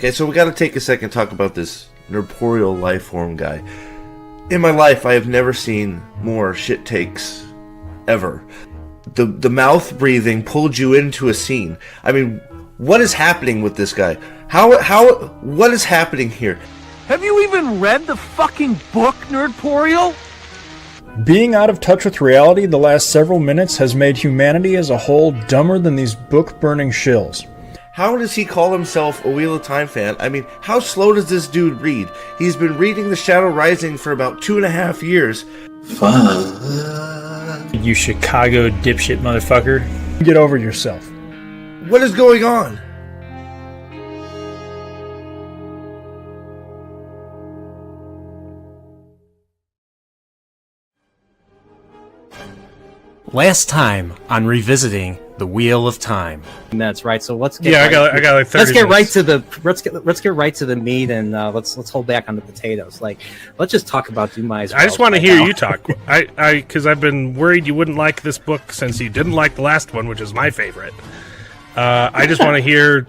Okay, so we got to take a second to talk about this corporeal life form guy. In my life, I have never seen more shit takes ever. The mouth breathing pulled you into a scene. I mean, what is happening with this guy? What is happening here? Have you even read the fucking book, Nerdporial? Being out of touch with reality the last several minutes has made humanity as a whole dumber than these book-burning shills. How does he call himself a Wheel of Time fan? I mean, how slow does this dude read? He's been reading The Shadow Rising for about 2.5 years. You Chicago dipshit motherfucker. Get over yourself. What is going on? Last time on Revisiting the Wheel of Time. That's right. So let's get I got like 30 let's get minutes. right to the let's get right to the meat, and let's hold back on the potatoes. Like, let's just talk about Dumais. I just want to hear you talk. Because I've been worried you wouldn't like this book since you didn't like the last one, which is my favorite. I just want to hear.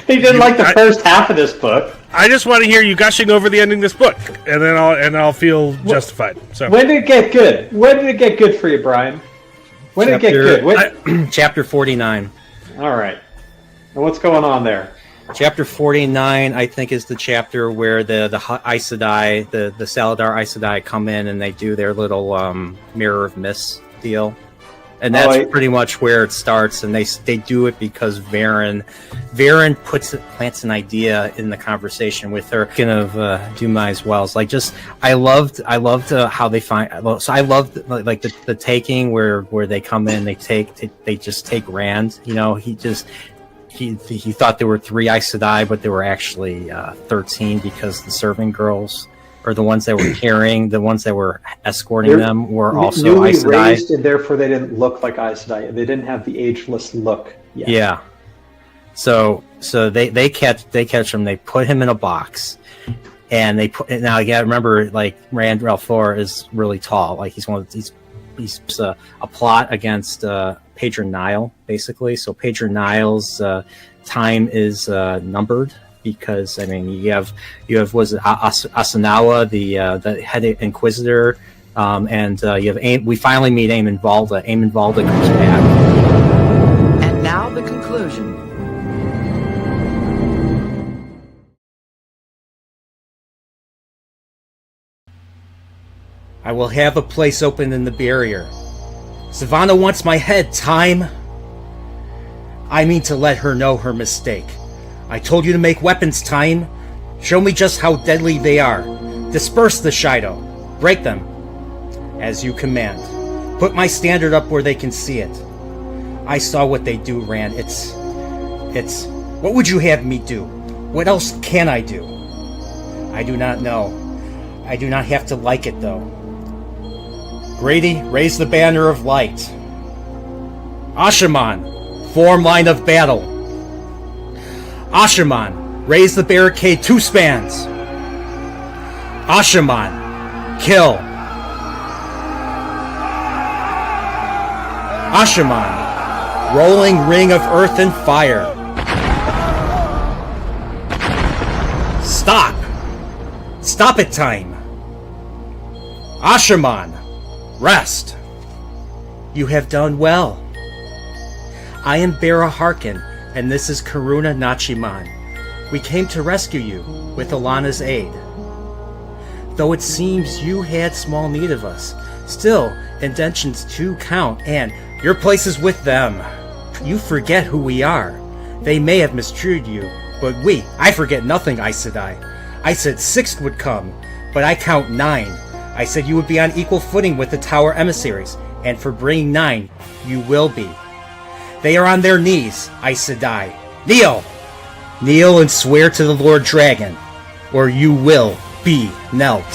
He didn't like the first half of this book. I just want to hear you gushing over the ending of this book, and then I'll feel justified. So When did it get good? When did it get good for you, Brian? When did it get good? Chapter 49. All right. And what's going on there? Chapter 49, I think, is the chapter where the Aes Sedai, the Saladar Aes Sedai come in and they do their little Mirror of Mist deal. And that's pretty much where it starts, and they do it because Varen plants an idea in the conversation with her. Speaking of Dumais Wells, like, just I loved how they find. So I loved like the taking where they come in, they just take Rand. You know, he thought there were 3 Aes Sedai, but there were actually 13 because the serving girls, or the ones that were carrying, the ones that were escorting them, were also newly Aes Sedai. raised, and therefore they didn't look like Aes Sedai. They didn't have the ageless look yet. Yeah. So they catch him. They put him in a box, and now you gotta remember, like, Rand Ralphor is really tall. Like, he's a plot against Patron Nile, basically. So Patron Nile's time is numbered. Because, I mean, you have was it Asanawa, the head inquisitor, and you have we finally meet Eamon Valda. Eamon Valda comes back. And now the conclusion. I will have a place open in the barrier. Savannah wants my head, Time. I mean to let her know her mistake. I told you to make weapons, Time. Show me just how deadly they are. Disperse the Shido. Break them. As you command. Put my standard up where they can see it. I saw what they do, Rand. It's... What would you have me do? What else can I do? I do not know. I do not have to like it, though. Grady, raise the banner of light. Ashaman, form line of battle. Ashaman, raise the barricade 2 spans. Ashaman, kill. Ashaman, rolling ring of earth and fire. Stop! Stop it, Time! Ashaman, rest. You have done well. I am Bera Harkin, and this is Karuna Nachiman. We came to rescue you with Alana's aid. Though it seems you had small need of us, still, intentions do count, and your place is with them. You forget who we are. They may have mistreated you, but I forget nothing, Aes Sedai. I said 6 would come, but I count 9. I said you would be on equal footing with the Tower emissaries, and for bringing 9, you will be. They are on their knees, Aes Sedai. Kneel! Kneel and swear to the Lord Dragon, or you will be knelt.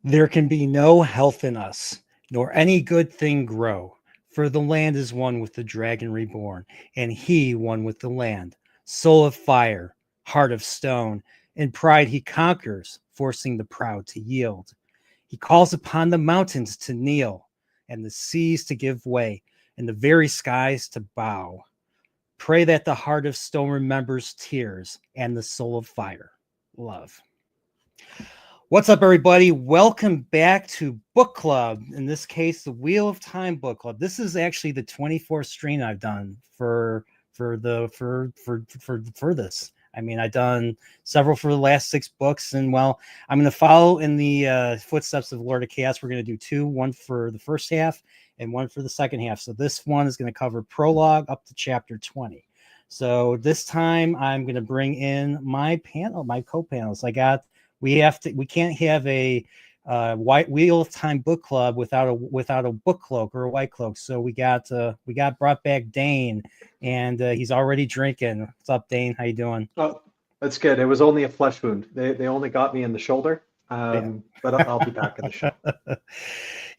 There can be no health in us, nor any good thing grow. For the land is one with the dragon reborn, and he one with the land. Soul of fire, heart of stone, in pride he conquers, forcing the proud to yield. He calls upon the mountains to kneel, and the seas to give way, and the very skies to bow. Pray that the heart of stone remembers tears, and the soul of fire, love. What's up, everybody? Welcome back to Book Club. In this case, the Wheel of Time Book Club. This is actually the 24th stream I've done for this. I mean, I've done several for the last 6 books, and well, I'm going to follow in the footsteps of Lord of Chaos. We're going to do 2, one for the first half and one for the second half. So this one is going to cover prologue up to chapter 20. So this time I'm going to bring in my panel, my co-panels. We can't have a white Wheel of Time book club without a book cloak or a white cloak. So we got brought back Dane, and he's already drinking. What's up, Dane? How you doing? Oh, that's good. It was only a flesh wound. They only got me in the shoulder, but I'll be back in the show.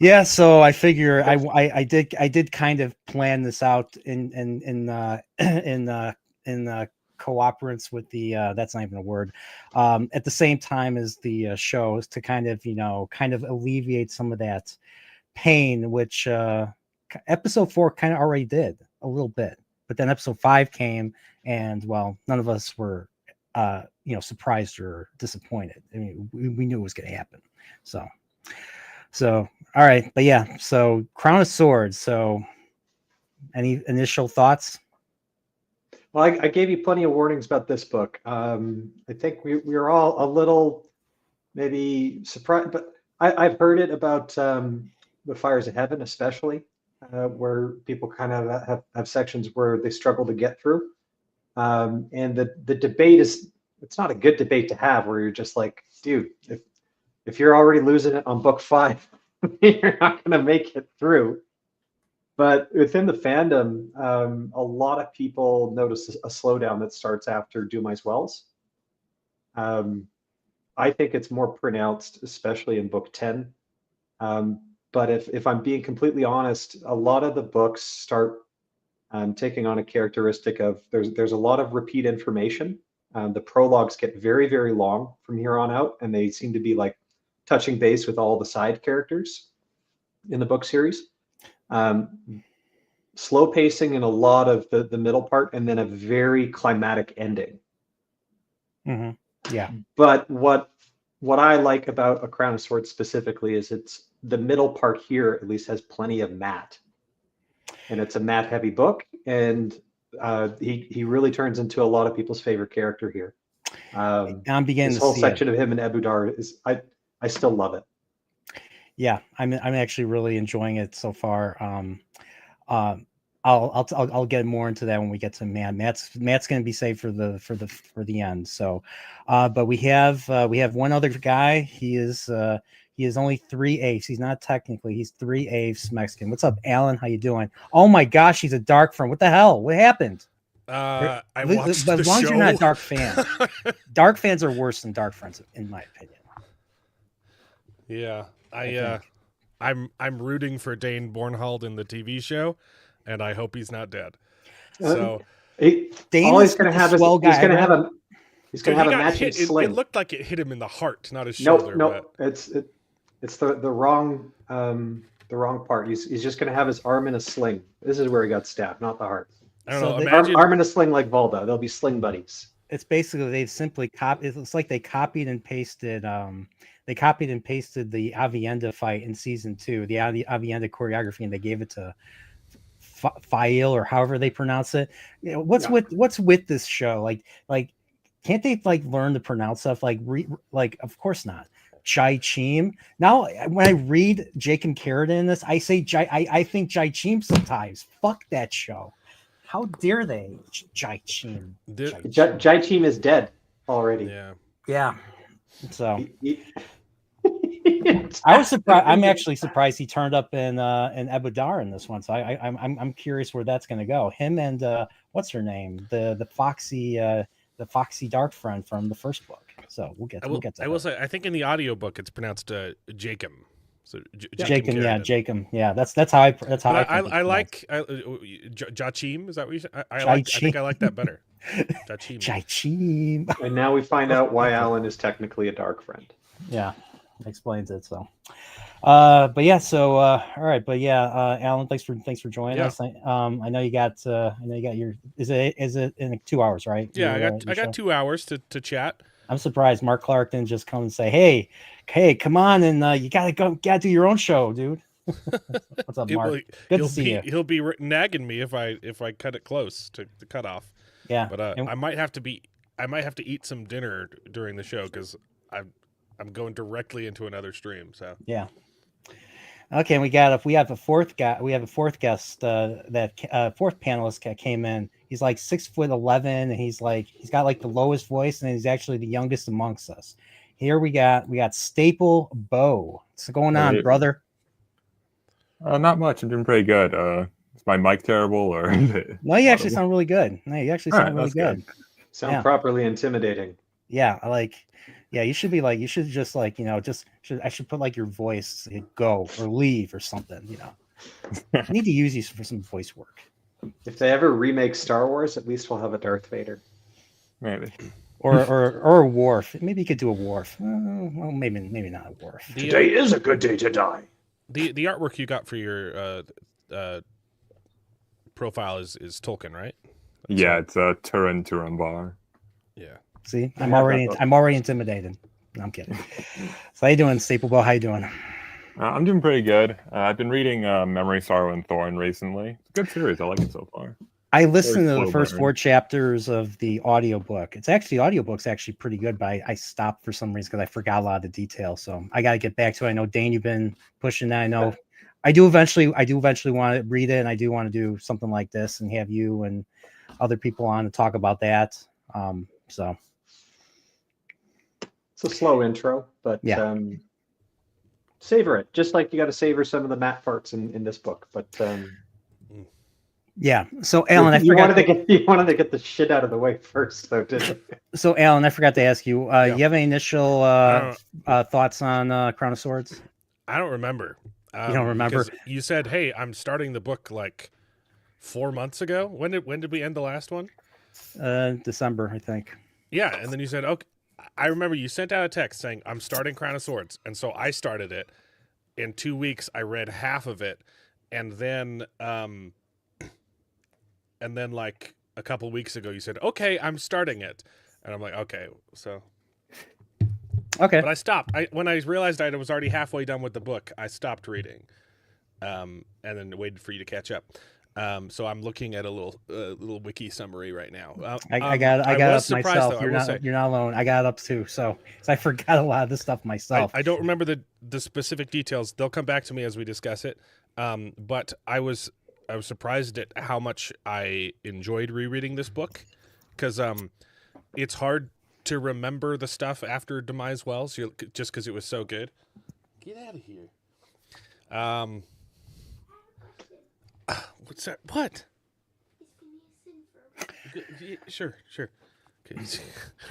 Yeah, so I figure I did kind of plan this out in cooperance with the that's not even a word, at the same time as the shows, to kind of alleviate some of that pain, which episode 4 kind of already did a little bit, but then episode 5 came, and well, none of us were surprised or disappointed. I mean, we knew it was going to happen. So all right, but yeah, so Crown of Swords. So any initial thoughts? Well, I gave you plenty of warnings about this book. I think we were all a little maybe surprised, but I've heard it about the Fires of Heaven, especially where people kind of have sections where they struggle to get through. And the debate it's not a good debate to have, where you're just like, dude, if you're already losing it on book 5, you're not going to make it through. But within the fandom, a lot of people notice a slowdown that starts after Dumai's Wells. I think it's more pronounced, especially in book 10. But if I'm being completely honest, a lot of the books start taking on a characteristic of there's a lot of repeat information. The prologues get very, very long from here on out, and they seem to be like touching base with all the side characters in the book series. Slow pacing in a lot of the middle part, and then a very climatic ending. Mm-hmm. Yeah. But what I like about A Crown of Swords specifically is it's the middle part here at least has plenty of Matt, and it's a Matt heavy book, and he really turns into a lot of people's favorite character here. I'm beginning this to whole see section of him and Ebudar is I still love it. Yeah, I'm actually really enjoying it so far. I'll get more into that when we get to Matt's going to be saved for the end. So, but we have one other guy. He is only 3/8. He's not technically. He's 3/8 Mexican. What's up, Alan? How you doing? Oh my gosh, he's a Dark friend. What the hell? What happened? I watched but the as long as show. you're not a Dark fan, Dark fans are worse than Dark friends, in my opinion. Yeah, I'm rooting for Dane Bornhold in the TV show, and I hope he's not dead. So Dane all he's going to have is he's going to have a matching sling. It looked like it hit him in the heart, not his shoulder. No, it's the wrong part. He's just going to have his arm in a sling. This is where he got stabbed, not the heart. I don't know. Imagine arm in a sling like Volda. They'll be sling buddies. It's basically they simply copied. It's like they copied and pasted. They copied and pasted the Avienda fight in season 2, the Avienda choreography, and they gave it to Fail, or however they pronounce it. You know, what's with this show? Like, can't they learn to pronounce stuff? Of course not. Jai Chim. Now, when I read Jacob Carradine in this, I say I think Jai Chim sometimes. Fuck that show. How dare they? Jai Chim. Jai Chim is dead already. Yeah. So I was surprised. I'm actually surprised he turned up in Ebudar in this one. So I'm curious where that's going to go. Him and what's her name? The foxy dark friend from the first book. So we'll get to I will say, I think in the audiobook it's pronounced Jacob. So Jacob, yeah, Jacob, yeah. That's how I I like Jachim. Is that what you said? I think I like that better. Jachim. And now we find out why Alan is technically a dark friend. Yeah, explains it. So, but yeah. So, all right. But yeah, Alan, thanks for joining us. I know you got your. Is it in 2 hours, right? Yeah, I got 2 hours to chat. I'm surprised Mark Clark didn't just come and say, "Hey, come on, and you gotta do your own show, dude." What's up, Mark? Good to see you. He'll be nagging me if I cut it close to the cutoff. Yeah, but I might have to eat some dinner during the show because I'm going directly into another stream. So yeah. Okay, we have a fourth guy. We have a fourth guest. That fourth panelist that came in. He's like 6'11", and he's got like the lowest voice, and he's actually the youngest amongst us. Here we got Staple Bo. What's going on, brother? Not much. I'm doing pretty good. Is my mic terrible or? No, you actually sound really good. No, you actually sound really good. Sound properly intimidating. Yeah, you should be like, you should just like, I should put like your voice, go or leave or something, I need to use you for some voice work. If they ever remake Star Wars, at least we'll have a Darth Vader. Maybe. Or a Worf. Maybe you could do a Worf. Well, maybe not a Worf. Today is a good day to die. The artwork you got for your profile is Tolkien, right? Yeah, it's a Turin bar. Yeah. See, I'm already intimidated. No, I'm kidding. So how you doing, Staplebo? How you doing? I'm doing pretty good. I've been reading Memory, Sorrow, and Thorn recently. It's a good series. I like it so far. I listened to the first 4 chapters of the audiobook. The audiobook's actually pretty good, but I stopped for some reason because I forgot a lot of the details. So I got to get back to it. I know, Dane, you've been pushing that. I know I do eventually want to read it, and I do want to do something like this and have you and other people on to talk about that. So it's a slow intro, but savor it. Just like you got to savor some of the Matt farts in this book. But yeah. So Alan, you wanted to get the shit out of the way first, though, didn't you? So Alan, I forgot to ask you. You have any initial thoughts on Crown of Swords? I don't remember. You don't remember? You said, "Hey, I'm starting the book like 4 months ago." When did we end the last one? December, I think. Yeah, and then you said, "Okay." I remember you sent out a text saying, "I'm starting Crown of Swords," and so I started it. In 2 weeks, I read half of it, and then like a couple weeks ago, you said, "Okay, I'm starting it," and I'm like, "Okay, so." Okay. But I stopped. When I realized I was already halfway done with the book, I stopped reading, and then waited for you to catch up. So I'm looking at a little wiki summary right now. I got up myself. Though, you're not alone. I got up too. So I forgot a lot of this stuff myself. I don't remember the specific details. They'll come back to me as we discuss it. But I was surprised at how much I enjoyed rereading this book, because it's hard to remember the stuff after Demise Wells, just because it was so good. Get out of here. What's that? What? Sure. Okay.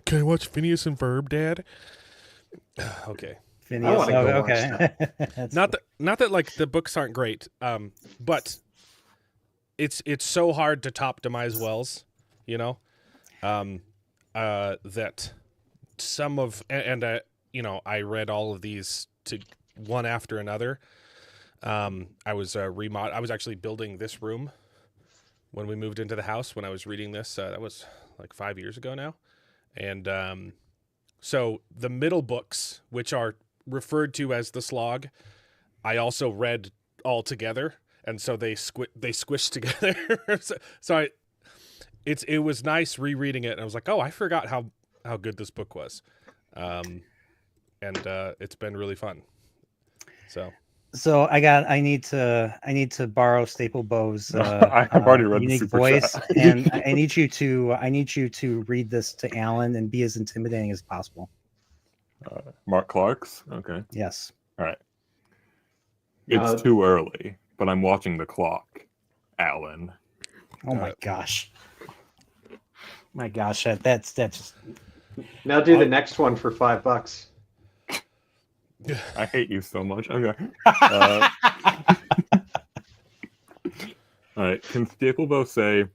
Can I watch Phineas and Ferb, Dad? Okay. Phineas. Okay. Not that like the books aren't great, but it's so hard to top Demise Wells, that some of I read all of these to one after another. I was actually building this room when we moved into the house, when I was reading this. That was like 5 years ago now. And so the middle books, which are referred to as the slog, I also read all together, and so they squished together. It was nice rereading it, and I was like, oh, I forgot how good this book was. And it's been really fun. So I need to borrow Staple Bow's I've already read unique the super voice, chat. and I need you to read this to Alan and be as intimidating as possible. Mark Clark's? Okay. Yes. All right. It's too early, but I'm watching the clock, Alan. Oh my gosh. My gosh, that's just Now do the next one for $5. I hate you so much. Okay. All right. Can Staplebo say,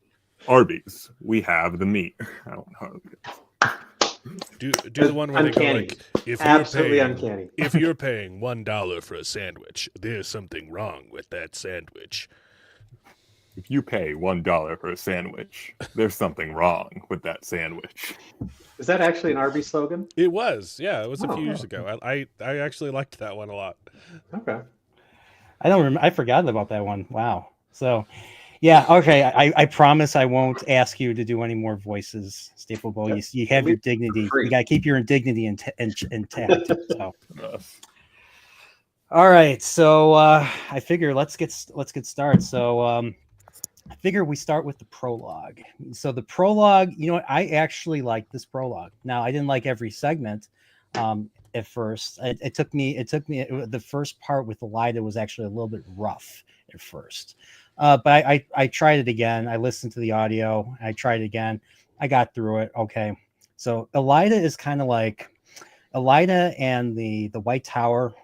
Arby's, we have the meat? I don't know. Do the one where Uncanny. they go like, if Absolutely you're paying, uncanny. if you're paying $1 for a sandwich, there's something wrong with that sandwich. If you pay $1 for a sandwich, there's something wrong with that sandwich. Is that actually an Arby's slogan? It was, yeah, it was a Oh. few years ago. I actually liked that one a lot. Okay. I don't remember. I forgot about that one. Wow. So, yeah. Okay. I promise I won't ask you to do any more voices, Staplebo. You have your dignity. You got to keep your dignity intact. So. All right. So I figure let's get started. So I figure we start with the prologue. So the prologue, you know what? I actually like this prologue. Now I didn't like every segment. At first, it took me. The first part with Elida was actually a little bit rough at first, but I tried it again. I listened to the audio. I tried it again. I got through it. Okay, so Elida is kind of like Elida and the White Tower,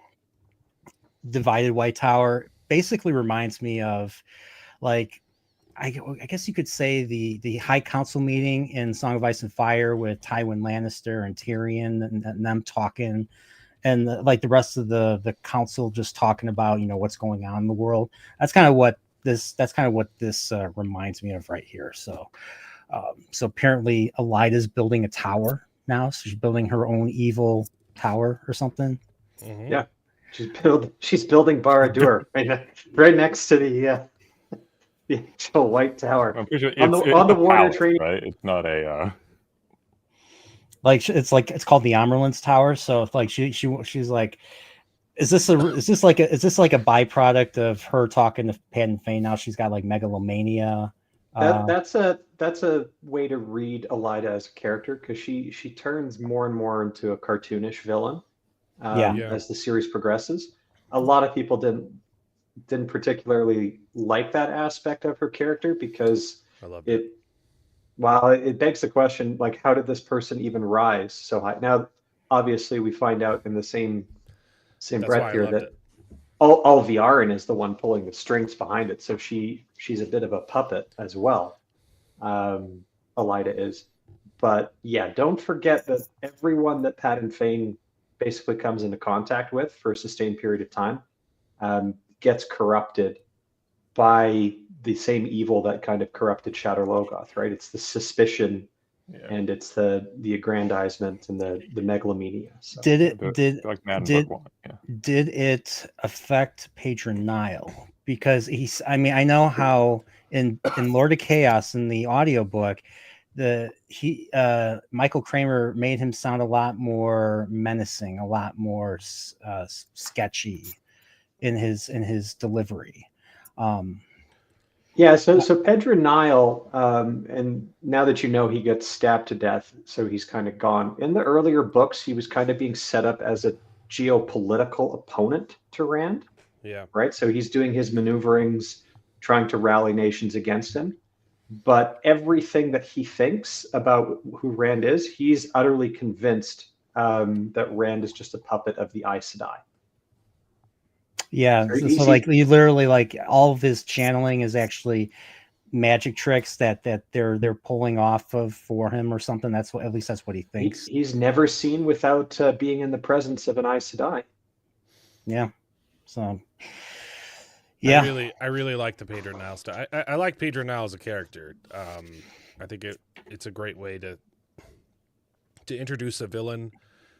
divided White Tower, basically reminds me of like. I guess you could say the High Council meeting in Song of Ice and Fire with Tywin Lannister and Tyrion and them talking, and like the rest of the council just talking about what's going on in the world. That's kind of what this reminds me of right here. So apparently Elida's building a tower now. So she's building her own evil tower or something. Mm-hmm. Yeah, she's building Barad-dûr right next to the actual White Tower. I'm pretty sure on the Warner Training. Right? It's not a. It's called the Amerlin's Tower. So it's like she's like, is this like a byproduct of her talking to Pat Fane? Now she's got like megalomania. That's a way to read Elida as a character, because she turns more and more into a cartoonish villain as the series progresses. A lot of people didn't particularly like that aspect of her character, because it begs the question, like, how did this person even rise so high? Now, obviously, we find out in the same breath here that Alviarin is the one pulling the strings behind it, so she's a bit of a puppet as well. Elida is, but yeah, don't forget that everyone that Pat and Fane basically comes into contact with for a sustained period of time gets corrupted by the same evil that kind of corrupted Shadow Logoth, right? It's the suspicion, and it's the aggrandizement and the megalomania. So. Did it affect Pedron Nile? Because I know how in Lord of Chaos in the audiobook, Michael Kramer made him sound a lot more menacing, a lot more sketchy in his delivery. So Pedron Nile, and now that he gets stabbed to death, so he's kind of gone. In the earlier books, he was kind of being set up as a geopolitical opponent to Rand. Yeah. Right. So he's doing his maneuverings, trying to rally nations against him. But everything that he thinks about who Rand is, he's utterly convinced that Rand is just a puppet of the Aes Sedai. Yeah, so like you literally, like, all of his channeling is actually magic tricks that they're pulling off of for him or something. That's what, at least that's what he thinks. He's never seen without being in the presence of an Aes Sedai. Yeah. So. Yeah. I really like the Pedron Nile stuff. I like Pedron Nile as a character. I think it's a great way to introduce a villain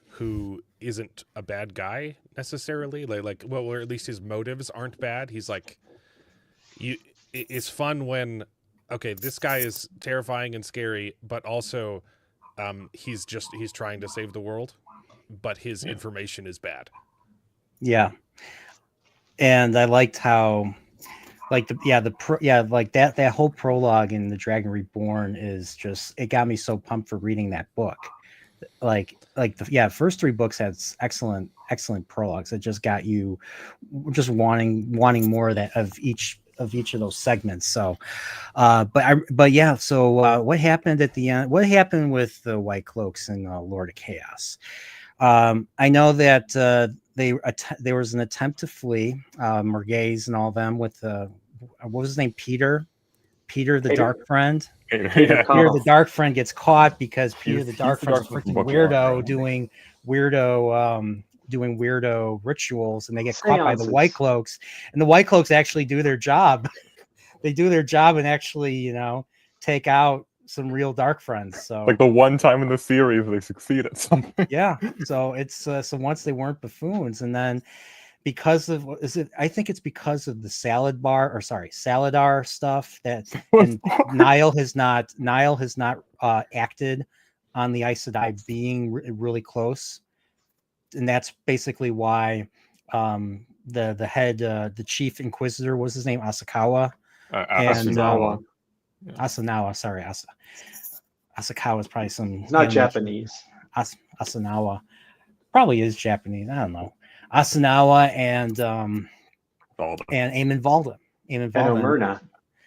who isn't a bad guy necessarily, or at least his motives aren't bad. He's like, it's fun when, okay, this guy is terrifying and scary, but also he's trying to save the world, but his information is bad. Yeah. And I liked how, like that whole prologue in The Dragon Reborn is just, it got me so pumped for reading that book. First three books had excellent prologues. It just got you just wanting more of each each of those segments. So, but yeah. So what happened at the end? What happened with the White Cloaks and Lord of Chaos? I know that there was an attempt to flee, Merguez and all them with what was his name? Peter the Dark Friend. Yeah. Peter the Dark Friend gets caught because Peter the Dark Friend is a freaking weirdo right? doing weirdo rituals, and they get caught by the Seances. White Cloaks, and the White Cloaks actually do their job. They do their job and actually, take out some real Dark Friends. So Like the one time in the series they succeed at something. yeah, so it's so once they weren't buffoons, and then because of I think it's because of the Saladar stuff that and Niall has not acted on the Aes Sedai being really close, and that's basically why the head the chief inquisitor, was his name, Asakawa, Asanawa. Asanawa, sorry, Asakawa is probably some. It's not Japanese. Asanawa probably is Japanese. I don't know. Asanawa and Eamon Valda. And Omerna,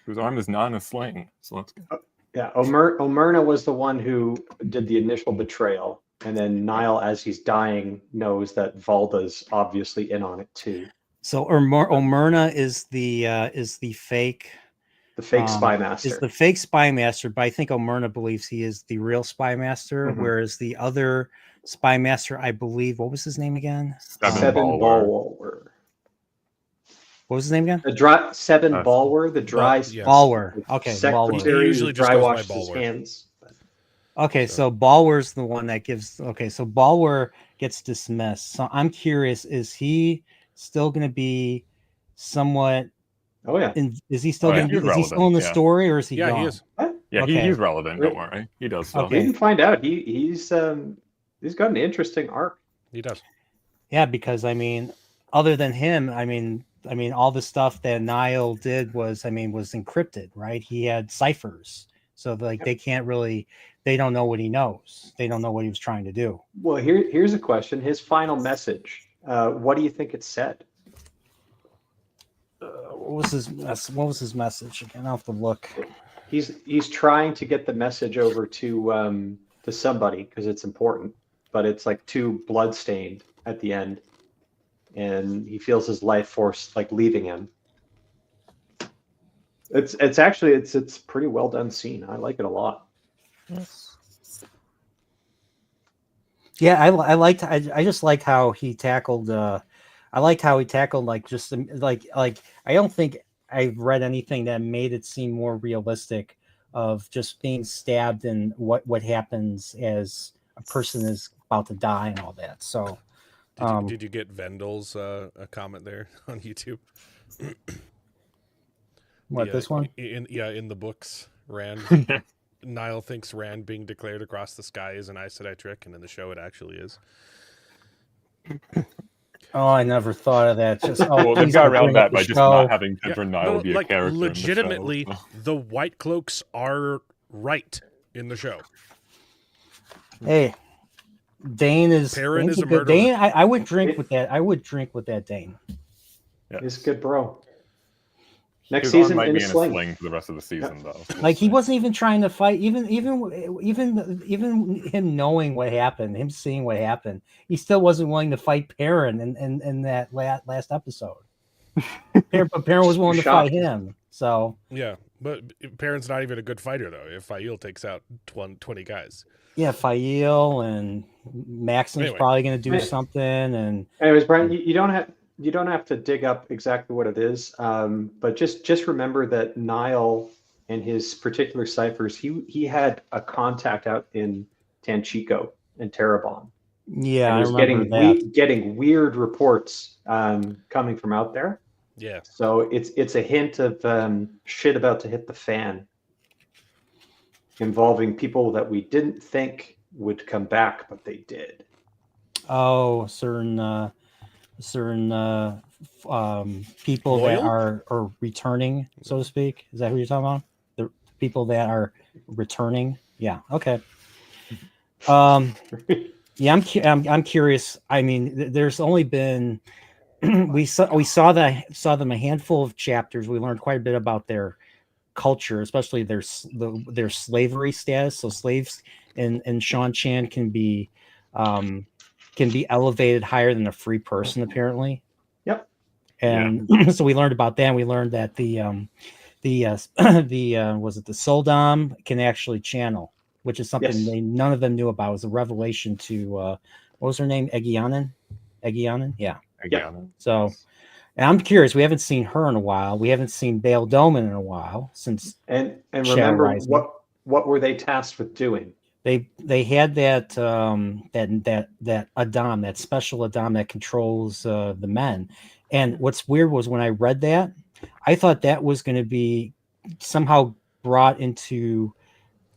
whose arm is not in a sling. So let's go. Yeah, Omerna was the one who did the initial betrayal, and then Niall, as he's dying, knows that Valda's obviously in on it too. So Omerna is the fake. The fake spy master. Is the fake spy master, but I think Omerna believes he is the real spy master, whereas the other spy master, I believe, what was his name again? Seven Balwer. What was his name again? Seven Balwer, the dry Balwer. Okay, secretary usually just dry washes his hands. Okay, so Balwer's the one that gives. Okay, so Balwer gets dismissed. So I'm curious: is he still going to be somewhat? Oh yeah. Is he still? Is he still in the story, or is he? Yeah, gone? he is. Yeah, he's relevant. Don't worry, he does stuff. Okay. We can find out. He's got an interesting arc. He does. Yeah, because other than him, all the stuff that Niall did was encrypted, right? He had ciphers, so they can't really. They don't know what he knows. They don't know what he was trying to do. Well, here's a question. His final message. What do you think it said? What was his message again? I'll have to look. He's trying to get the message over to somebody because it's important, but it's like too bloodstained at the end, and he feels his life force like leaving him. It's actually it's pretty well done scene. I like it a lot. Yeah, I just like how he tackled. I liked how he tackled like I don't think I've read anything that made it seem more realistic of just being stabbed and what happens as a person is about to die and all that. So, did you get Vendel's a comment there on YouTube? This one? In the books, Rand. Niall thinks Rand being declared across the sky is an Aes Sedai trick, and in the show it actually is. Oh, I never thought of that. Just well, they got around that by just not having different Niall be a character. Legitimately, in the show. The White Cloaks are right in the show. Hey, Dane is Perrin is a murderer. Dane, I would drink with that. I would drink with that Dane. Yeah. He's a good bro. Next His season arm might in be a in sling. a sling for the rest of the season, though. Like he wasn't even trying to fight. Even him knowing what happened, him seeing what happened, he still wasn't willing to fight Perrin in that last episode. But Perrin was willing to fight him. So yeah, but Perrin's not even a good fighter though. If Fael takes out 20 guys. Yeah, Fael and Maxim's probably going to do something. And anyways, Brian, you don't have to dig up exactly what it is, but just remember that Niall and his particular ciphers, he had a contact out in Tanchico and Terabon. Yeah, and I remember that. Getting weird reports coming from out there. Yeah. So it's a hint of shit about to hit the fan, involving people that we didn't think would come back, but they did. Oh, certain people Loyal? that are returning, so to speak. Is that who you're talking about? The people that are returning. Yeah. Okay. Yeah, I'm curious. I mean, there's only been we saw them a handful of chapters. We learned quite a bit about their culture, especially their slavery status. So slaves in Sean Chan can be elevated higher than a free person, apparently. Yep. And so we learned about that. And we learned that the was it the Soldam can actually channel, which is something none of them knew about. It was a revelation to what was her name? Egyanan? Yeah. Egyanan. So, and I'm curious, we haven't seen her in a while. We haven't seen Bale Doman in a while since and Shadow remember Rising. what were they tasked with doing? They had that Adam, that special Adam that controls the men. And what's weird was when I read that, I thought that was going to be somehow brought into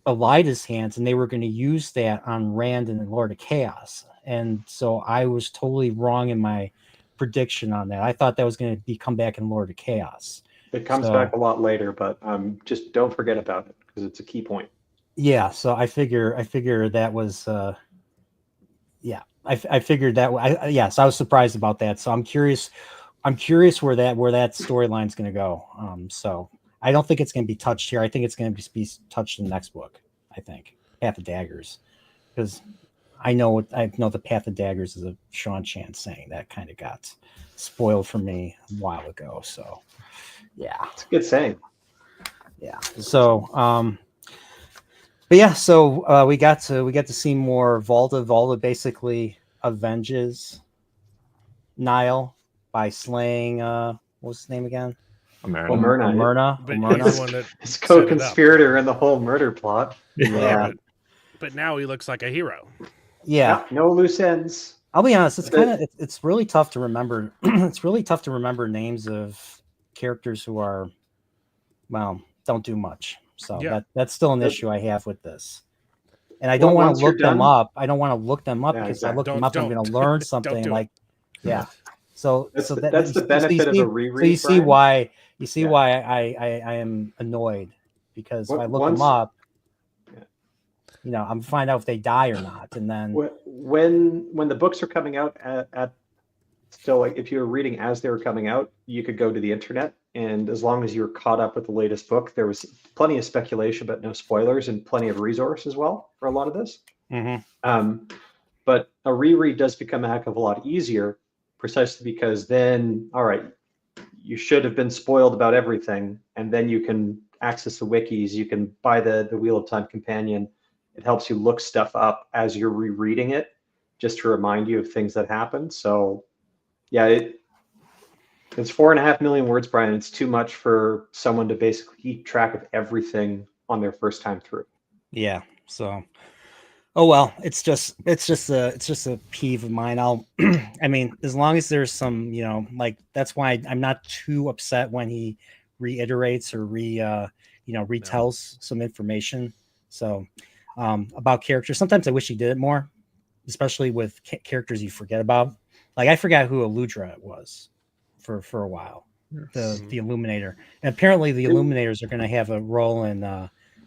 Elida's hands, and they were going to use that on Rand and the Lord of Chaos. And so I was totally wrong in my prediction on that. I thought that was going to come back in Lord of Chaos. It comes back a lot later, but just don't forget about it because it's a key point. Yeah, so I figure that was I figured that yes, I was surprised about that. So I'm curious where that storyline's going to go. So I don't think it's going to be touched here. I think it's going to be touched in the next book. I think Path of Daggers, because I know the Path of Daggers is a Sean Chan saying that kind of got spoiled for me a while ago. So yeah, it's a good saying. Yeah. So but yeah, so we got to see more Volta. Volta basically avenges Nile by slaying what was his name again? Omerna. His co-conspirator in the whole murder plot. Yeah. But now he looks like a hero. Yeah. No loose ends. I'll be honest, it's really tough to remember. It's really tough to remember names of characters who are, well, don't do much. So that's still an issue I have with this. And I don't want to look them up. I don't want to look them up because I look them up, I'm going to learn something like, So that's the benefit of a reread. So you see why I am annoyed, because if I look them up, I'm find out if they die or not, and then when the books are coming out still, like if you were reading as they were coming out, you could go to the internet, and as long as you were caught up with the latest book, there was plenty of speculation but no spoilers, and plenty of resource as well for a lot of this. But a reread does become a heck of a lot easier, precisely because then, all right, you should have been spoiled about everything, and then you can access the wikis, you can buy the Wheel of Time companion. It helps you look stuff up as you're rereading it, just to remind you of things that happened. So yeah, it's 4.5 million words, Brian. It's too much for someone to basically keep track of everything on their first time through. Yeah. So, oh well, it's just a peeve of mine. I mean, as long as there's some, like, that's why I'm not too upset when he reiterates or retells some information. So, about characters, sometimes I wish he did it more, especially with characters you forget about. Like, I forgot who Eludra was for a while, the Illuminator, and apparently the Illuminators are going to have a role in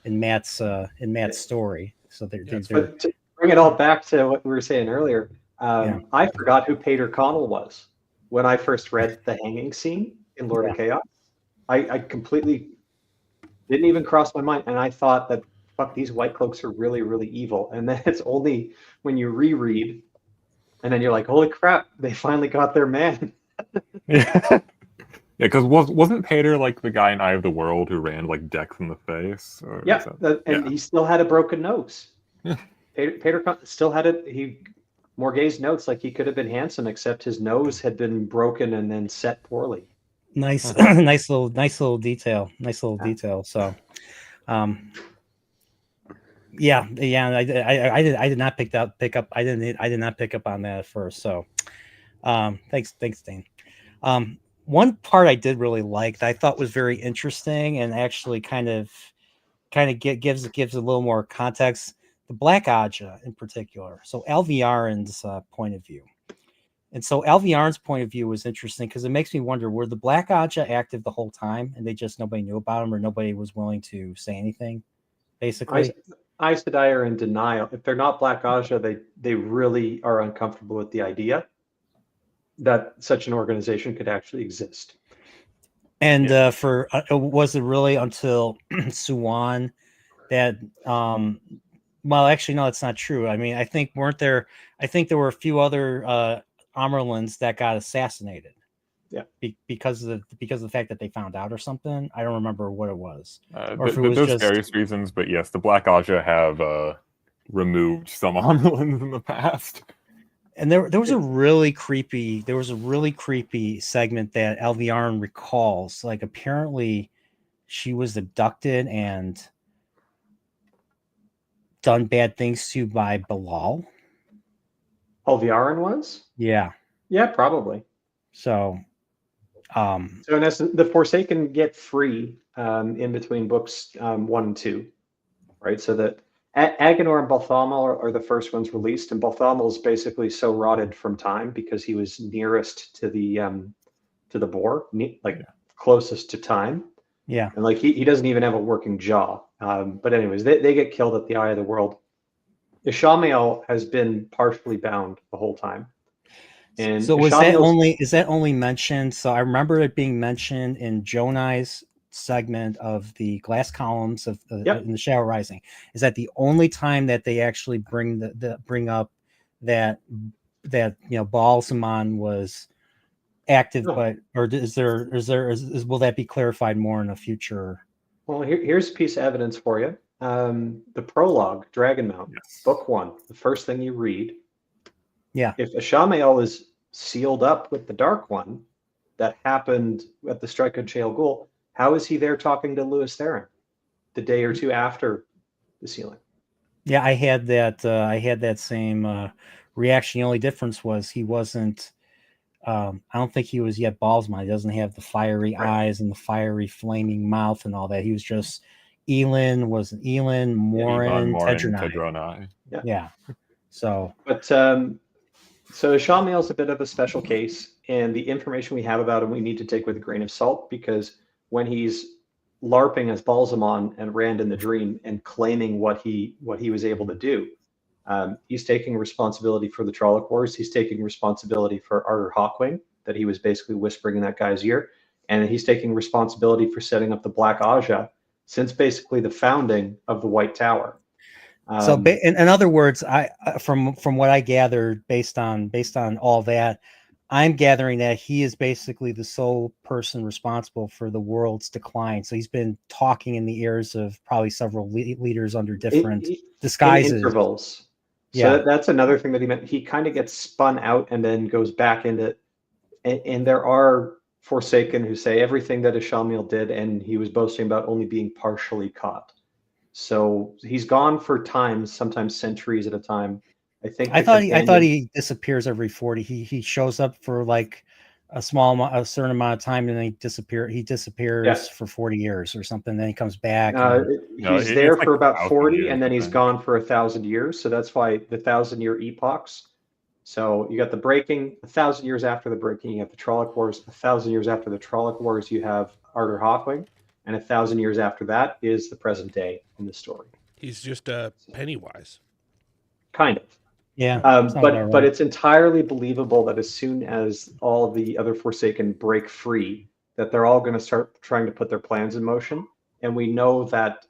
Matt's story. So but to bring it all back to what we were saying earlier, I forgot who Pater Connell was when I first read the hanging scene in Lord of Chaos. I completely didn't even cross my mind, and I thought that, fuck, these White Cloaks are really, really evil. And then it's only when you reread, and then you're like, holy crap, they finally got their man. Yeah, because wasn't Pater like the guy in Eye of the World who ran like Dex in the face? He still had a broken nose. Pater still had it. Morgase notes like he could have been handsome, except his nose had been broken and then set poorly. Nice, nice little detail. So, I did not pick up. I did not pick up on that at first. So, thanks, Dane. One part I did really like that I thought was very interesting and actually kind of gives a little more context. The Black Aja in particular. So Alviarin's point of view. And so Alviarin's point of view was interesting because it makes me wonder, were the Black Aja active the whole time and nobody knew about them, or nobody was willing to say anything, basically? Aes Sedai are in denial. If they're not Black Aja, they really are uncomfortable with the idea. that such an organization could actually exist. And was it really until Suwan that well, actually no, that's not true. I mean, I think there were a few other Amerlins that got assassinated. Yeah, because of the fact that they found out or something. I don't remember what it was, or if it There's was just various reasons, but yes, the Black Aja have removed some Amerlins in the past. And there was a really creepy segment that Elviarn recalls. Like apparently she was abducted and done bad things to by Bilal. Alviarin was? Yeah. Yeah, probably. So in essence, the Forsaken get free in between books 1 and 2, right? So that Agenor and Balthamel are the first ones released, and Balthamel is basically so rotted from time because he was nearest to the boar, like closest to time. Yeah, and like he doesn't even have a working jaw. But anyways, they get killed at the Eye of the World. Ishamael has been partially bound the whole time. And so is that only mentioned? So I remember it being mentioned in Jonai's segment of the glass columns of in the Shadow Rising. Is that the only time that they actually bring up that Balsamon was active? No. But or will that be clarified more in a future? Well, here's a piece of evidence for you. The prologue, Dragonmount, book 1, the first thing you read. Yeah. If Ishamael is sealed up with the Dark One, that happened at the Strike of Chael Ghul, how is he there talking to Louis Theron the day or two after the sealing? Yeah, I had that same reaction. The only difference was he wasn't. I don't think he was yet Ballsman. He doesn't have the fiery eyes and the fiery flaming mouth and all that. He was just Morin, Tedronai. Yeah. So, but so Ishamael's a bit of a special case, and the information we have about him we need to take with a grain of salt, because when he's LARPing as Balsamon and Rand in the Dream and claiming what he was able to do, he's taking responsibility for the Trolloc Wars. He's taking responsibility for Arthur Hawkwing, that he was basically whispering in that guy's ear, and he's taking responsibility for setting up the Black Aja since basically the founding of the White Tower. So, in other words, I from what I gathered based on all that, I'm gathering that he is basically the sole person responsible for the world's decline. So he's been talking in the ears of probably several leaders under different disguises. In intervals. So that's another thing that he meant. He kind of gets spun out and then goes back into, and there are Forsaken who say everything that Ishamael did, and he was boasting about only being partially caught. So he's gone for times, sometimes centuries at a time. I thought he disappears every 40. He shows up for like a certain amount of time, and then he disappears for 40 years or something. Then he comes back. He's there for about 40, and then he's gone for 1,000 years. So that's why the 1,000-year epochs. So you got the breaking, 1,000 years after the breaking, you have the Trolloc Wars. 1,000 years after the Trolloc Wars, you have Arthur Hawkwing. And 1,000 years after that is the present day in the story. He's just Pennywise. Kind of. Yeah. But it's entirely believable that as soon as all the other Forsaken break free, that they're all going to start trying to put their plans in motion. And we know that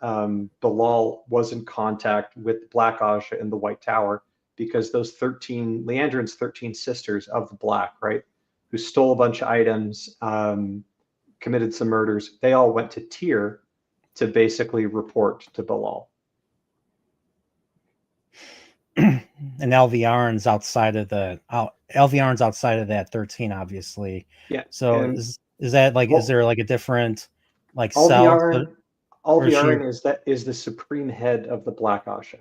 Bilal was in contact with Black Aja in the White Tower, because those Leandrin's 13 sisters of the Black, right, who stole a bunch of items, committed some murders, they all went to Tyr to basically report to Bilal. And Elviarn's outside of that 13, obviously. Yeah. So is that like, is there like a different like Alviarin is the supreme head of the Black Aja.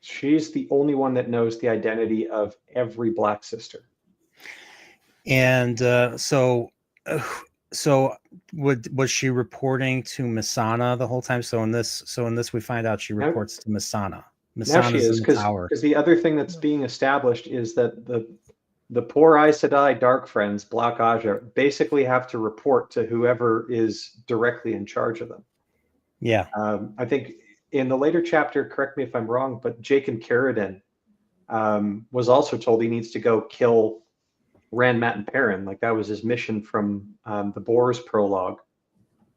She's the only one that knows the identity of every Black sister. And so was she reporting to Messana the whole time? So in this we find out she reports to Messana. Now she is, because the other thing that's being established is that the poor Aes Sedai Dark Friends, Black Aja, basically have to report to whoever is directly in charge of them. Yeah. I think in the later chapter, correct me if I'm wrong, but Jaqen Carridin was also told he needs to go kill Rand, Matt, and Perrin. Like that was his mission from the Boars prologue.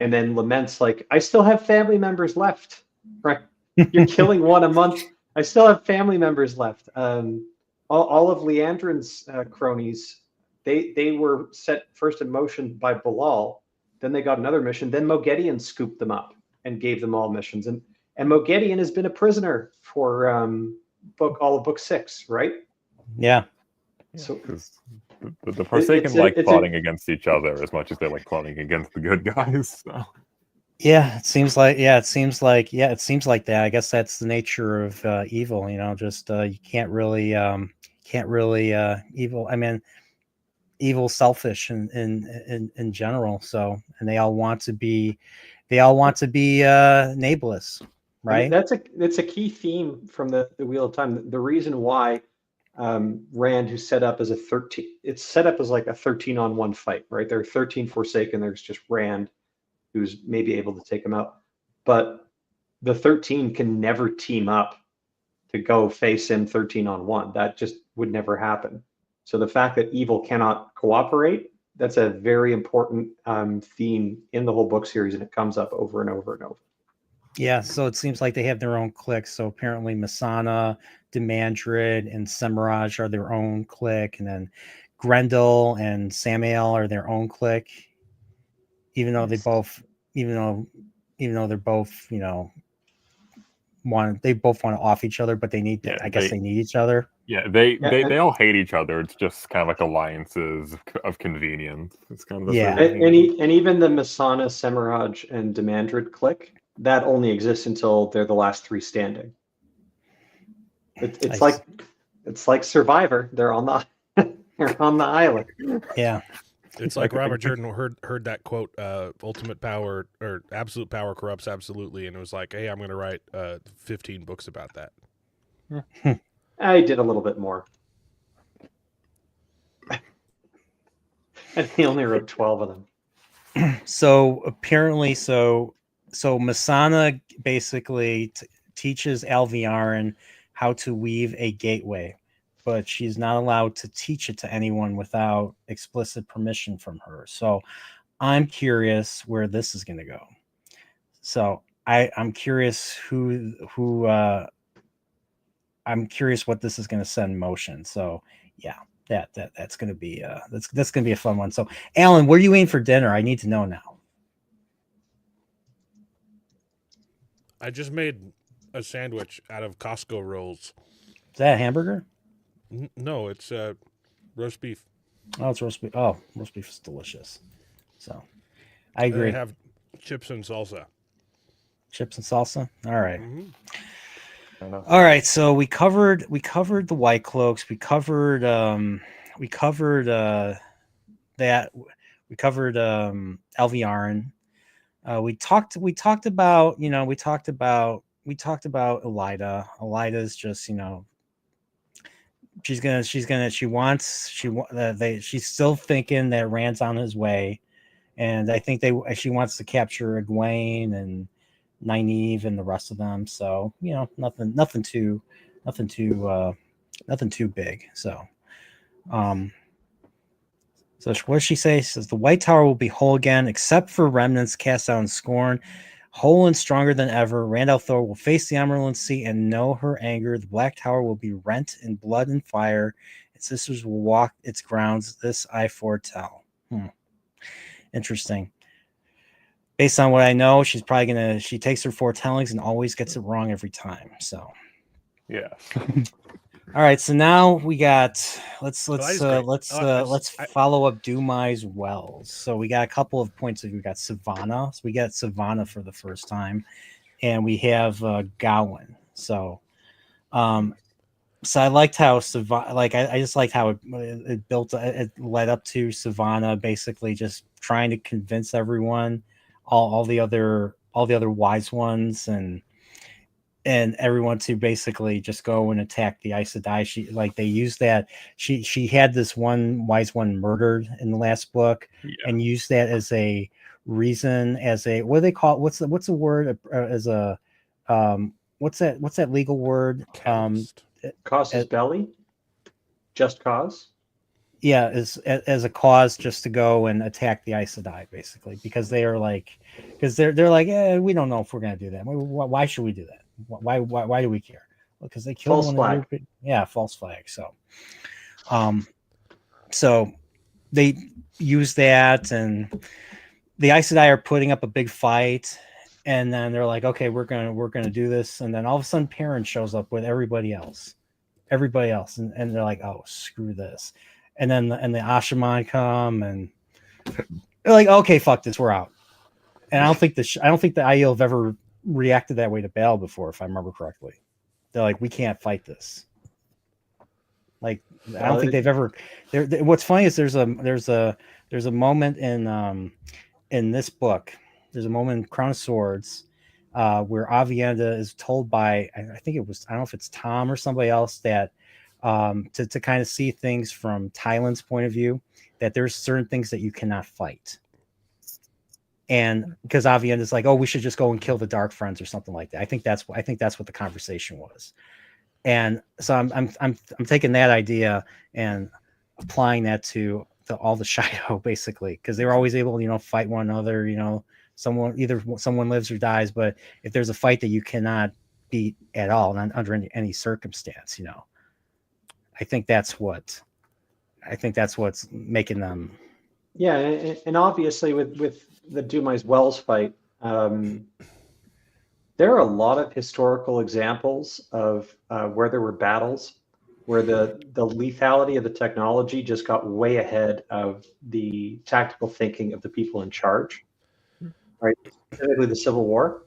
And then laments like, I still have family members left. Right? You're killing one a month. I still have family members left. All of Leandrin's cronies, they were set first in motion by Bilal. Then they got another mission. Then Moghedien scooped them up and gave them all missions. And Moghedien has been a prisoner for all of book 6, right? Yeah. So the Forsaken plotting against each other as much as they like plotting against the good guys. So. Yeah, it seems like that. I guess that's the nature of evil. Just you can't really evil. I mean, evil, selfish in general. So, and they all want to be nameless, right? That's a key theme from the Wheel of Time. The reason why Rand, who's set up as a 13, it's set up as like a 13-on-1 fight, right? There are 13 Forsaken. There's just Rand, who's maybe able to take him out, but the 13 can never team up to go face him 13-on-1. That just would never happen. So the fact that evil cannot cooperate, that's a very important theme in the whole book series, and it comes up over and over and over. Yeah, so it seems like they have their own cliques. So apparently Masana, Demandred, and Semiraj are their own clique, and then Grendel and Samael are their own clique. Even though they're both, they both want to off each other, but they need. Yeah, I guess they need each other. Yeah, they all hate each other. It's just kind of like alliances of convenience. It's kind of and even the Masana, Semiraj, and Demandred clique, that only exists until they're the last 3 standing. It's like Survivor. They're on the island. Yeah. It's like Robert Jordan heard that quote, ultimate power or absolute power corrupts absolutely, and it was like, hey, I'm going to write 15 books about that. I did a little bit more. And he only wrote 12 of them. So apparently, so Masana basically teaches Alviarin how to weave a gateway, but she's not allowed to teach it to anyone without explicit permission from her. So I'm curious where this is going to go. So I'm curious I'm curious what this is going to set in motion. So yeah, that's going to be that's going to be a fun one. So Alan, what are you eating for dinner? I need to know now. I just made a sandwich out of Costco rolls. Is that a hamburger? No, it's roast beef. Oh, it's roast beef. Oh, roast beef is delicious. So I agree. I have chips and salsa. Chips and salsa. All right. Mm-hmm. All right. So we covered the White Cloaks. We covered Alviarin. We covered we talked about Elida. Elida's just, she's still thinking that Rand's on his way, and I think she wants to capture Egwene and Nynaeve and the rest of them. So nothing too big. So so what does she say? She says the White Tower will be whole again, except for remnants cast out in scorn. Whole and stronger than ever, Rand al'Thor will face the Emerald Sea and know her anger. The Black Tower will be rent in blood and fire. Its sisters will walk its grounds. This I foretell. Interesting. Based on what I know, she takes her foretellings and always gets it wrong every time. So, yeah. All right, so now we got let's follow up Dumai's Wells. So we got a couple of points. We got Savannah. So we got Savannah for the first time, and we have Gawain. So, so I liked how Savannah. I just liked how it built. It led up to Savannah basically just trying to convince everyone, all the other wise ones, and everyone to basically just go and attack the Aes Sedai. They used that. She had this one wise one murdered in the last book, and used that as a reason, what do they call it? What's the word as a what's that legal word? Casus belli, just cause. Yeah, as a cause just to go and attack the Aes Sedai, basically, because they are like, because they're like, we don't know if we're gonna do that. Why should we do that? Why do we care? Well, because they killed False one flag. of their false flag. So they use that, and the Aes Sedai are putting up a big fight, and then they're like, okay, we're gonna do this, and then all of a sudden, Perrin shows up with everybody else, and they're like, oh, screw this. And then the Ashaman come, and they're like, okay, fuck this, we're out. And I don't think the Aiel have ever reacted that way to Baal before, if I remember correctly. They're like, we can't fight this. Like, I don't think they've ever. What's funny is there's a moment in this book. There's a moment in Crown of Swords where Aviendha is told by, I think it was, I don't know if it's Tom or somebody else, that to kind of see things from Tyland's point of view, that there's certain things that you cannot fight. And because Aviendha is like, oh, we should just go and kill the Dark Friends or something like that. I think that's what the conversation was. And so I'm taking that idea and applying that to all the Shido, basically, because they were always able to, fight one another, someone lives or dies, but if there's a fight that you cannot beat at all, not under any circumstance, I think that's what's making them. Yeah, and obviously with the Dumais Wells fight, there are a lot of historical examples of where there were battles where the lethality of the technology just got way ahead of the tactical thinking of the people in charge. Right, specifically the Civil War.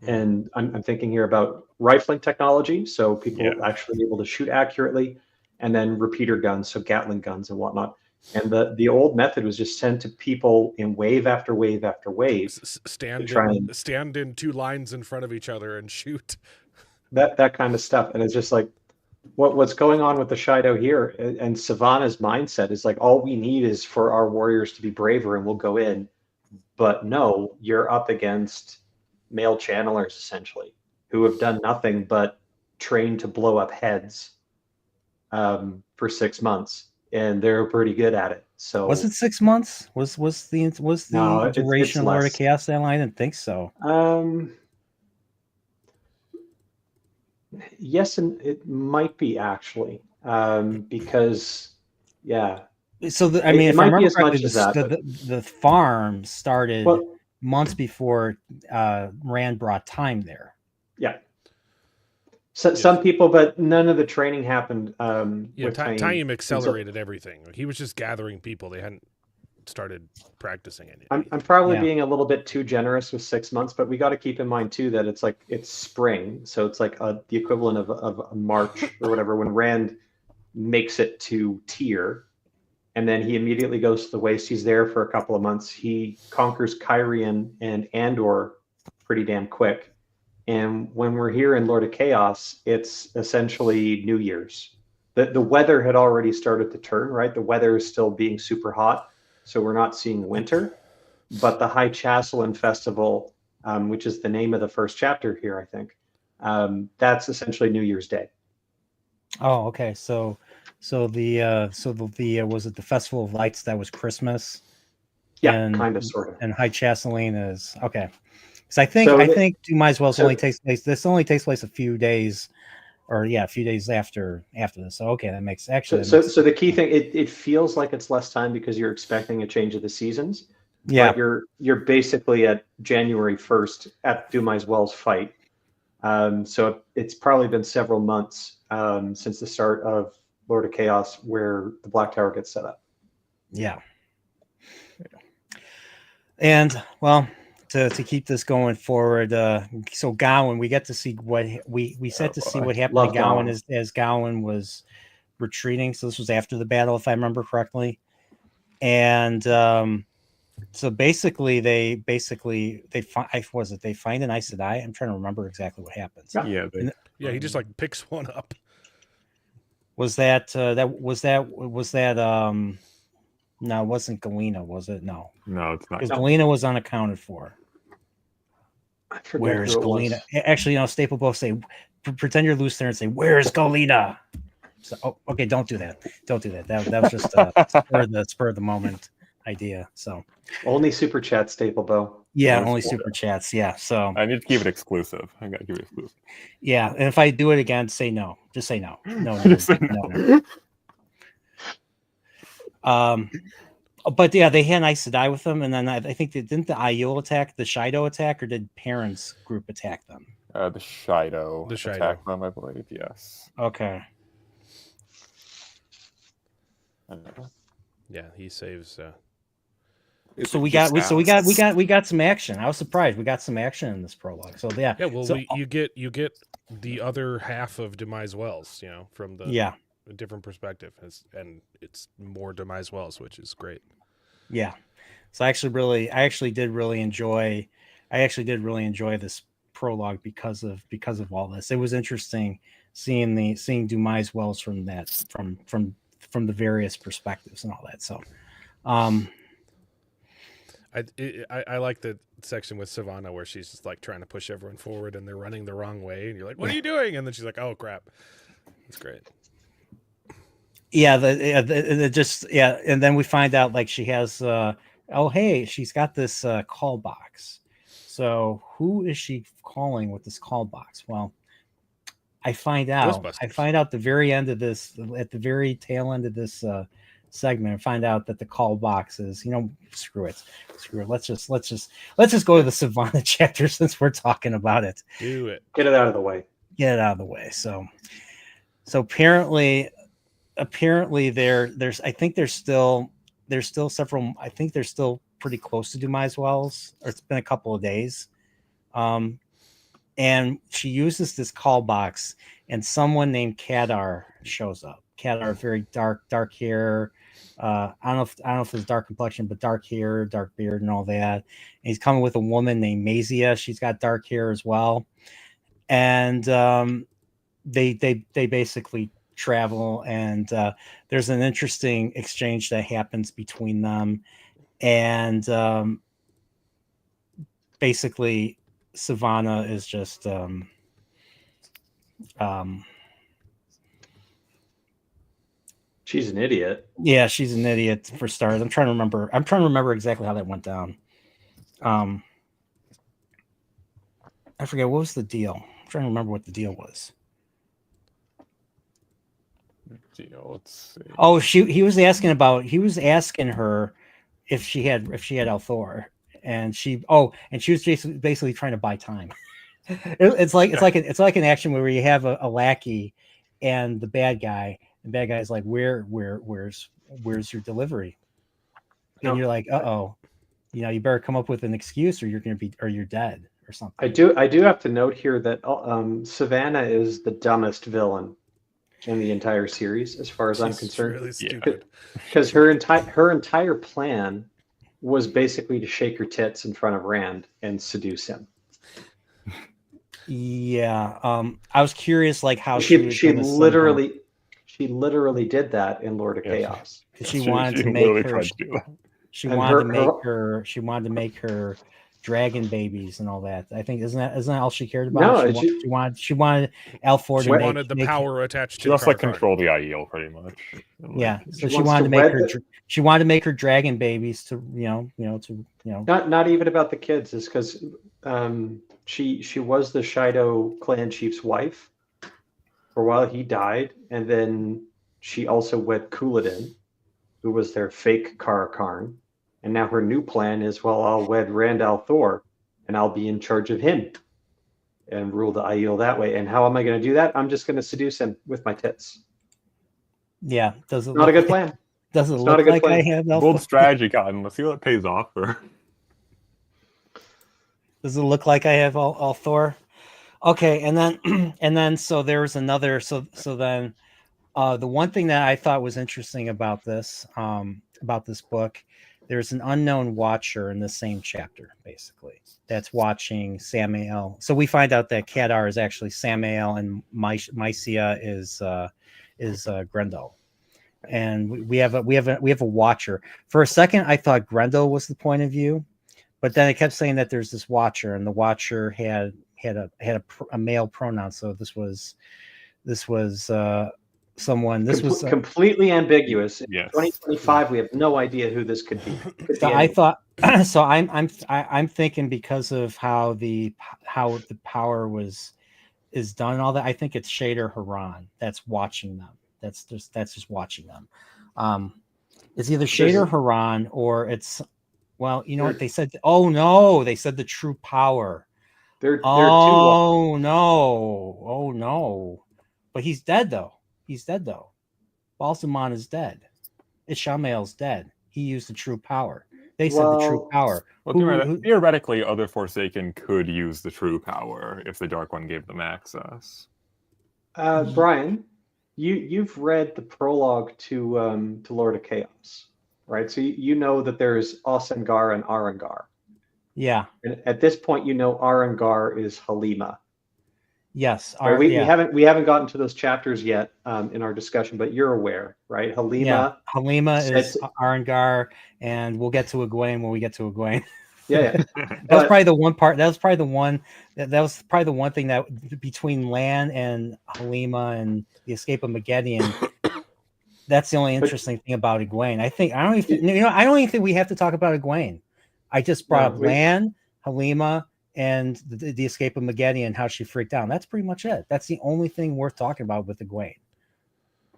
And I'm thinking here about rifling technology, so people actually able to shoot accurately, and then repeater guns, so Gatling guns and whatnot. And the old method was just send to people in wave after wave after wave. Stand in two lines in front of each other and shoot. That kind of stuff. And it's just like what's going on with the Shido here, and Savannah's mindset is like, all we need is for our warriors to be braver and we'll go in. But no, you're up against male channelers, essentially, who have done nothing but train to blow up heads for 6 months, and they're pretty good at it. So was it 6 months? Was the duration of Lord of Chaos that line? I didn't think so. Yes, and it might be actually, because So if I remember correctly, the farm started months before Rand brought time there. Yeah. So some people, but none of the training happened. Time accelerated everything. He was just gathering people. They hadn't started practicing anything. I'm probably being a little bit too generous with 6 months, but we got to keep in mind too that it's spring, so it's like the equivalent of a March or whatever when Rand makes it to Tyr. And then he immediately goes to the Waste. He's there for a couple of months. He conquers Kyrian and Andor pretty damn quick. And when we're here in Lord of Chaos, it's essentially New Year's. The weather had already started to turn, right? The weather is still being super hot, so we're not seeing winter. But the High Chasselan Festival, which is the name of the first chapter here, I think, that's essentially New Year's Day. Oh, okay. So the was it the Festival of Lights that was Christmas? Yeah, kind of, sort of. And High Chasselan is okay. Because I think Dumais Wells only takes place. This only takes place a few days, a few days after this. So okay, that makes actually. So the key thing, it feels like it's less time because you're expecting a change of the seasons. Yeah, but you're basically at January 1st at Dumais Wells fight. So it's probably been several months since the start of Lord of Chaos where the Black Tower gets set up. Yeah. And well, to keep this going forward, so Gawain, we get to see what we set to see what happened to Gawain as Gawain was retreating. So this was after the battle, if I remember correctly. And so basically they find an Aes Sedai. I'm trying to remember exactly what happens. Yeah, he just like picks one up. Was that no, it wasn't Galena, was it? No, it's not. Because Galena was unaccounted for. Where is Galena? Actually, Staple both say, pretend you're loose there and say, "Where is Galena?" So, okay, don't do that. Don't do that. That was just a spur of the moment idea. So Only super chat, Staple Bow. yeah, only super chats. Yeah. So I need to keep it exclusive. I gotta keep it exclusive. yeah, and if I do it again, say no. Just say no. No. Just say no. But yeah, they had Aes Sedai with them, and then I think didn't the Aiel attack, the Shido attack, or did Perrin's group attack them? The Shido Shido. attack them, I believe. Yes. Okay. Yeah, he saves. So we got some action. I was surprised we got some action in this prologue. So yeah. Yeah, well, so, you get the other half of Demise Wells, you know, from the a different perspective, and it's more Demise Wells, which is great. Yeah. So I actually did really enjoy this prologue because of all this. It was interesting seeing Demise Wells from the various perspectives and all that. So I like the section with Savannah where she's just like trying to push everyone forward and they're running the wrong way, and you're like, what are you doing? And then she's like, oh crap. It's great. Yeah, and then we find out like she has she's got this call box. So who is she calling with this call box? Well, I find out at the very end of this, at the very tail end of this segment, and find out that the call box is, screw it. Let's just go to the Savannah chapter since we're talking about it. Do it. Get it out of the way. So apparently there's still several. I think they're still pretty close to Demise Wells, or it's been a couple of days. And she uses this call box, and someone named Kadar shows up. Kadar, very dark hair. I don't know if it's dark complexion, but dark hair, dark beard, and all that. And he's coming with a woman named Mazia. She's got dark hair as well. And they basically travel, and there's an interesting exchange that happens between them, and basically Savannah is just she's an idiot. Yeah, she's an idiot for starters. I'm trying to remember exactly how that went down. I forget, what was the deal. I'm trying to remember what the deal was. Let's see. Oh, he was asking her if she had Althor, and she was basically trying to buy time. It's like an action where you have a lackey and the bad guy. The bad guy's like, where's your delivery? And you're like, you better come up with an excuse, or you're dead or something. I do have to note here that Savannah is the dumbest villain in the entire series, as far as I'm concerned. Really stupid. Because her entire plan was basically to shake her tits in front of Rand and seduce him. Yeah, I was curious, like how she literally did that in Lord of Chaos. She wanted to make her dragon babies and all that. I think isn't that all she cared about? No, she wanted Althor to wanted the power attached to. She also control the Aiel pretty much. Yeah, so she wanted to make her dragon babies to Not even about the kids, is because she was the Shido clan chief's wife for a while. He died, and then she also wed Couladin, who was their fake Karakarn. And now her new plan is, well, I'll wed Rand al'Thor, and I'll be in charge of him and rule the Aiel that way. And how am I going to do that? I'm just going to seduce him with my tits. Yeah, not a good plan. Does it look like I have bold strategy, Cotton? Let's see what pays off for. Does it look like I have Al'Thor? Okay, and then so there's another. So then the one thing that I thought was interesting about this book. There's an unknown watcher in the same chapter, basically, that's watching Samael. So we find out that Kadar is actually Samael, and Mycia is Grendel, and we have a watcher. For a second, I thought Grendel was the point of view, but then it kept saying that there's this watcher, and the watcher had a male pronoun. So this was someone. This was completely ambiguous. In Yes. 2025, we have no idea who this could be. So I thought. So I'm thinking because of how the power is done and all that. I think it's Shader Haran that's watching them. That's just watching them. It's either Shader Haran or it's, well, you know what they said? Oh no, they said the true power. Oh no. But he's dead though. Balsamon is dead. Ishamael's dead. He used the true power. They said the true power. Well, theoretically, other Forsaken could use the true power if the Dark One gave them access. Brian, you've read the prologue to Lord of Chaos, right? So you know that there's Osengar and Arangar. Yeah. And at this point, you know Arangar is Halima. Yes. Right? We haven't gotten to those chapters yet in our discussion, but you're aware, right? Halima is Arangar, and we'll get to Egwene when we get to Egwene. Yeah. That was probably the one part. That was probably the one thing that between Lan and Halima and the escape of Megiddian. That's the only interesting thing about Egwene. I don't even think we have to talk about Egwene. I just brought up Lan, Halima, and the escape of Megiddian, how she freaked out. That's pretty much it. That's the only thing worth talking about with Egwene.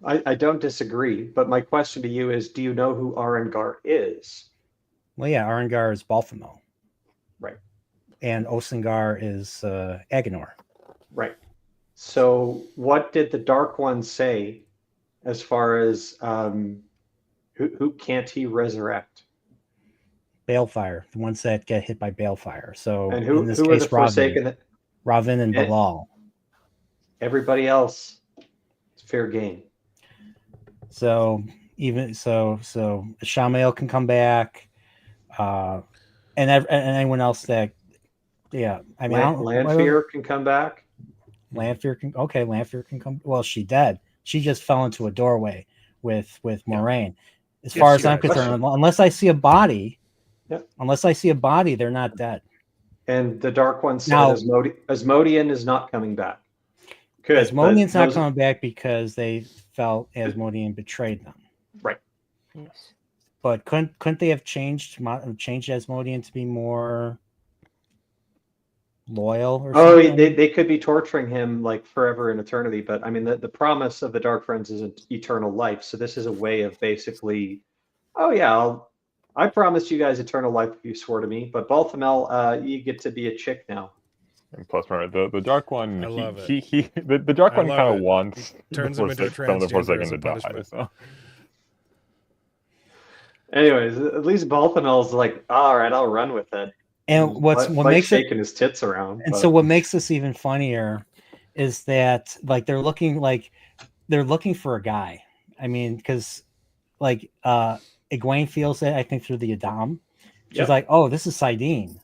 I don't disagree, but my question to you is, do you know who Arangar is? Well, yeah, Arangar is Balthamo. Right. And Osengar is Agenor. Right. So what did the Dark One say as far as who can't he resurrect? Balefire, the ones that get hit by balefire. So and who in this are case, the Forsaken? Ravin and Balal. Everybody else, it's fair game. So Ishamael can come back, and anyone else that, I mean, Lanfear can come back. Lanfear can come. Well, she dead. She just fell into a doorway with Moraine. As far as I'm concerned, unless I see a body. Yep. Unless I see a body, they're not dead. And the Dark One said Asmodean is not coming back. Good. Asmodean's not coming back because they felt Asmodean betrayed them. Right. Yes. But couldn't they have changed Asmodean to be more loyal or something? They could be torturing him like forever in eternity. But I mean, the promise of the Dark Friends is eternal life. So this is a way of basically, I promised you guys eternal life if you swore to me, but Balthamel, you get to be a chick now. And plus, the Dark One, I love the Dark One kind of wants turns him into a some of the Forsaken to die. So. Anyways, at least Balthamel's like, all right, I'll run with it. And what makes shaking his tits around. And so what makes this even funnier is that like they're looking for a guy. I mean, because like Egwene feels it, I think, through the Adam. She's like, oh, this is Sidene.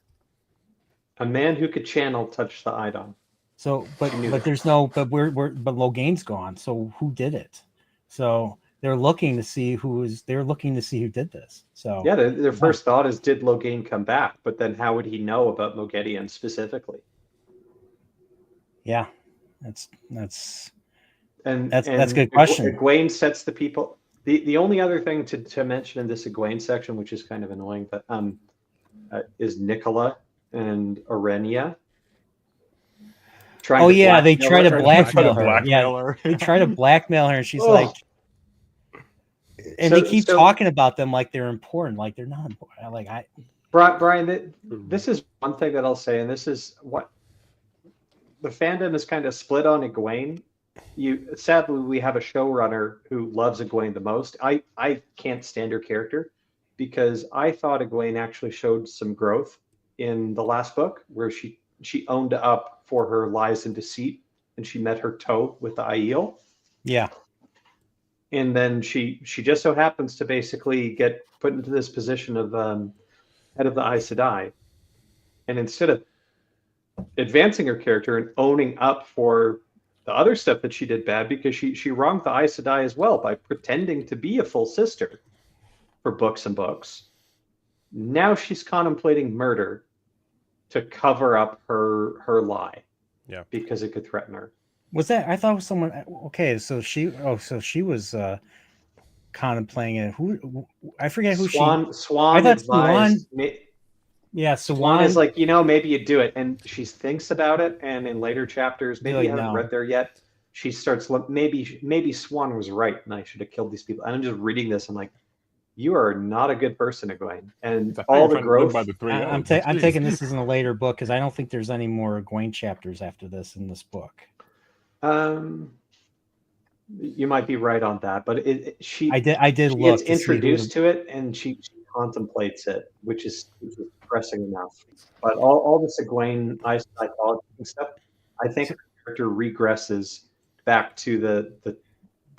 A man who could channel touch the Idom. So, but there's no, but Loghain's gone. So who did it? So they're looking to see who did this. So yeah, their first thought is, did Loghain come back? But then how would he know about Moghedien specifically? Yeah, that's a good question. Egwene sets the people. The only other thing to mention in this Egwene section, which is kind of annoying, but is Nicola and Arenia. They try to blackmail her. Yeah, they try to blackmail her, and she's like, and they keep talking about them like they're important, like they're not important. Brian, this is one thing that I'll say, and this is what the fandom is kind of split on Egwene. Sadly, we have a showrunner who loves Egwene the most. I can't stand her character because I thought Egwene actually showed some growth in the last book where she owned up for her lies and deceit, and she met her toe with the Aiel. Yeah. And then she just so happens to basically get put into this position of head of the Aes Sedai. And instead of advancing her character and owning up for the other stuff that she did bad, because she wronged the Aes Sedai as well by pretending to be a full sister for books and books. Now she's contemplating murder to cover up her lie. Yeah. Because it could threaten her. Was that? I thought it was someone. Okay, so she was contemplating it. Who? I forget who Swan she. Swan I thought advised. Yeah, Swan is Swan. like, maybe you do it, and she thinks about it, and in later chapters, Be maybe you like, haven't no. read there yet. She starts maybe Swan was right, and I should have killed these people. And I'm just reading this, I'm like, you are not a good person, Egwene, and all the growth. By the three I'm taking this as in a later book because I don't think there's any more Egwene chapters after this in this book. You might be right on that, but she look gets introduced to it, and she contemplates it, which is depressing enough. But all this Egwene psychology stuff, I think her character regresses back to the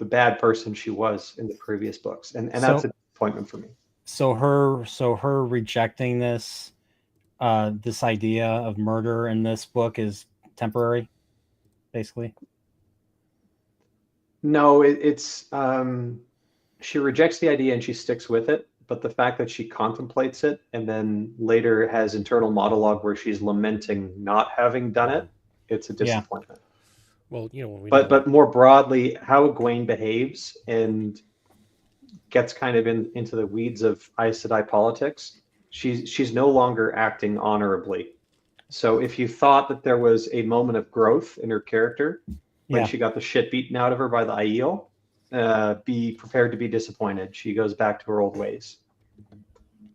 bad person she was in the previous books, and that's a disappointment for me. So her rejecting this idea of murder in this book is temporary, basically. No, it's she rejects the idea and she sticks with it. But the fact that she contemplates it and then later has internal monologue where she's lamenting not having done it, it's a disappointment. Well, but more broadly, how Egwene behaves and gets kind of into the weeds of Aes Sedai politics, she's no longer acting honorably. So if you thought that there was a moment of growth in her character, when she got the shit beaten out of her by the Aiel, be prepared to be disappointed. She goes back to her old ways.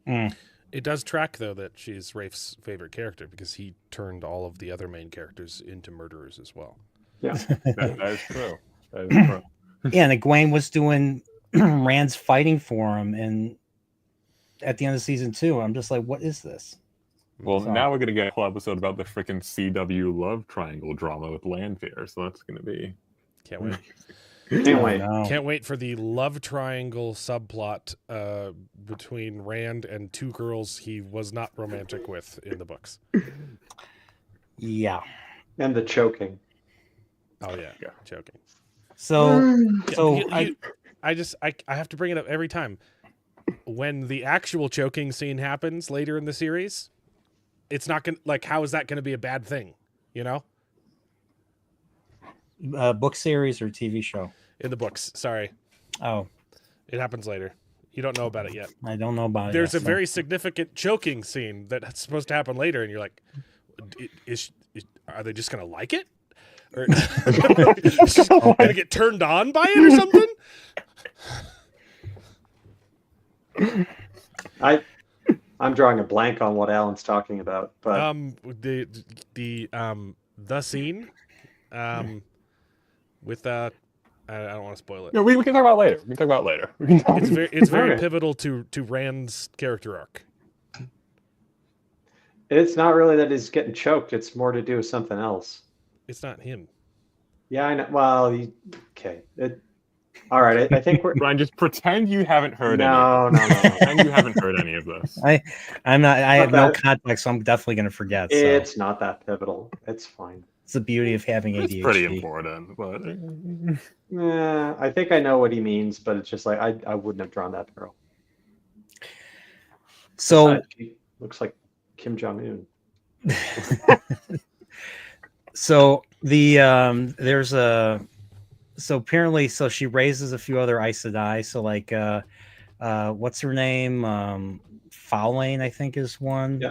It does track, though, that she's Rafe's favorite character because he turned all of the other main characters into murderers as well. Yeah, that is true. That is true. Yeah, and Egwene was doing Rand's fighting for him, and at the end of season 2, I'm just like, what is this? Well, now we're going to get a whole episode about the freaking CW love triangle drama with Lanfear, so that's going to be... Can't wait. Can't wait for the love triangle subplot between Rand and two girls he was not romantic with in the books. Yeah. And the choking. Oh, yeah. Choking. I have to bring it up every time. When the actual choking scene happens later in the series, it's not going to, how is that going to be a bad thing? You know? Book series or TV show? In the books. Sorry. Oh. It happens later. You don't know about it yet. I don't know about it. There's a very significant choking scene that's supposed to happen later, and you're like, are they just going to like it? Or going to get turned on by it or something? I'm drawing a blank on what Alan's talking about, but the scene with I don't want to spoil it. No, we can talk about it later. It's very pivotal to Rand's character arc. It's not really that he's getting choked. It's more to do with something else. It's not him. Yeah, I know. Well, okay. All right. I think we're... Brian, just pretend you haven't heard No. Pretend you haven't heard any of this. I'm not. I have no context, so I'm definitely going to forget. It's not that pivotal. It's fine. It's the beauty of having ADHD. It's pretty important, but... I think I know what he means, but it's just like I wouldn't have drawn that girl. So... Besides, she looks like Kim Jong-un. So there's a... So apparently, she raises a few other Aes Sedai. So what's her name? Faolain, I think, is one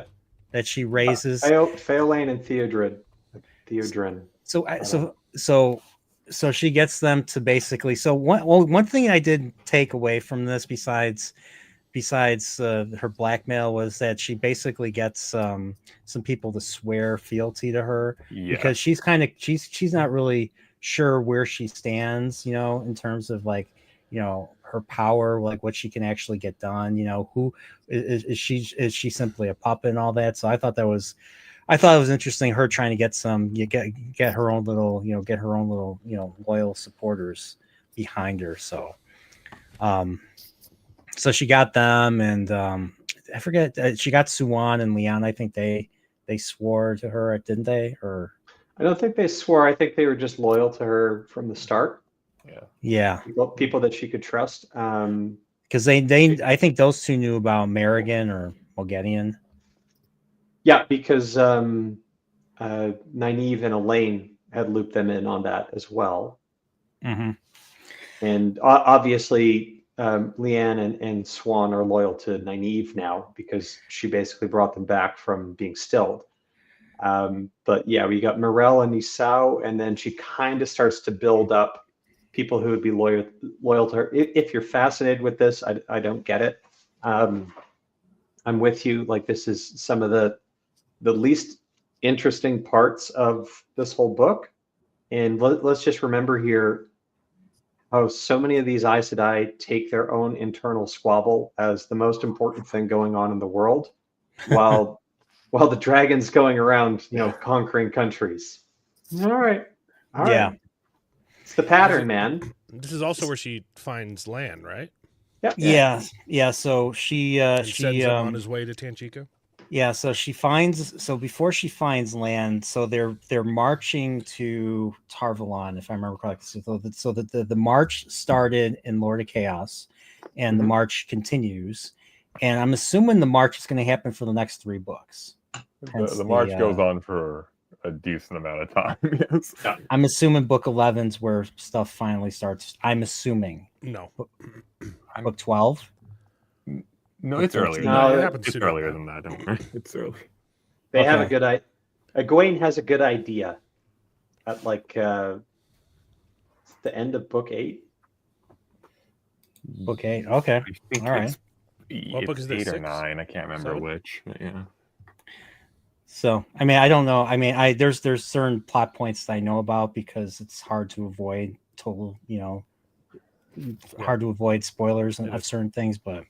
that she raises. Faolain and Theodrin. So she gets them to basically. So one thing I did take away from this, besides her blackmail, was that she basically gets some people to swear fealty to her because she's not really sure where she stands, in terms of her power, what she can actually get done. Who is she simply a puppet and all that? So I thought it was interesting, her trying to get her own little loyal supporters behind her. So she got them, and I forget, she got Suwan and Leon. I think they swore to her, didn't they? Or I don't think they swore. I think they were just loyal to her from the start. Yeah. People that she could trust. Because I think those two knew about Merrigan or Mulgedian. Yeah, because Nynaeve and Elaine had looped them in on that as well. Mm-hmm. And obviously, Leanne and Swan are loyal to Nynaeve now because she basically brought them back from being stilled. But yeah, we got Morel and Isao, and then she kind of starts to build up people who would be loyal to her. If you're fascinated with this, I don't get it. I'm with you. Like, this is some of the least interesting parts of this whole book. And let's just remember here how so many of these Aes Sedai take their own internal squabble as the most important thing going on in the world, while the dragon's going around, conquering countries. All right. Yeah. It's the pattern, man. This is also where she finds Lan, right? Yeah. So she And she sends him on his way to Tanchico. Yeah, so before she finds Land, so they're marching to Tarvalon, if I remember correctly. So the march started in Lord of Chaos, and the march continues. And I'm assuming the march is going to happen for the next 3 books. The march goes on for a decent amount of time. Yes. I'm assuming book 11's where stuff finally starts. I'm assuming. No. Book 12? No, it's earlier. No, it happens earlier than that. Don't worry. It's early. They have a good idea. Egwene has a good idea at the end of book 8. Book 8. Okay. All right. What book is this? 8 or 9? I can't remember which. But yeah. So I mean, I don't know. I mean, there's certain plot points that I know about because it's hard to avoid hard to avoid spoilers of certain things. But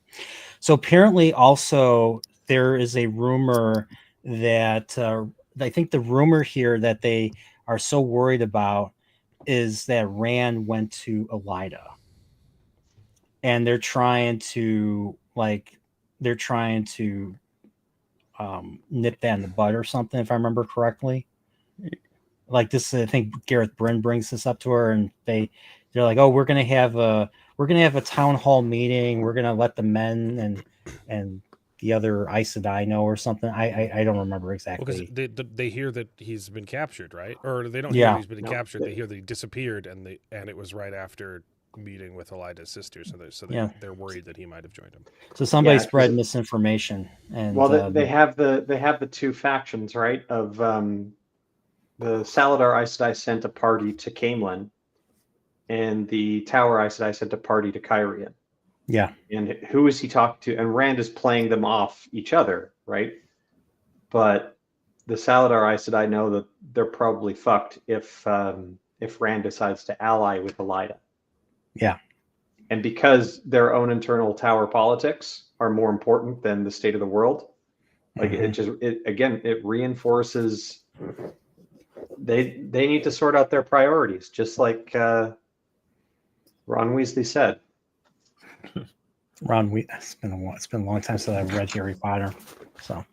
so apparently also there is a rumor that I think the rumor here that they are so worried about is that Rand went to Elida, and they're trying to nip that in the bud or something, if I remember correctly. Like this, I think Gareth Bryn brings this up to her, and they're like, "Oh, we're gonna have a town hall meeting. We're gonna let the men and the other Aes Sedai know or something." I don't remember exactly. Because they hear that he's been captured, right? Or they don't hear that he's been captured. They hear that he disappeared, and it was right after meeting with Elida's sister. So they're worried that he might have joined him. So somebody spread misinformation. And they have the 2 factions, right? Of the Saladar Aes Sedai sent a party to Caemlyn, and the Tower Aes Sedai sent a party to Cairhien. Yeah. And who is he talking to? And Rand is playing them off each other, right? But the Saladar Aes Sedai know that they're probably fucked if Rand decides to ally with Elida. Yeah. And because their own internal tower politics are more important than the state of the world, it reinforces they need to sort out their priorities, just like Ron Weasley said. It's been a long time since I've read Harry Potter. So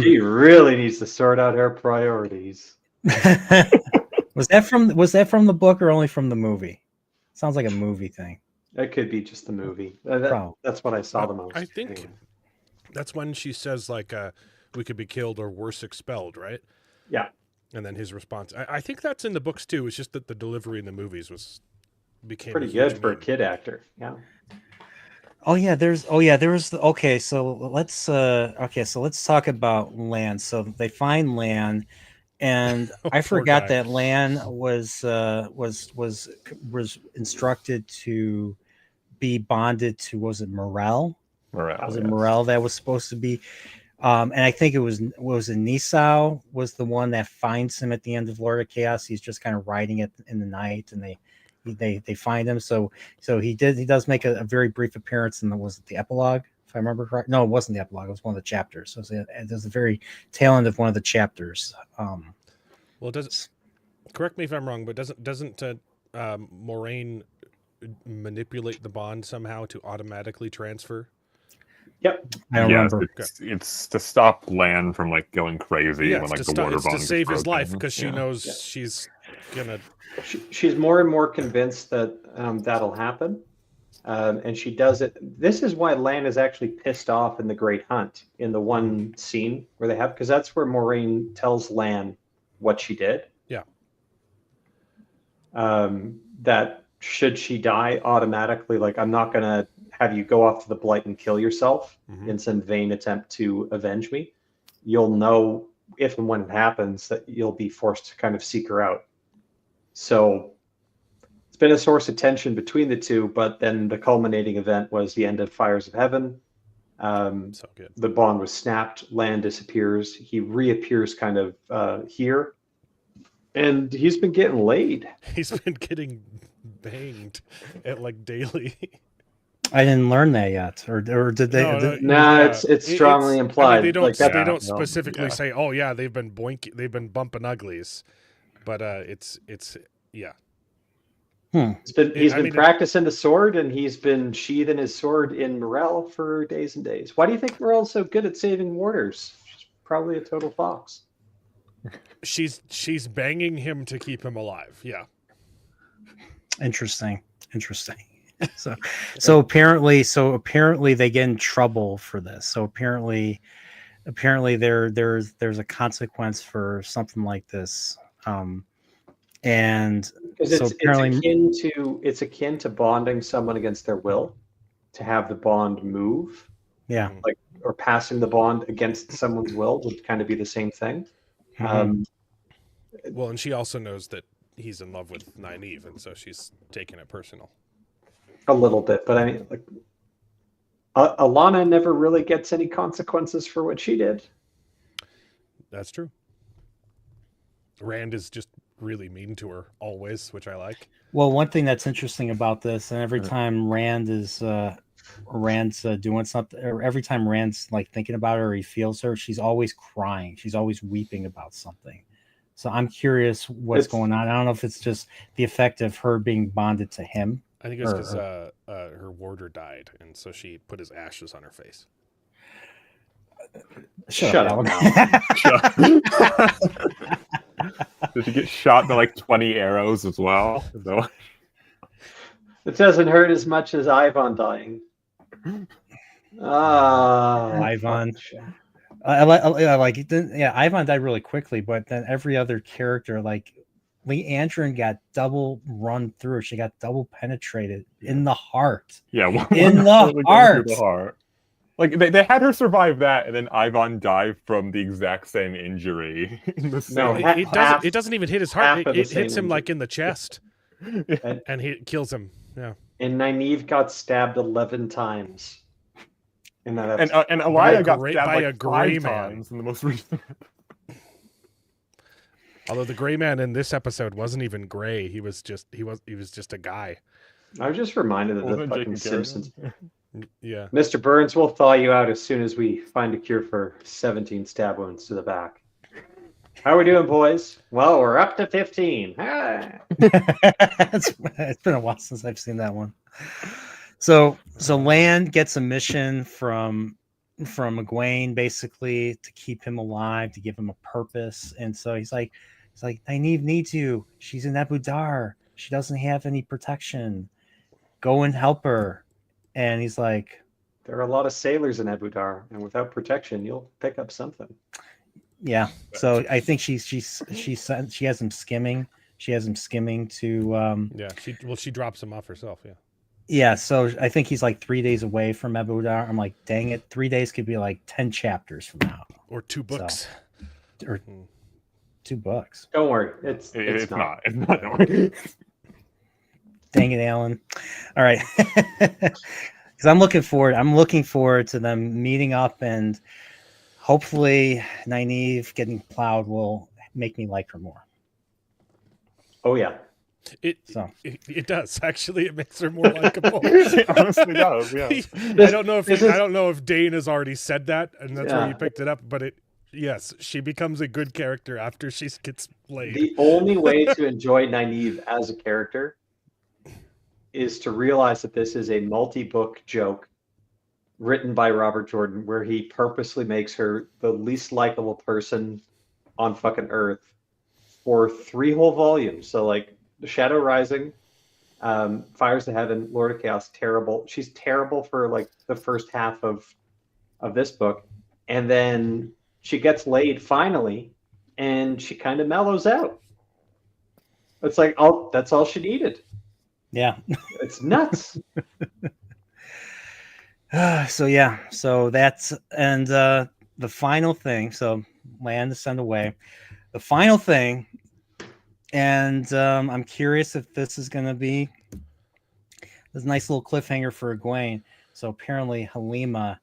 she really needs to sort out her priorities. Was that from the book or only from the movie? Sounds like a movie thing. It could be just the movie. That's what I saw the most. I think that's when she says we could be killed or worse expelled, right? Yeah. And then his response. I think that's in the books too. It's just that the delivery in the movies became pretty good for a kid actor. Yeah. So let's talk about Lan. So they find Lan, and I forgot that Lan was instructed to be bonded to, was it Morel? Morel that was supposed to be, and I think it was Nisao was the one that finds him at the end of Lord of Chaos. He's just kind of riding it in the night, and they find him. So he does make a very brief appearance in the epilogue, if I remember correct. No, it wasn't the epilogue. It was one of the chapters. So it was the very tail end of one of the chapters. Well, correct me if I'm wrong, but doesn't Moraine manipulate the bond somehow to automatically transfer? Yep. I don't remember. It's to stop Lan from going crazy when the water bond. It's to save his life because she knows she's gonna. She's more and more convinced that that'll happen, and she does it. This is why Lan is actually pissed off in the Great Hunt in the one scene where they have, because that's where Moraine tells Lan what she did. that should she die automatically, like, I'm not going to have you go off to the blight and kill yourself in some vain attempt to avenge me. You'll know if and when it happens that you'll be forced to kind of seek her out. So it's been a source of tension between the two, but then the culminating event was the end of Fires of Heaven. So good. The bond was snapped. Land disappears. He reappears kind of here. And he's been getting laid. He's been getting banged at like daily. I didn't learn that yet, or did they? It's strongly implied. I mean, they don't no, specifically say, "Oh yeah, they've been bumping uglies," but it's yeah. He's been practicing the sword, and he's been sheathing his sword in Morel for days and days. Why do you think Morel's so good at saving warders? She's probably a total fox. She's banging him to keep him alive. Yeah. Interesting. So apparently they get in trouble for this. So apparently there's a consequence for something like this. And so it's akin to bonding someone against their will, to have the bond move. Yeah. Like, or passing the bond against someone's will would kind of be the same thing. Well, and she also knows that he's in love with Nynaeve, and so she's taking it personal. A little bit, but I mean, like, Alana never really gets any consequences for what she did. That's true. Rand is just really mean to her always, which I like. Well, one thing that's interesting about this, and every time Rand's doing something, or every time Rand's like thinking about her or he feels her, she's always crying. She's always weeping about something. So I'm curious what's going on. I don't know if it's just the effect of her being bonded to him. I think it was because her warder died, and so she put his ashes on her face. Shut up. Did she get shot by like 20 arrows as well? So... It doesn't hurt as much as Ivan dying. Ivan. I like it. Yeah, Ivan died really quickly, but then every other character, like Leandrin, got double run through. She got double penetrated in the heart. Yeah, in the heart. Like they had her survive that, and then Ivan died from the exact same injury. It doesn't even hit his heart. It hits him like in the chest, and he kills him. Yeah. And Nynaeve got stabbed 11 times. In that episode. And Elia got stabbed by like a gray 5 man times in the most recent. Although the gray man in this episode wasn't even gray, he was just a guy. I was just reminded of the fucking Simpsons. Yeah. Mr. Burns, we'll thaw you out as soon as we find a cure for 17 stab wounds to the back. How are we doing, boys? Well, we're up to 15. It's been a while since I've seen that one. So Land gets a mission from Egwene, basically to keep him alive, to give him a purpose. And so he's like, Nynaeve needs you. She's in Abu Dar. She doesn't have any protection. Go and help her. And he's like, there are a lot of sailors in Abu Dar, and without protection, you'll pick up something. Yeah. So I think she has him skimming. She has him skimming to she drops him off herself. Yeah. Yeah, so I think he's like 3 days away from Abu Dar. I'm like, dang it, 3 days could be like 10 chapters from now. Or 2 books. Or 2 books. Don't worry. It's not. It's not. Don't worry. Dang it, Alan. All right. Because I'm looking forward to them meeting up, and hopefully Nynaeve getting plowed will make me like her more. Oh, yeah. It does actually. It makes her more likable. It honestly does. Yeah. I don't know if Dane has already said that, and that's where you picked it up. But yes, she becomes a good character after she gets played. The only way to enjoy Nynaeve as a character is to realize that this is a multi-book joke written by Robert Jordan, where he purposely makes her the least likable person on fucking Earth for 3 whole volumes. So like. Shadow Rising, Fires of Heaven, Lord of Chaos, terrible. She's terrible for like the first half of this book, and then she gets laid finally, and she kind of mellows out. It's like all that's all she needed. Yeah. It's nuts. So that's and the final thing. So land to send away. The final thing, and I'm curious if this is going to be this nice little cliffhanger for Egwene. So apparently Halima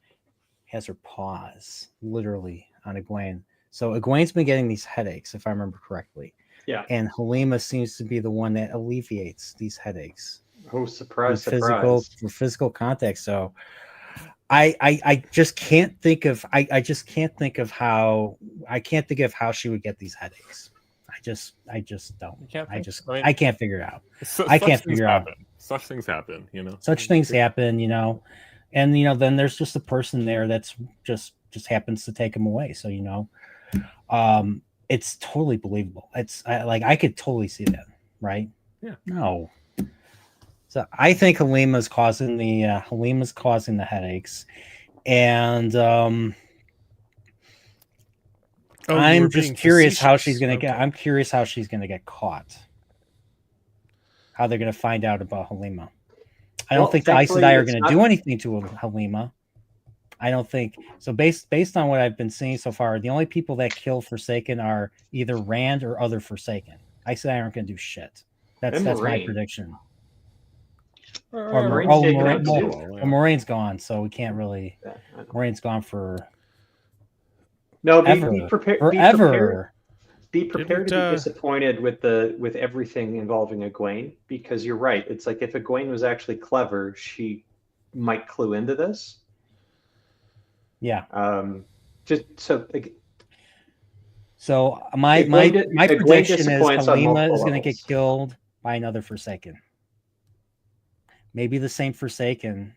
has her paws literally on Egwene. So Egwene's been getting these headaches, if I remember correctly. Yeah. And Halima seems to be the one that alleviates these headaches. Oh, surprise, For physical contact. So I just can't think of I just can't think of how she would get these headaches. I just don't. I can't figure it out. I can't figure out. Such things happen, you know. Such things happen, you know. And you know, then there's just a person there that's just happens to take them away. So, you know, it's totally believable. I could totally see that, right? Yeah. No. So I think Halima's causing the headaches, and I'm just curious how she's gonna get. I'm curious how she's gonna get caught. How they're gonna find out about Halima. I don't think the Aes Sedai are gonna do anything to Halima. I don't think so. Based on what I've been seeing so far, the only people that kill Forsaken are either Rand or other Forsaken. Aes Sedai aren't gonna do shit. That's my prediction. Moraine's gone, so we can't really. Moraine's gone for. No, be prepared. Be prepared to be disappointed with everything involving Egwene, because you're right. It's like if Egwene was actually clever, she might clue into this. Yeah. Just so. Like, so my prediction is Halima is going to get killed by another Forsaken. Maybe the same Forsaken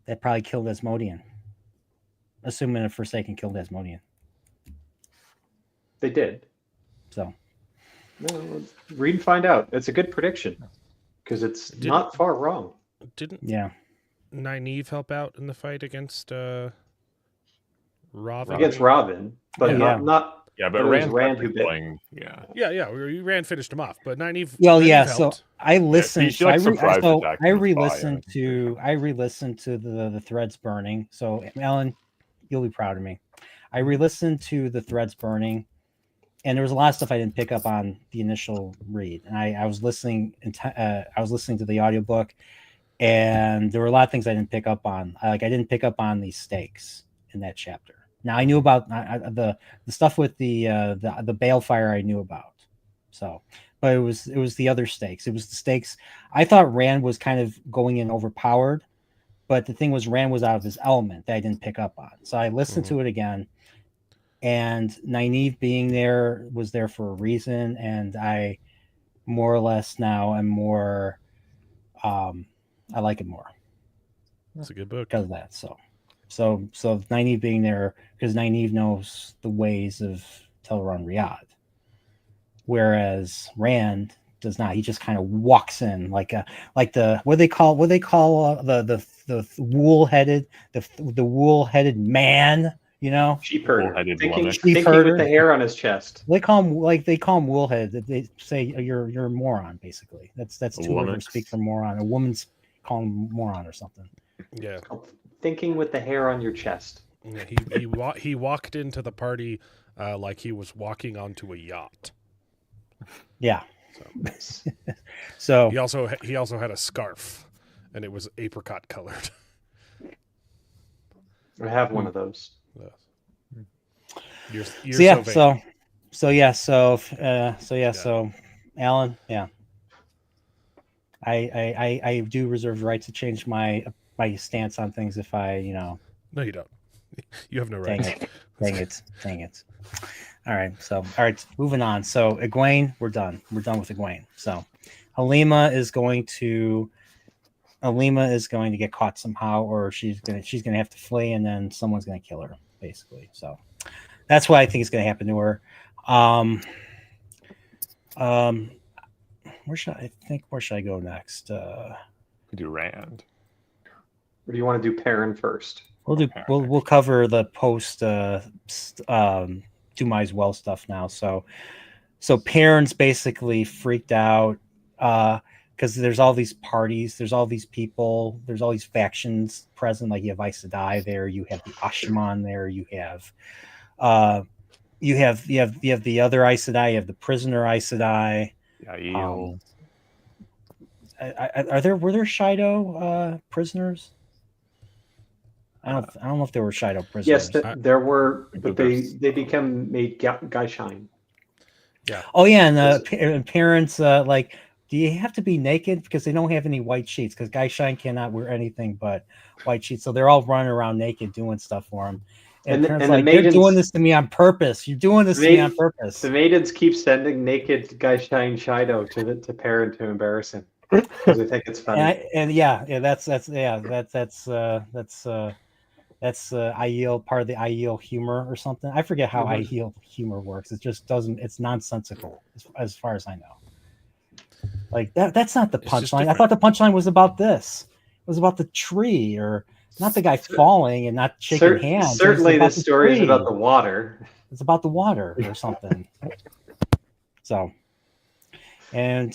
that probably killed Asmodean. Assuming a Forsaken killed Asmodean. They did. So. No, read and find out. It's a good prediction because it's not far wrong. Didn't Nynaeve help out in the fight against Robin? Against Robin, but not. Yeah, but Rand who bit. Rand finished him off, but Nynaeve. Nynaeve helped. So I listened. Yeah, I re-listened to the threads burning. So Alan, you'll be proud of me. I re-listened to the threads burning, and there was a lot of stuff I didn't pick up on the initial read. And I was listening. I was listening to the audiobook, and there were a lot of things I didn't pick up on. I didn't pick up on these stakes in that chapter. Now I knew about the stuff with the balefire. I knew about, so, but it was the other stakes. It was the stakes. I thought Rand was kind of going in overpowered, but the thing was Rand was out of his element that I didn't pick up on. So I listened to it again, and Nynaeve being there was there for a reason, and I more or less now am more. I like it more. That's a good book because of that. So Nynaeve being there because Nynaeve knows the ways of Teleron Riyadh, whereas Rand does not. He just kind of walks in like the what they call the wool-headed man, you know, sheep herder. Thinking herder with the hair on his chest. They call him wool-headed. They say you're a moron basically. That's two words speak for moron. A woman's call him moron or something. Yeah. Thinking with the hair on your chest. Yeah, he walked into the party like he was walking onto a yacht. Yeah. So he also had a scarf, and it was apricot colored. I have one of those. So Alan, yeah. I do reserve the right to change my stance on things if I, you know. No, you don't. You have no right. Dang it. All right. Moving on. So Egwene, we're done. We're done with Egwene. So Halima is going to get caught somehow, or she's gonna have to flee, and then someone's gonna kill her, basically. So that's what I think is gonna happen to her. Where should I go next? Do Rand. Or do you want to do Perrin first? We'll cover the post Dumai's Well stuff now. So So parents basically freaked out because there's all these parties, there's all these people, there's all these factions present. Like you have Aes Sedai there, you have the Asha'man there, you have the other Aes Sedai, you have the prisoner Aes Sedai. Yeah, Were there Shido prisoners? I don't know if there were Shido prisoners. Yes, there were, but they made Guy Shine. Yeah. Oh yeah, and parents like, do you have to be naked because they don't have any white sheets? Because Guy Shine cannot wear anything but white sheets, so they're all running around naked doing stuff for him. And parents like, they're doing this to me on purpose. You're doing this to me on purpose. The maidens keep sending naked Guy Shine Shido to parent to embarrass him because they think it's funny. That's Aiel, part of the Aiel humor or something. I forget how Aiel humor works. It just doesn't. It's nonsensical as far as I know. Like that's not the punchline. I thought the punchline was about this. It was about the tree, or not the guy falling and not shaking hands. Certainly, the story is about the water. It's about the water or something. So, and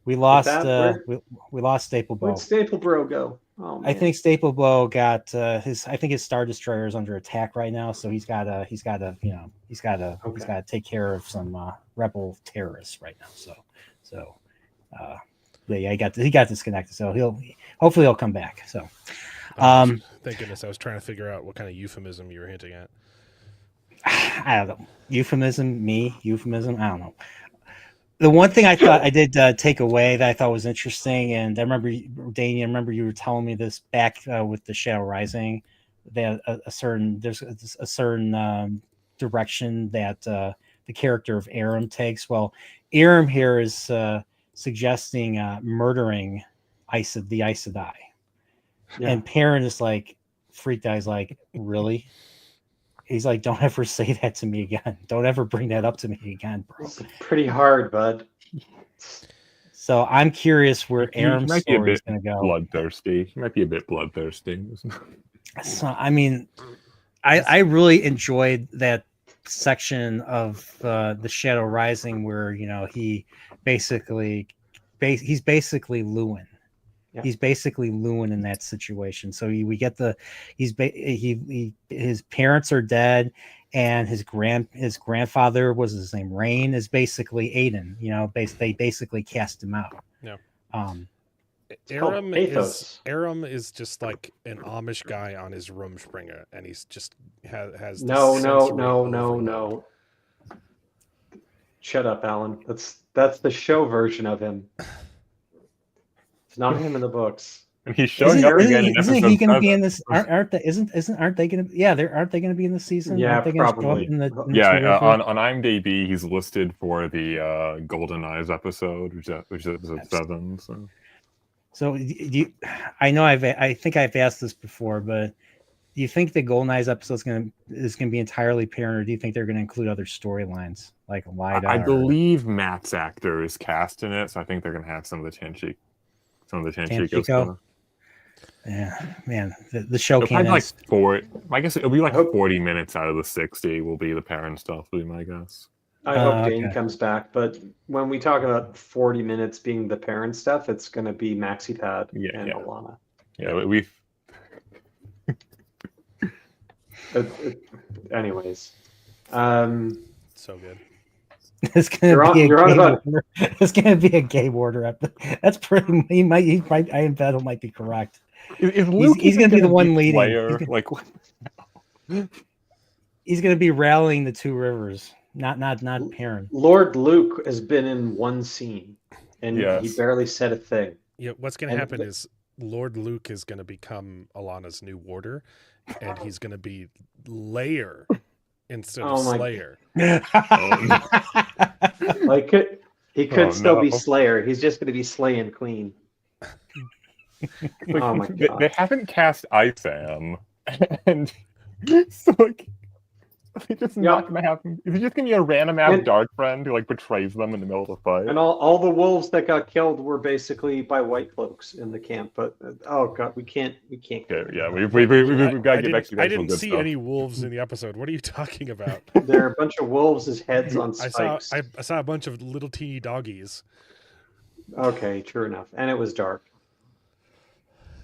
we lost we lost Staplebow. Where'd Staplebro go? Oh, man. I think Staplebow got his Star Destroyer is under attack right now, so he's got to take care of some rebel terrorists right now. So he got disconnected. So hopefully he'll come back. So thank goodness. I was trying to figure out what kind of euphemism you were hinting at. I don't know. Euphemism. I don't know. The one thing I thought I did take away that I thought was interesting, and I remember, Dane, you were telling me this back with the Shadow Rising, that there's a certain direction that the character of Aram takes. Well, Aram here is suggesting murdering the Aes Sedai, and Perrin is like freaked out. He's like, really? He's like, don't ever say that to me again. Don't ever bring that up to me again, bro. It's pretty hard, bud. So I'm curious where Aram's story is going to go. Bloodthirsty. He might be a bit bloodthirsty. So, I mean, I really enjoyed that section of the Shadow Rising where, he's basically Lewin. Yeah. He's basically Lewin in that situation. So his parents are dead, and his grandfather, was his name, Rain, is basically Aiden. They basically cast him out. Yeah. Aram is just like an Amish guy on his Rumspringa, and he's just has no. Shut up, Alan. That's the show version of him. It's not him in the books. And he's showing up again. Isn't he going to be in this? Aren't they going to? Yeah, aren't they going to be in the season? Yeah, probably. On IMDb, he's listed for the Golden Eyes episode, which is episode 7. So I know I think I've asked this before, but do you think the Golden Eyes episode is going to be entirely Perrin, or do you think they're going to include other storylines like Lida? I believe Matt's actor is cast in it, so I think they're going to have some of the Tenchi. Tanchico. Yeah, man, the show can't. Like I guess it'll be like 40 minutes out of the 60 will be the Perrin stuff. Will be my guess. I hope Dane comes back, but when we talk about 40 minutes being the Perrin stuff, it's going to be MaxiPad and Alana. Yeah, we've. Anyways, so good. It's gonna be a game order. That's pretty. He might. I bet he might be correct. He's gonna be the one leading. He's gonna be rallying the two rivers, not Perrin. Lord Luke has been in one scene, and he barely said a thing. Yeah, what's gonna happen is Lord Luke is gonna become Alana's new warder, and he's gonna be Lair instead of Slayer. Like he could still be Slayer. He's just going to be slaying Queen. Oh my god! They haven't cast Isam, and so He's just not gonna happen. Is he just gonna be a random ass dark friend who like betrays them in the middle of the fight? And all the wolves that got killed were basically by white folks in the camp. But oh god, we can't. Okay, yeah, we've got to get back to the I actual didn't good see stuff. any wolves in the episode. What are you talking about? There are a bunch of wolves as heads on I spikes. saw a bunch of little teeny doggies. Okay, true enough. And it was dark.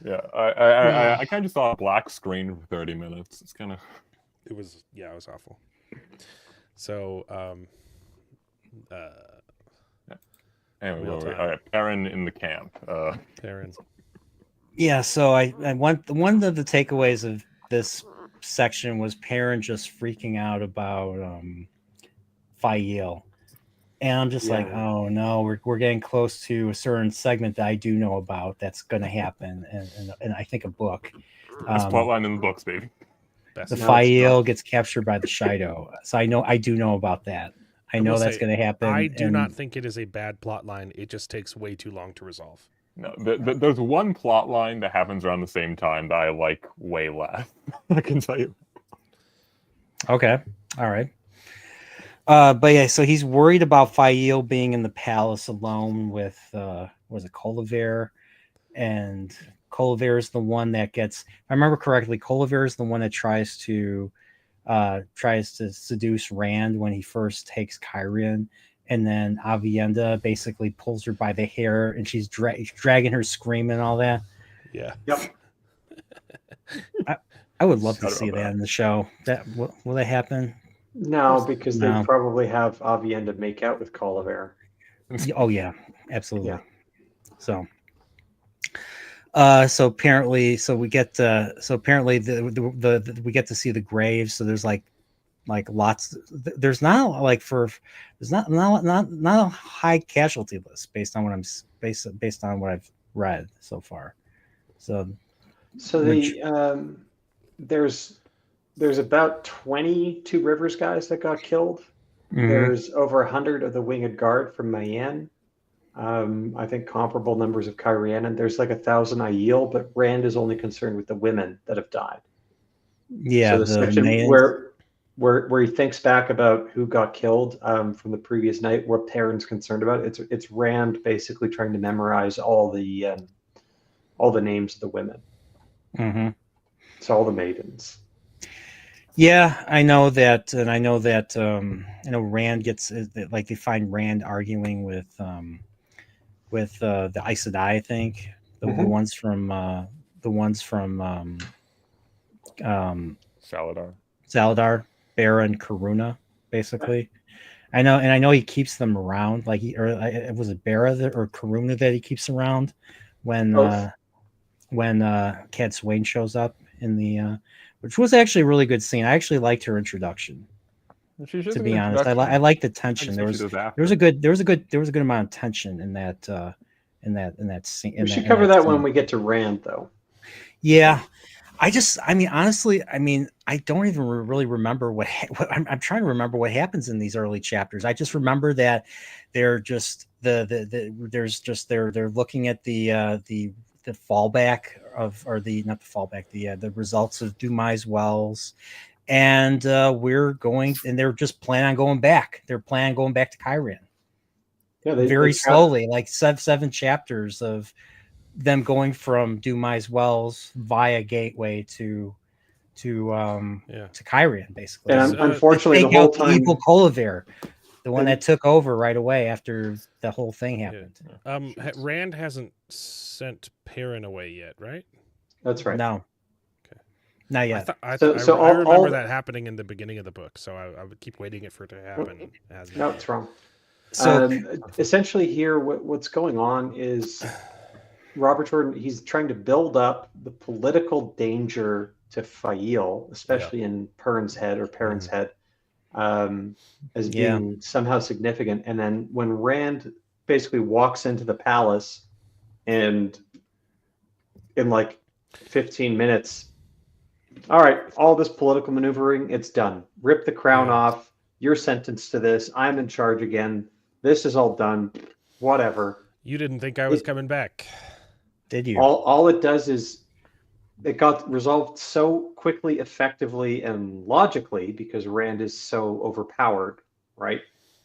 Yeah, I kind of just saw a black screen for 30 minutes. It's kind of. It was awful. So, Anyway, all right, Perrin in the camp. Perrin. Yeah, so I one of the takeaways of this section was Perrin just freaking out about Fael. And I'm just like, oh no, we're getting close to a certain segment that I do know about that's going to happen, and I think a book. This plotline in the books, baby. The Fael gets captured by the Shido, so I do know about that. I know that's going to happen. I do not think it is a bad plot line. It just takes way too long to resolve. No, there's one plot line that happens around the same time that I like way less. I can tell you. Okay, all right. But yeah, so he's worried about Fael being in the palace alone with was it Coliver, and Coliver is the one that gets. If I remember correctly, Coliver is the one that tries to seduce Rand when he first takes Kyrian, and then Avienda basically pulls her by the hair, and she's dragging her, screaming and all that. Yeah. Yep. I would love to see that in the show. Will that happen? No, because they probably have Avienda make out with Coliver. Oh yeah, absolutely. Yeah. So apparently, we get we get to see the graves. So there's like lots. There's not a high casualty list based on what based on what I've read so far. So there's about 20 Two Rivers guys that got killed. Mm-hmm. There's over 100 of the Winged Guard from Mayan. I think comparable numbers of Kyrian, and there's like 1,000 Aiel, but Rand is only concerned with the women that have died. Yeah, so the section where he thinks back about who got killed from the previous night, what Perrin's concerned about, it's Rand basically trying to memorize all the names of the women. Mm-hmm. It's all the maidens. Yeah, I know that, and I know that Rand gets like they find Rand arguing with the Aes Sedai, I think the ones from Saladar, Bera, and Karuna, basically. I know he keeps them around. Like was it Bera or Karuna that he keeps around when Cad Swain shows up in the. Which was actually a really good scene. I actually liked her introduction. To be honest, I liked the tension. There was a good amount of tension in that scene. We should cover that when we get to Rand, though. Yeah, honestly, I don't even really remember what I'm trying to remember what happens in these early chapters. I just remember that they're just they're looking at the fallback the results of Dumai's Wells, and they're just planning on going back. They're planning on going back to Kyrian. Yeah, very slowly, like seven chapters of them going from Dumai's Wells via Gateway to Kyrian, basically. And unfortunately, the whole time, evil Coliver, the one that took over right away after the whole thing happened. Yeah. Rand hasn't sent Perrin away yet, right? That's right. No. Okay. Not yet. I remember that happening in the beginning of the book, so I would keep waiting for it to happen. It hasn't. No, it's wrong. So essentially here, what's going on is Robert Jordan, he's trying to build up the political danger to Fael, especially in Perrin's head, as being somehow significant. And then when Rand basically walks into the palace and in like 15 minutes, all right, all this political maneuvering, it's done. Rip the crown off. You're sentenced to this. I'm in charge again. This is all done. Whatever. You didn't think I was coming back, did you? All it does is it got resolved so quickly, effectively, and logically because Rand is so overpowered, right?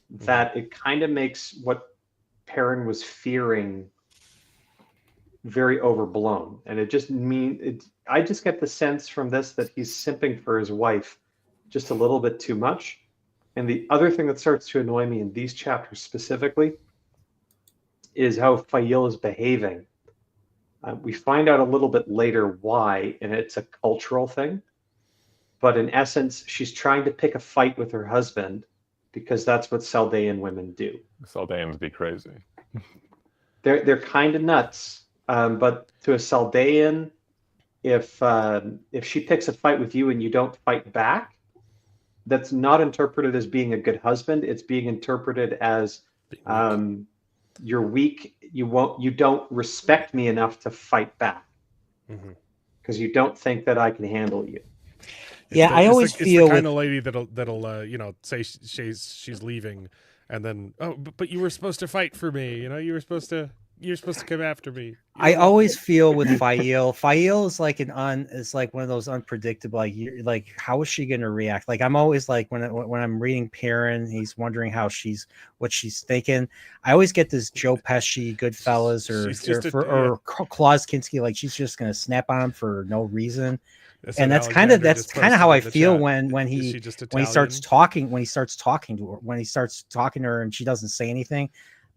That it kind of makes what Perrin was fearing very overblown. And it just I just get the sense from this that he's simping for his wife just a little bit too much. And the other thing that starts to annoy me in these chapters specifically is how Fail is behaving. We find out a little bit later why, and it's a cultural thing. But in essence, she's trying to pick a fight with her husband because that's what Saldaean women do. Saldaeans be crazy. They're kind of nuts, but to a Saldaean, if she picks a fight with you and you don't fight back, that's not interpreted as being a good husband. It's being interpreted as you're weak. You don't respect me enough to fight back because you don't think that I can handle you. I always feel it's the kind of lady that'll say she's leaving, and then but you were supposed to fight for me. You were supposed to come after me. I always feel with Fail. Fail is like it's like one of those unpredictable. Like how is she going to react? Like I'm always like when I'm reading Perrin, he's wondering what she's thinking. I always get this Joe Pesci, Goodfellas, or Klaus Kinski. Like she's just going to snap on him for no reason. And that's kind of how I feel when he starts talking to her and she doesn't say anything.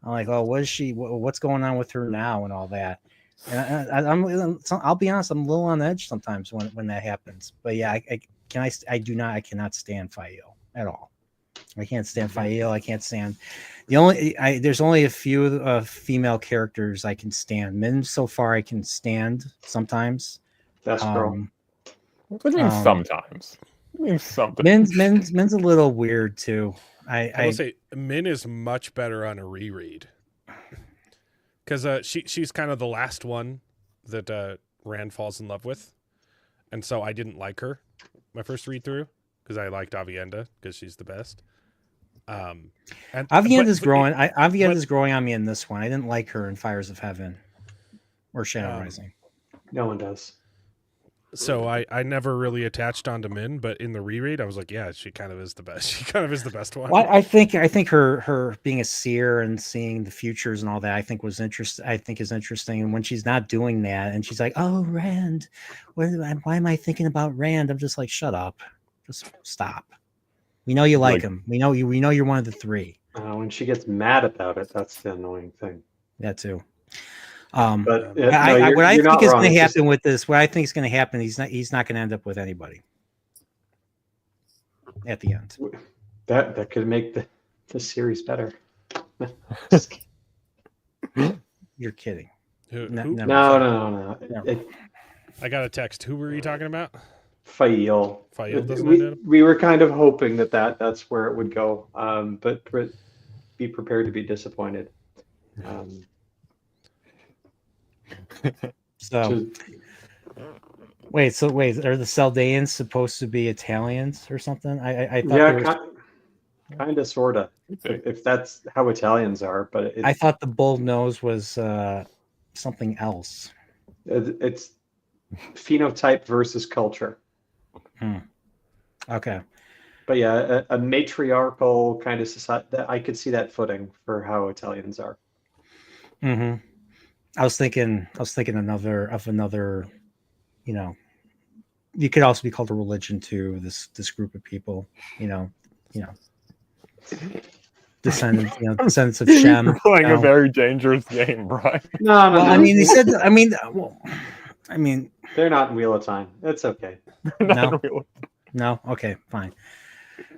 I'm like, oh, what's going on with her now and all that. And I'll be honest, I'm a little on edge sometimes when that happens. But yeah, I cannot stand Fael at all. I can't stand Fael. I can't stand there's only a few female characters I can stand. Min so far I can stand sometimes. That's girl. What do you mean sometimes? I mean sometimes. Min's a little weird too. I will say Min is much better on a reread because she's kind of the last one that Rand falls in love with, and so I didn't like her my first read through because I liked Avienda because she's the best. And Avienda's growing. Avienda's growing on me in this one. I didn't like her in Fires of Heaven or Shadow Rising. No one does. So I never really attached onto Min, but in the reread, I was like, yeah, she kind of is the best. She kind of is the best one. Well, I think her being a seer and seeing the futures and all that, I think is interesting. And when she's not doing that, and she's like, "Oh, Rand, why am I thinking about Rand?" I'm just like, "Shut up, just stop." We know you like him. We know you're one of the three. When she gets mad about it, that's the annoying thing. That too. But what I think is going to happen with this, what I think is going to happen, he's not going to end up with anybody at the end. That could make the series better. You're kidding. Who? No. I got a text. Who were you talking about? Fael. We were kind of hoping that's where it would go, but be prepared to be disappointed. Wait, are the Saldaeans supposed to be Italians or something? I thought kind of, sort of, if that's how Italians are. But I thought the bull nose was something else. It's phenotype versus culture. Okay. But yeah, a matriarchal kind of society. I could see that footing for how Italians are. Mm-hmm. I was thinking another, you could also be called a religion to this group of people, descendants of Shem. You're playing a very dangerous game, Brian. No. I mean, he said, I mean, they're not in Wheel of Time. It's okay. No. Okay, fine.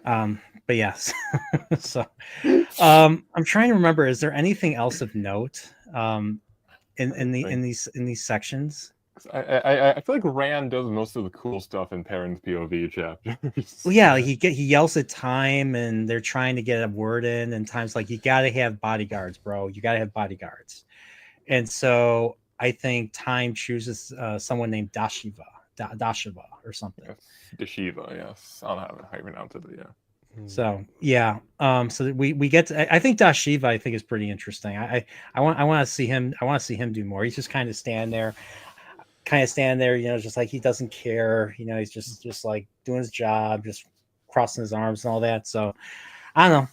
But yes. So, I'm trying to remember. Is there anything else of note? In these sections, I feel like Rand does most of the cool stuff in Perrin's POV chapters. Well, yeah, he yells at Time, and they're trying to get a word in, and Time's like, "You got to have bodyguards, bro. You got to have bodyguards." And so I think Time chooses someone named Dashiva or something. Yes, Dashiva, yes. I don't know how to pronounce it, but yeah. So yeah, so we get to, I think Dashiva I think is pretty interesting. I want to see him. I want to see him do more. He's just kind of standing there, kind of standing there, just like he doesn't care. He's just like doing his job, just crossing his arms and all that. So I don't know.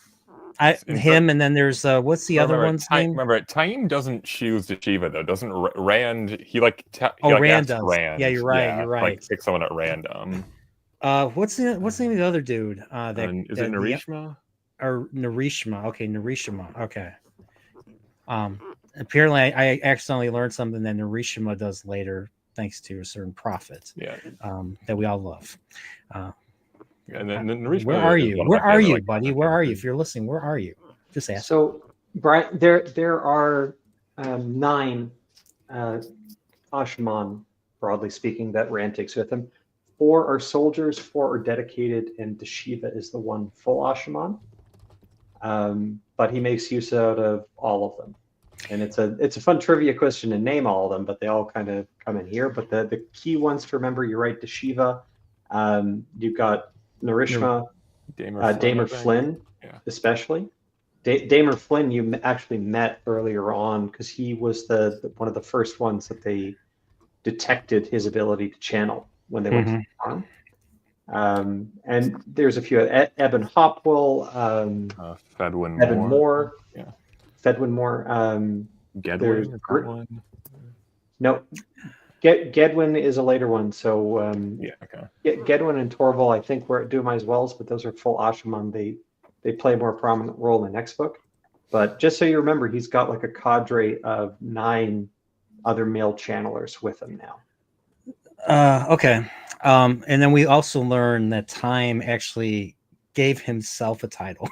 Him, and then there's what's the other one's name? Remember, Taim doesn't choose the Shiva though. Doesn't Rand? He Rand does. Rand. Yeah, you're right. You're right. Like pick someone at random. What's the name of the other dude? Is it Narishma? Or Narishma? Okay, Narishma. Okay. Apparently, I accidentally learned something that Narishma does later, thanks to a certain prophet. Yeah. That we all love. And then Narishma, where are you? Where are you, buddy? Where are you? If you're listening, where are you? Just ask. So, Brian, there are 9 Ashman, broadly speaking, that Rand takes with him. 4 are soldiers, 4 are dedicated, and Deshiva is the one full Ashman. But he makes use out of all of them. And it's a fun trivia question to name all of them, but they all kind of come in here. But the key ones to remember, you're right, Deshiva. You've got Narishma, Damer Flynn, especially. Damer Flynn, you actually met earlier on because he was the one of the first ones that they detected his ability to channel when they went to the farm. And there's a few. Eben Hopwell, Fedwin Evan Moore. Yeah. Fedwin Moore. Gedwin. No, Gedwin is a later one. So Gedwin and Torval, I think, were at Dumai's Wells, but those are full Ashaman. They play a more prominent role in the next book. But just so you remember, he's got like a cadre of 9 other male channelers with him now. Okay. And then we also learned that Time actually gave himself a title.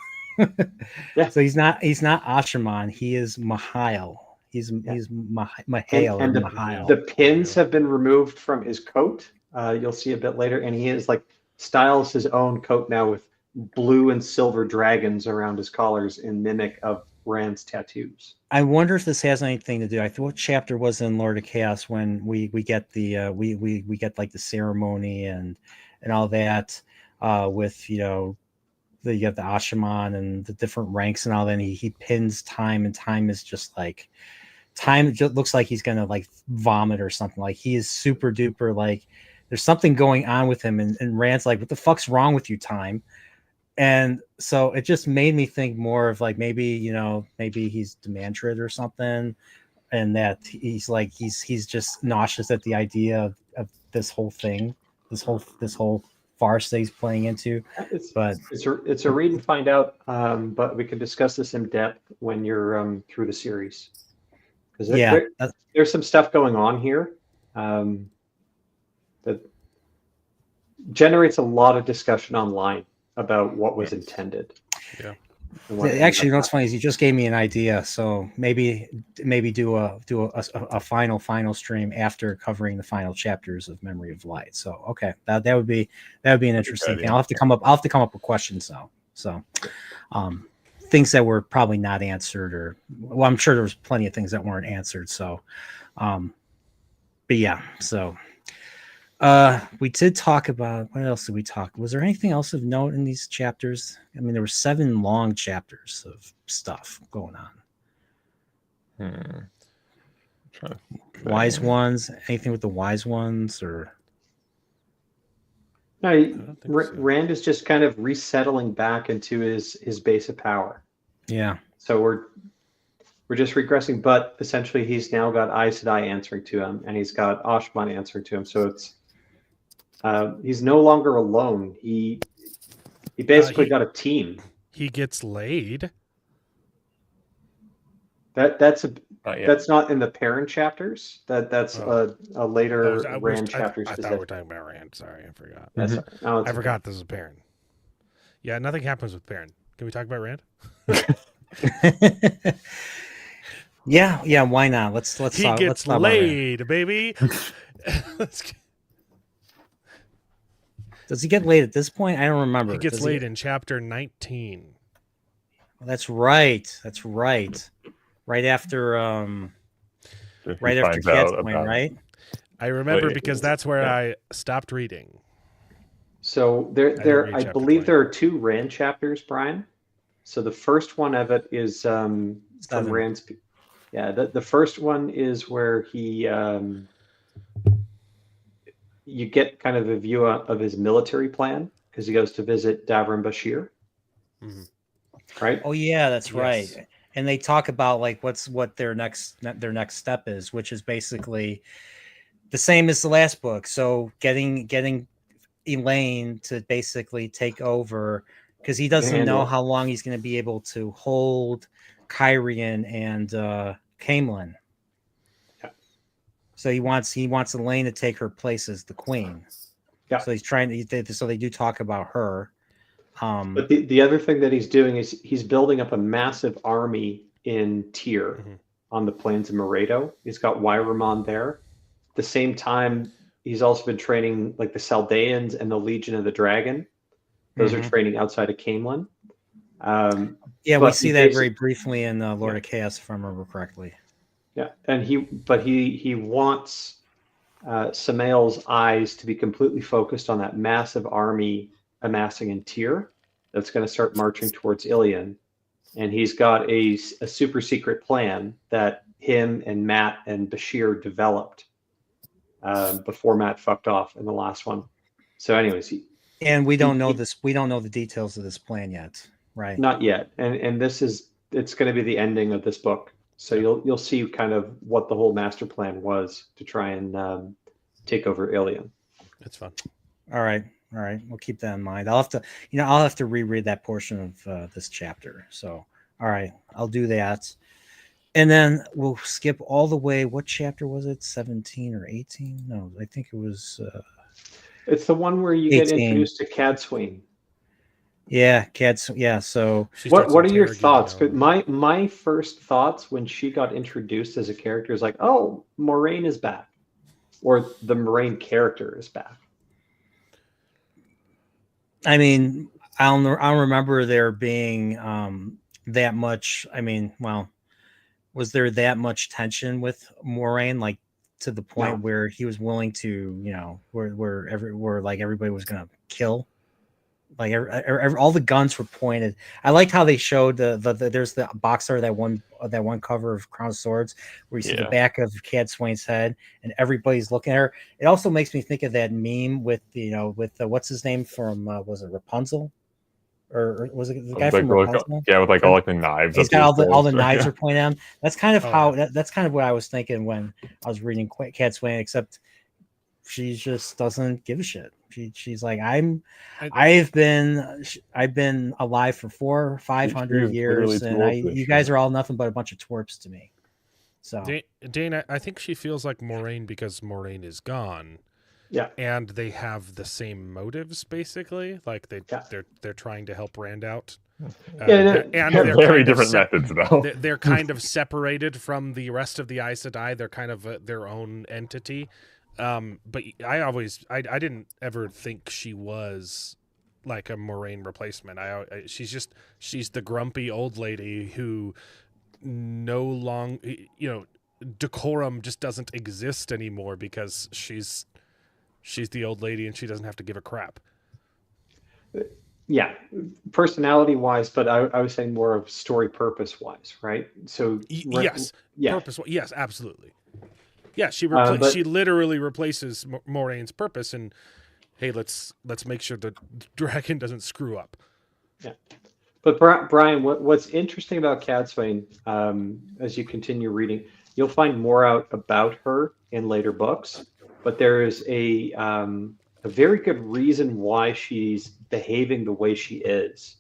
Yeah. So he's not Ashaman. He is Mihail. He's Mihail. And the pins have been removed from his coat. You'll see a bit later, and he is styles his own coat now with blue and silver dragons around his collars in mimic of Rand's tattoos. I wonder if this has anything to do. I thought what chapter was in Lord of Chaos when we get the we get like the ceremony and all that with you have the Ashaman and the different ranks and all that. And he pins Time, and Time is just like Time. Just looks like he's gonna like vomit or something. Like he is super duper like there's something going on with him. And Rand's like, what the fuck's wrong with you, Time? And so it just made me think more of like maybe he's Demantrid or something, and that he's just nauseous at the idea of this whole thing, this whole farce that he's playing into. It's a read and find out, but we can discuss this in depth when you're through the series, because there's some stuff going on here that generates a lot of discussion online about what was intended. Yeah. Actually, what's funny is you just gave me an idea. So maybe do a final stream after covering the final chapters of Memory of Light. So okay, that would be an interesting thing. I'll have to come up with questions though. So things that were probably not answered, or I'm sure there was plenty of things that weren't answered. So but yeah, so we did talk about, what else did we talk? Was there anything else of note in these chapters? I mean, there were 7 long chapters of stuff going on. Wise ones, anything with the wise ones, or no? Rand is just kind of resettling back into his base of power. Yeah. So we're just regressing, but essentially he's now got Aes Sedai answering to him, and he's got Ashman answering to him. So it's he's no longer alone. He basically got a team. He gets laid. That's not in the Perrin chapters. That's a later Rand chapter. I thought we were talking about Rand. Sorry, I forgot. I forgot this is Perrin. Yeah, nothing happens with Perrin. Can we talk about Rand? Yeah. Why not? Let's he talk. Gets let's laid, baby. Does he get laid at this point? I don't remember. He gets laid in chapter 19. That's right. Right after Cat's point, right? I remember because that's where I stopped reading. So I believe there are 2 Rand chapters, Brian. So the first one of it is from Rand's. Yeah, the first one is where he you get kind of a view of his military plan because he goes to visit Davram Bashir. Mm-hmm. Right? Oh yeah, that's Yes. right. And they talk about like what their next step is, which is basically the same as the last book. So getting Elaine to basically take over because he doesn't know how long he's going to be able to hold Kyrian and Camelin. Yeah. So he wants Elaine to take her place as the queen. Yeah. So he's trying to. So they do talk about her. But the other thing that he's doing is he's building up a massive army in Tyr on the plains of Moredo. He's got Wyramon there. At the same time, he's also been training like the Saldeans and the Legion of the Dragon. Those are training outside of Camelin. We see that very briefly in Lord of Chaos, if I remember correctly. Yeah, and he wants Samael's eyes to be completely focused on that massive army amassing in Tyr that's going to start marching towards Ilion. And he's got a super secret plan that him and Matt and Bashir developed before Matt fucked off in the last one. So anyways, we don't know this. We don't know the details of this plan yet, right? Not yet. And it's going to be the ending of this book. So you'll see kind of what the whole master plan was to try and take over Ilion. It's fun. All right. We'll keep that in mind. I'll have to reread that portion of this chapter. So, all right, I'll do that. And then we'll skip all the way. What chapter was it? 17 or 18? No, I think it was. It's the one where you 18. Get introduced to Cadsuane. Yeah, Yeah. So, what are your thoughts? My first thoughts when she got introduced as a character is like, oh, Moraine is back, or the Moraine character is back. I mean, I don't remember there being that much. I mean, well, was there that much tension with Moraine, like to the point where he was willing to, where like everybody was gonna kill, like all the guns were pointed. I liked how they showed the there's the box art that one cover of Crown of Swords where you see the back of Cadsuane's head and everybody's looking at her. It also makes me think of that meme with what's his name from was it Rapunzel? Or was it the guy from Rapunzel? With like all like the knives. He's got all the knives are pointing at him. That's kind of that's kind of what I was thinking when I was reading Cadsuane, except she just doesn't give a shit. She's like, I've been alive for 400 or 500 years, and you guys are all nothing but a bunch of twerps to me. So Dana, I think she feels like Moraine because Moraine is gone. Yeah, and they have the same motives basically. Like they're trying to help Rand out. And they're very different methods though. They're kind of separated from the rest of the Aes Sedai. They're kind of their own entity. But I didn't ever think she was like a Moraine replacement. She's the grumpy old lady who decorum just doesn't exist anymore because she's the old lady and she doesn't have to give a crap. Yeah, personality wise, but I was saying more of story purpose wise, right? So purpose. Yes, absolutely. Yeah, she literally replaces Moraine's purpose, and hey, let's make sure the dragon doesn't screw up. Yeah, but Brian, what's interesting about Cadsuane, as you continue reading, you'll find more out about her in later books. But there is a very good reason why she's behaving the way she is,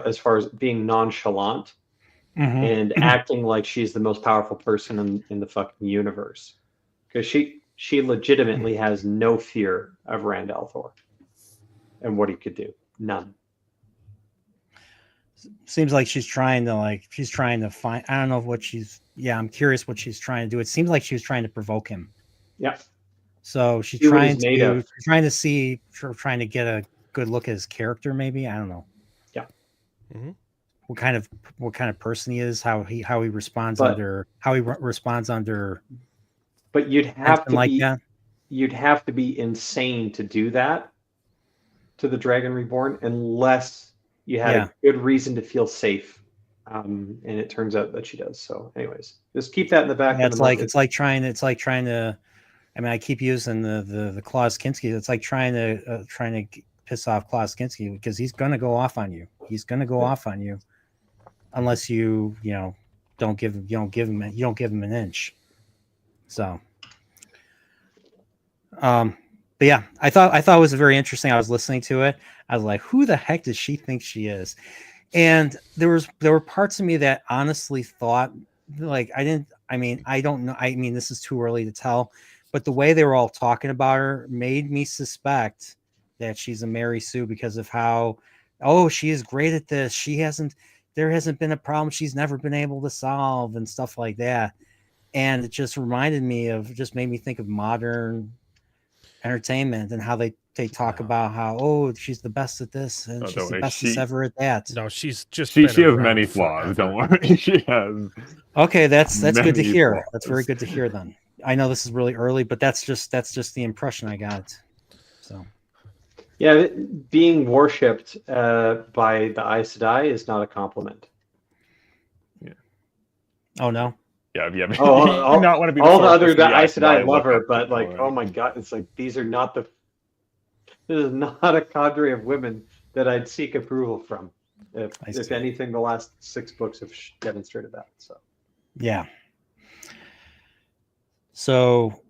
as far as being nonchalant. And acting like she's the most powerful person in the fucking universe, because she legitimately has no fear of Rand al'Thor and what he could do. None. Seems like she's trying to find. I don't know what she's. Yeah, I'm curious what she's trying to do. It seems like she was trying to provoke him. Yeah. So she's trying to get a good look at his character. Maybe, I don't know. Yeah. Mm-hmm. What kind of person he is, how he responds under. But you'd have to be insane to do that to the Dragon Reborn, unless you had a good reason to feel safe. And it turns out that she does. So, anyways, just keep that in the back. Yeah, it's like trying to I mean, I keep using the Klaus Kinski. It's like trying to piss off Klaus Kinski because he's gonna go off on you. He's gonna go off on you unless you don't give him an inch. So, but yeah, I thought it was very interesting. I was listening to it. I was like, who the heck does she think she is? And there were parts of me that honestly thought, like, I don't know. I mean, this is too early to tell, but the way they were all talking about her made me suspect that she's a Mary Sue because of how, oh, she is great at this. There hasn't been a problem she's never been able to solve and stuff like that. And it just reminded me of, just made me think of modern entertainment and how they talk about how, oh, she's the best at this and she's the bestest ever at that. No, she's just she has many flaws. Don't worry, she has. Okay, that's good to hear. Flaws. That's very good to hear. Then I know this is really early, but that's just the impression I got. So yeah, being worshipped by the Aes Sedai is not a compliment. Yeah. Oh no. Yeah. Oh, not want to be all the other the Aes Sedai love her, up but like, oh my god, it's like this is not a cadre of women that I'd seek approval from. If anything, the last 6 books have demonstrated that. So yeah. So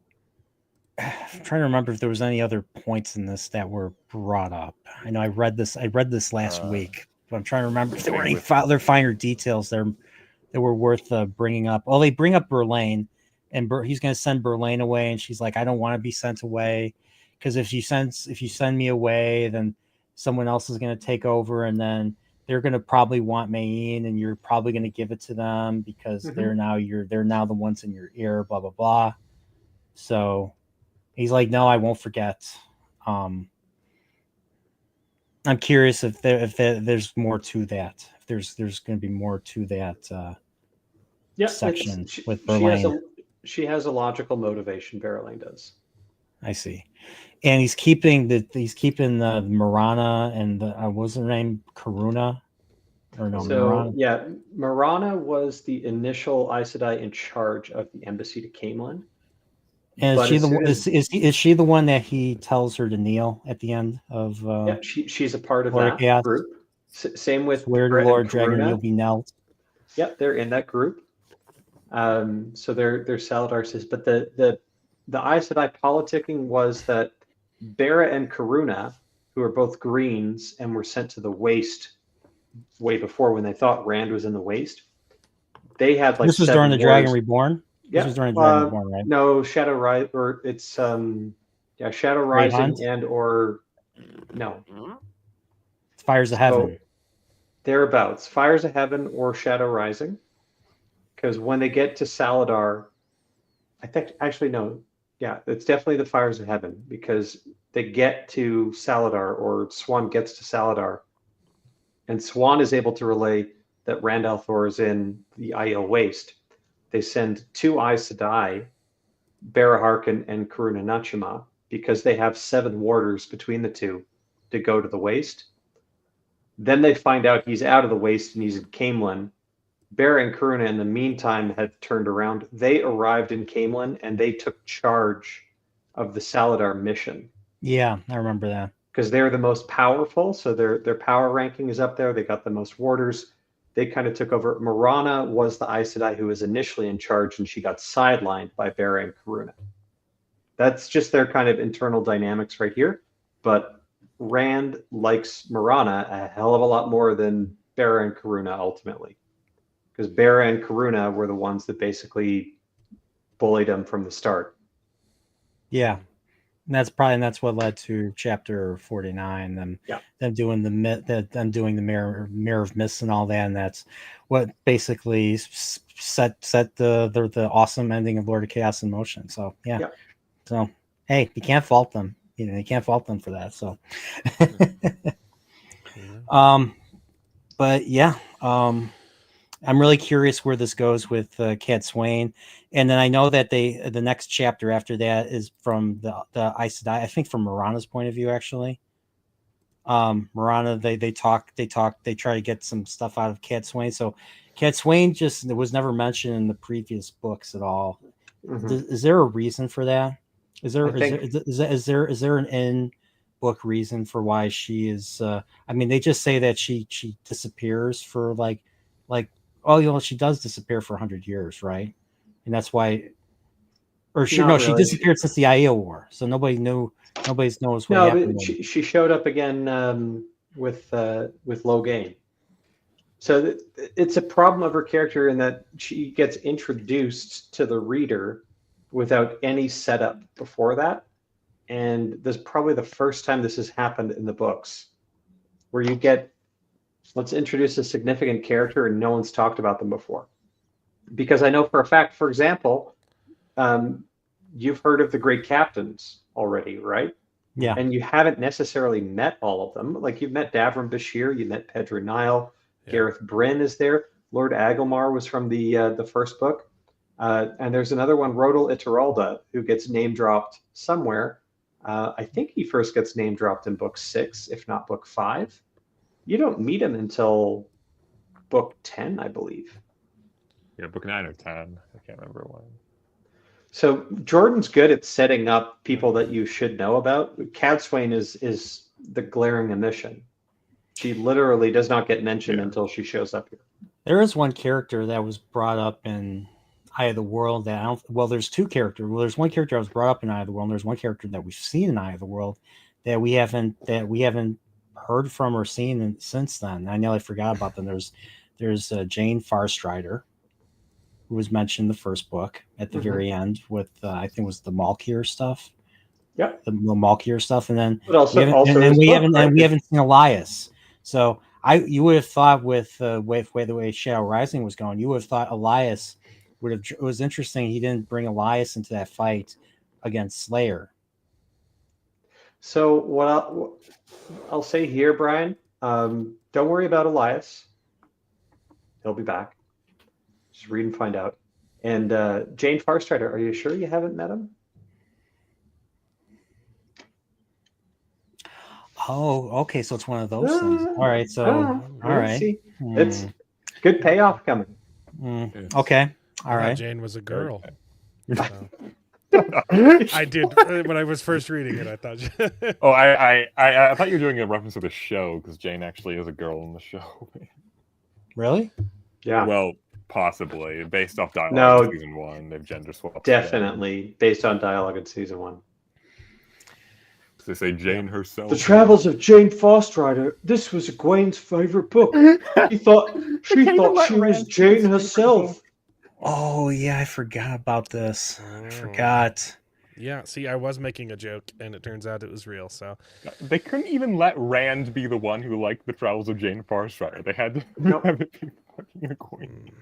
I'm trying to remember if there was any other points in this that were brought up. I know I read this last week, but I'm trying to remember if there were any other finer details there that were worth bringing up. Well, they bring up Berlain, and he's going to send Berlain away, and she's like, I don't want to be sent away, because if you send me away, then someone else is going to take over, and then they're going to probably want Mayene, and you're probably going to give it to them because they're now the ones in your ear, blah blah blah. So he's like, no, I won't forget. I'm curious if there's more to that. If there's going to be more to that section with Berlain. She has a logical motivation. Berlain does. I see, and he's keeping the Marana and what was her name, Karuna, or no? So Marana? yeah, Marana was the initial Aes Sedai in charge of the embassy to Camelin. And is she the one that he tells her to kneel at the end of? Yeah, she's a part of Lord that Chaos. group. Same with Swear to Lord Dragon, you'll be knelt. Yep, they're in that group. So they're Saladar's, but the Aes Sedai politicking was that Bera and Karuna, who are both Greens and were sent to the Waste way before when they thought Rand was in the Waste, they had like this was during the Dragon Reborn. Yeah, this was during Dragon Reborn, right? No, Shadow Rise, or it's Shadow Rising and or no, it's Fires of Heaven. So, thereabouts, Fires of Heaven or Shadow Rising, because when they get to Saladar, I think actually no, yeah, it's definitely the Fires of Heaven because they get to Saladar, or Swan gets to Saladar, and Swan is able to relay that Rand al'Thor is in the Aiel Waste. They send 2 Aes Sedai, Bera Harkin and Karuna Nachima, because they have 7 warders between the two to go to the Waste. Then they find out he's out of the Waste and he's in Camelin. Bera and Karuna, in the meantime, had turned around. They arrived in Camelin and they took charge of the Saladar mission. Yeah, I remember that. Because they're the most powerful, so their power ranking is up there. They got the most warders. They kind of took over. Marana was the Aes Sedai who was initially in charge, and she got sidelined by Bera and Karuna. That's just their kind of internal dynamics right here. But Rand likes Marana a hell of a lot more than Bera and Karuna ultimately. Because Bera and Karuna were the ones that basically bullied him from the start. Yeah. And that's what led to chapter 49. Them doing the mirror of mists and all that, and that's what basically set the awesome ending of Lord of Chaos in motion. So yeah. So hey, you can't fault them. You can't fault them for that. So, but yeah, I'm really curious where this goes with Cat Swain. And then I know that the next chapter after that is from the Aes Sedai, I think from Marana's point of view, actually. Marana, they try to get some stuff out of Cat Swain. So Cat Swain was never mentioned in the previous books at all. Mm-hmm. Is there a reason for that? Is there is there an in book reason for why she is? I mean, they just say that she disappears for like she does disappear for 100 years, right? And that's why, or she Not she really. disappeared since the Aiel War, so nobody knows what No, happened. but she showed up again with Logain. So it's a problem of her character in that she gets introduced to the reader without any setup before that. And this is probably the first time this has happened in the books, where you get, let's introduce a significant character and no one's talked about them before. Because I know for a fact, for example, you've heard of the Great Captains already, right? Yeah. And you haven't necessarily met all of them. Like you've met Davram Bashir, you met Pedro Nile, Gareth Bryn is there. Lord Agelmar was from the first book. And there's another one, Rodel Ituralda, who gets name dropped somewhere. I think he first gets name dropped in book 6, if not book 5. You don't meet him until book 10, I believe. Yeah, book 9 or 10. I can't remember when. So Jordan's good at setting up people that you should know about. Cadswain is the glaring omission. She literally does not get mentioned until she shows up here. There is one character that was brought up in Eye of the World that I don't. Well, there's two characters. Well, there's one character that was brought up in Eye of the World, and there's one character that we've seen in Eye of the World that we haven't heard from or seen since then. I nearly forgot about them. There's Jane Farstrider, who was mentioned in the first book at the very end with I think it was the Malkier stuff. Yeah, the Malkier stuff, and then but also, we haven't seen Elias. So you would have thought with the way Shadow Rising was going, you would have thought Elias would have. It was interesting he didn't bring Elias into that fight against Slayer. So what I'll say here, Brian, don't worry about Elias. He'll be back. Just read and find out. And Jane Farstrider, are you sure you haven't met him? Oh, okay. So it's one of those things. All right. So, all right. See. It's good payoff coming. Okay. All I right. thought Jane was a girl. So. I did when I was first reading it. I thought. I thought you were doing a reference to the show because Jane actually is a girl in the show. Really? Yeah. Well, possibly based off dialogue in season 1. They've gender swapped. Definitely based on dialogue in season 1. They say Jane herself. The Travels of Jane Farstrider. This was Egwene's favorite book. She thought she was Jane herself. Oh yeah, I forgot about this. I forgot. Yeah, see, I was making a joke, and it turns out it was real. So they couldn't even let Rand be the one who liked the Travels of Jane Farstrider. They had to have it be fucking Egwene.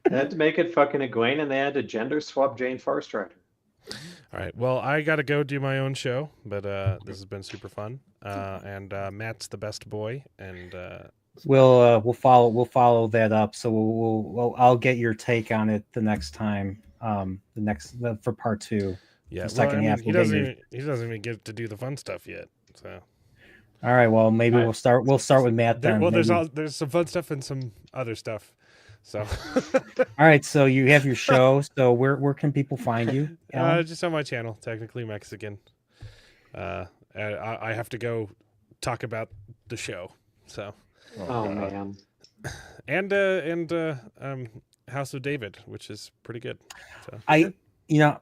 They had to make it fucking Egwene, and they had to gender swap Jane Farstrider. All right. Well, I got to go do my own show, but this has been super fun. And Matt's the best boy, and we'll follow that up. So I'll get your take on it the next time. For part 2. Yeah, the second half. He doesn't even get to do the fun stuff yet. So. All right. Well, maybe we'll start with Matt then. Well, there's some fun stuff and some other stuff. So. All right. So you have your show. So where can people find you? Just on my channel, Technically Mexican. I have to go talk about the show. So. Oh man. And House of David, which is pretty good. So.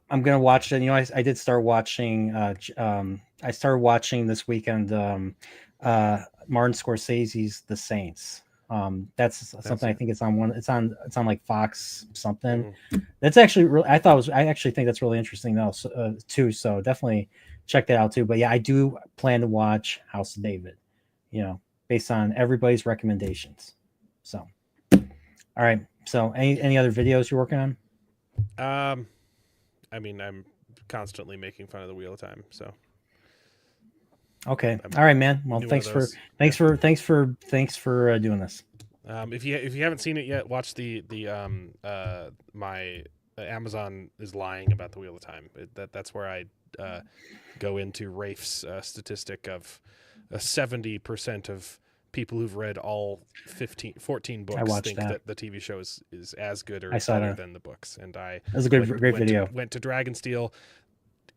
I'm gonna watch it. I did start watching. I started watching this weekend. Martin Scorsese's The Saints. That's something I think it's on one. It's on like Fox something. That's actually really. I actually think that's really interesting though too. So definitely check that out too. But yeah, I do plan to watch House of David. Based on everybody's recommendations. So, all right. So any other videos you're working on? I mean, I'm constantly making fun of the Wheel of Time. So. Okay. All right, man. Well, thanks for doing this. If you haven't seen it yet, watch my Amazon is lying about the Wheel of Time. That's where I go into Rafe's statistic of 70% of people who've read all 14 books think that the TV show is as good or better than the books. And that's a great video. Went to Dragonsteel.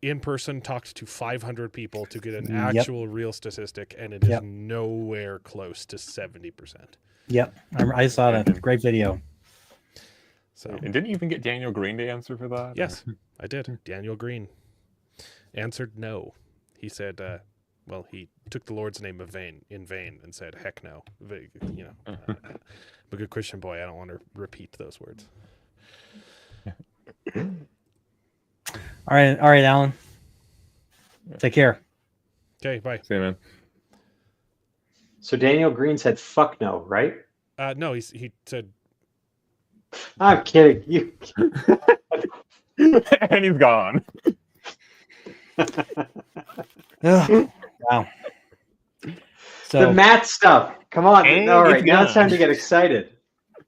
in person talked to 500 people to get an Yep. actual real statistic, and it is Yep. nowhere close to 70%. Yep, I saw that. Great video. So, And didn't you even get Daniel Green to answer for that? yes, I did. Daniel Green answered no. He said, well, he took the Lord's name in vain and said, heck no. You know, I'm a good Christian boy. I don't want to repeat those words. All right, Alan. Take care. Okay, bye. See you, man. So Daniel Green said, "Fuck no," right? No, he said, I'm kidding. You. And he's gone. Ugh, wow. So The Matt stuff. Come on. And All right, it's now it's gone. time to get excited.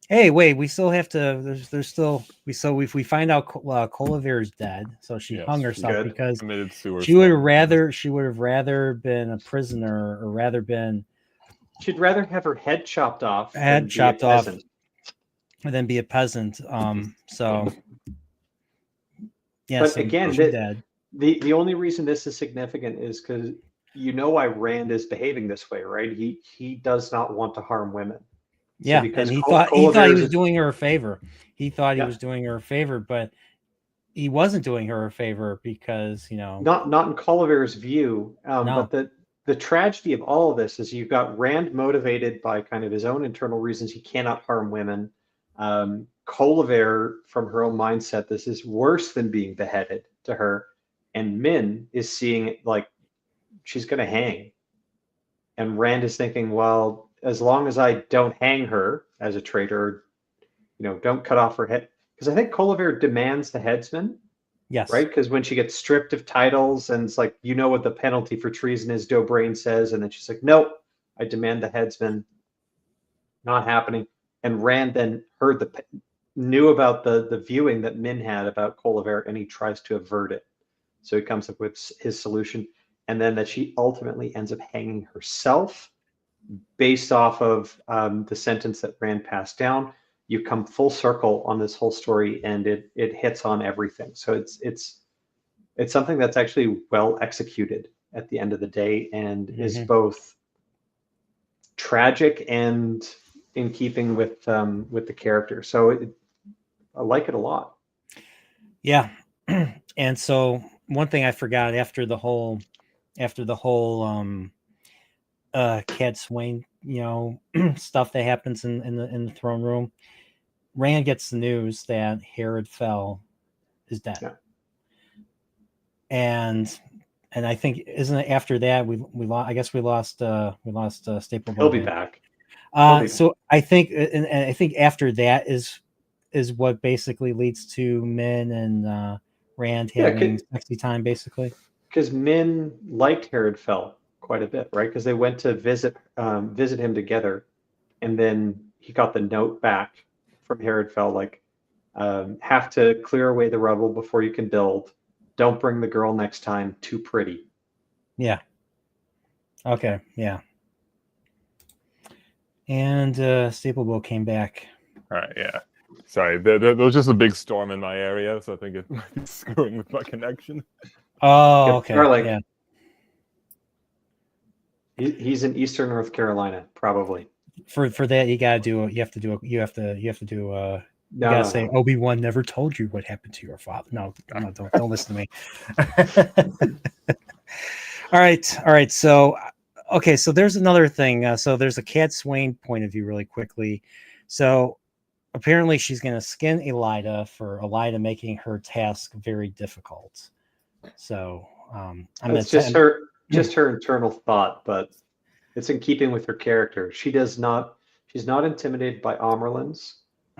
hey, wait, we still have to. There's still if we find out Colavere's dead, so she Yes, hung herself good. because Committed suicide. she would have rather been a prisoner or rather been She'd rather have her head chopped off. Head than be a chopped off. peasant. than be a peasant. So But again, she's the- dead. The only reason this is significant is because you know why Rand is behaving this way, right? He does not want to harm women. Yeah, because and he Col- thought he Colavere's was a- doing her a favor. He thought he Yeah. was doing her a favor, but he wasn't doing her a favor because Not in Colavere's view, No. but the tragedy of all of this is you've got Rand motivated by kind of his own internal reasons he cannot harm women. Colivere, from her own mindset, this is worse than being beheaded to her, and Min is seeing it like she's going to hang, and Rand is thinking, well, as long as I don't hang her as a traitor, don't cut off her head, because I think Colivere demands the headsman. Yes. Right? Because when she gets stripped of titles and it's like, what the penalty for treason is, Dobrain says, and then she's like, nope, I demand the headsman. Not happening. And Rand then knew about the viewing that Min had about Colivere, and he tries to avert it. So he comes up with his solution, and then that she ultimately ends up hanging herself based off of the sentence that Rand passed down. You come full circle on this whole story, and it hits on everything. So it's something that's actually well executed at the end of the day, and is both tragic and in keeping with the character. So I like it a lot. Yeah. And so one thing I forgot after the whole Cat Swain, stuff that happens in the throne room, Rand gets the news that Herod Fell is dead. Yeah. And I think, isn't it after that we lost Staple. He'll be back. So I think, and I think after that is what basically leads to Min and Rand having sexy time, basically. Because Min liked Herod Fell quite a bit, right? Because they went to visit him together, and then he got the note back from Herod Fell, like, have to clear away the rubble before you can build. Don't bring the girl next time, too pretty. Yeah. Okay. Yeah. And Staple Bowl came back. All right, yeah. Sorry, there was just a big storm in my area, so I think it might be screwing with my connection. Oh, Yep, okay. Garlic. Yeah. He's in Eastern North Carolina, probably. For that, you have to No, say Obi-Wan never told you what happened to your father. No, don't listen to me. All right. So, okay. So there's another thing. So there's a Cat Swain point of view, really quickly. So apparently she's going to skin Elida for Elida making her task very difficult. So it's just her internal thought, but it's in keeping with her character. She's not intimidated by Amerlins.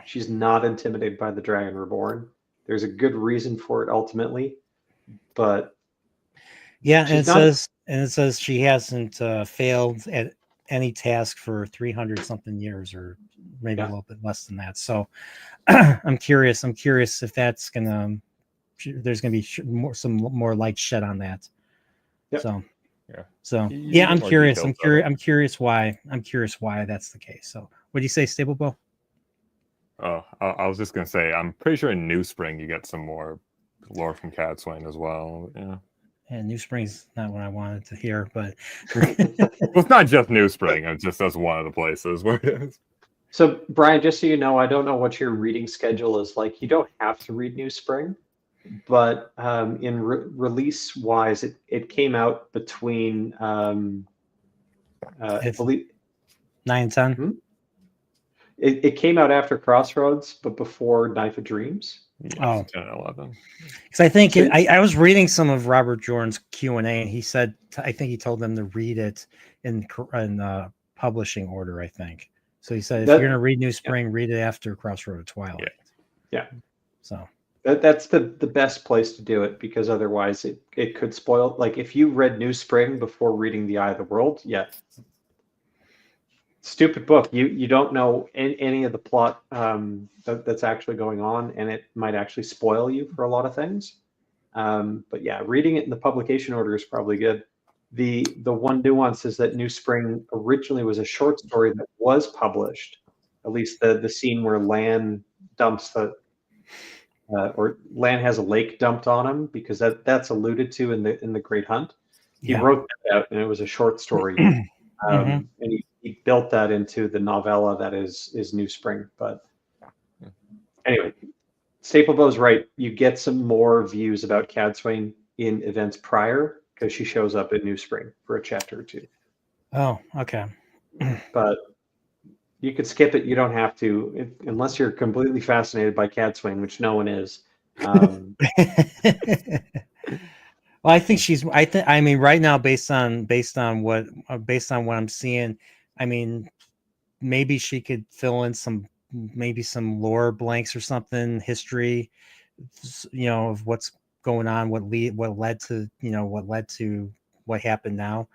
She's not intimidated by the Dragon Reborn. There's a good reason for it ultimately, but yeah, and it says she hasn't failed at any task for 300 something years, or maybe a little bit less than that. So I'm curious if there's gonna be some more light shed on that. Yep. So You yeah, get I'm more curious. details I'm curious why that's the case. So what do you say, Stable Bow? Oh, I was just gonna say, I'm pretty sure in New Spring you get some more lore from Cadswain as well. Yeah. And New Spring's not what I wanted to hear, but Well, it's not just New Spring. It's just that's one of the places where it is. So, Brian, just so you know, I don't know what your reading schedule is like. You don't have to read New Spring, but in release wise, it came out between I believe 9 and 10. Hmm? It came out after Crossroads, but before Knife of Dreams. Yes, Oh. 10 and 11. Because I think I was reading some of Robert Jordan's Q&A, and he said I think he told them to read it in publishing order. I think so. He said if you're going to read New Spring, read it after Crossroad of Twilight. Yeah. So that's the best place to do it, because otherwise it could spoil. Like if you read New Spring before reading The Eye of the World, stupid book. You don't know any of the plot that's actually going on, and it might actually spoil you for a lot of things. But yeah, reading it in the publication order is probably good. The one nuance is that New Spring originally was a short story that was published. At least the scene where Lan dumps or Lan has a lake dumped on him, because that's alluded to in the Great Hunt. He wrote that out, and it was a short story. And he built that into the novella that is New Spring. But anyway, Staplebow's right. You get some more views about Cadswain in events prior, because she shows up in New Spring for a chapter or two. Oh, okay. But you could skip it. You don't have to, unless you're completely fascinated by Cadswain, which no one is. Well, I think she's. I mean, right now, based on what I'm seeing, I mean, maybe she could fill in some lore blanks or something, history, of what's going on, what led to what happened now,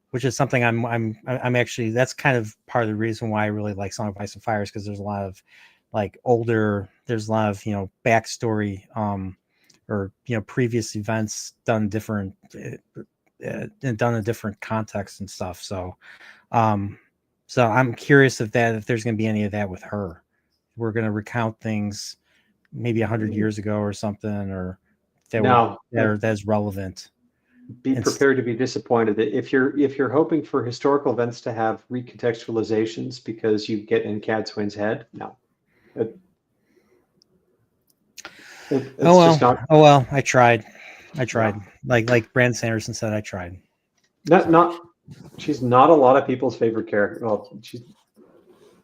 which is something I'm actually. That's kind of part of the reason why I really like Song of Ice and Fire, is because there's a lot of there's a lot of backstory. Or previous events done different and done in different contexts and stuff. So so I'm curious if there's going to be any of that with her. We're going to recount things maybe 100 years ago or something, or that's relevant. Be prepared to be disappointed. If you're hoping for historical events to have recontextualizations because you get in Cadswain's head, no. Oh well, I tried. Like Brandon Sanderson said, I tried. She's not a lot of people's favorite character. Well, she's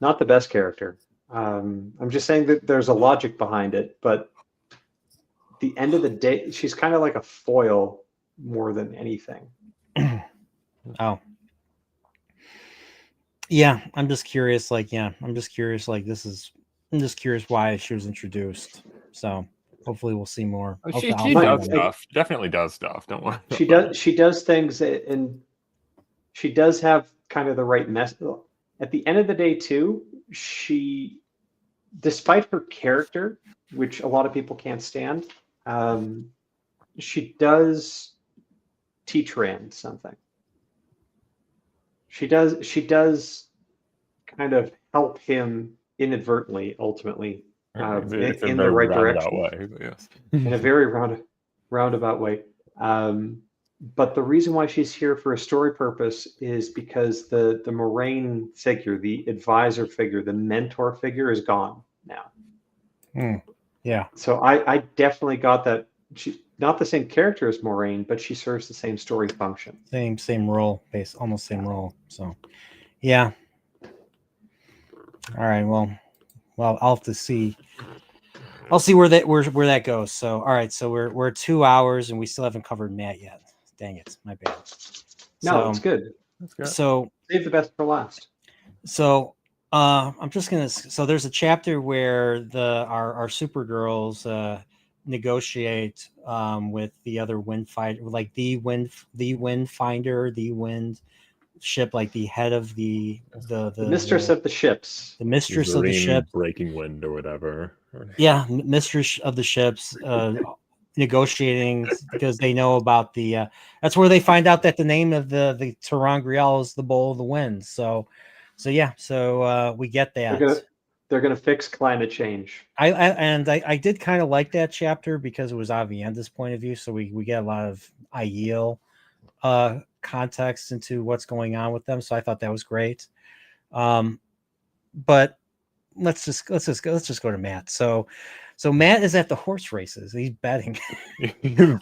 not the best character. I'm just saying that there's a logic behind it, but at the end of the day, she's kind of like a foil more than anything. Oh. Yeah, I'm just curious. I'm just curious why she was introduced. So hopefully we'll see more. She does stuff. She definitely does stuff. Don't worry. She does things, and she does have kind of the right message. At the end of the day, too, she, despite her character, which a lot of people can't stand, she does teach Rand something. She does kind of help him inadvertently, ultimately, in the right direction. Way, yes. In a very roundabout way. But the reason why she's here for a story purpose is because the Moraine figure, the advisor figure, the mentor figure is gone now. Yeah. So I definitely got that. She's not the same character as Moraine, but she serves the same story function. Same role, almost same role. So, yeah. All right. Well, I'll have to see. I'll see where that goes. So, all right. So we're 2 hours and we still haven't covered Matt yet. Dang it, my bad. No, it's good. That's good. So save the best for last. So I'm just gonna. So there's a chapter where our Supergirls negotiate with the other wind fighter, like the wind finder, the wind ship, like the head of the mistress of the ships, the mistress of the ship, breaking wind or whatever. Yeah, mistress of the ships. Negotiating because they know about the that's where they find out that the name of the Terangrial is the Bowl of the Wind. So we get that. They're going to fix climate change. I did kind of like that chapter because it was Avienda's point of view, so we get a lot of Aiel context into what's going on with them. So I thought that was great. But let's just go to Matt. So Matt is at the horse races. He's betting.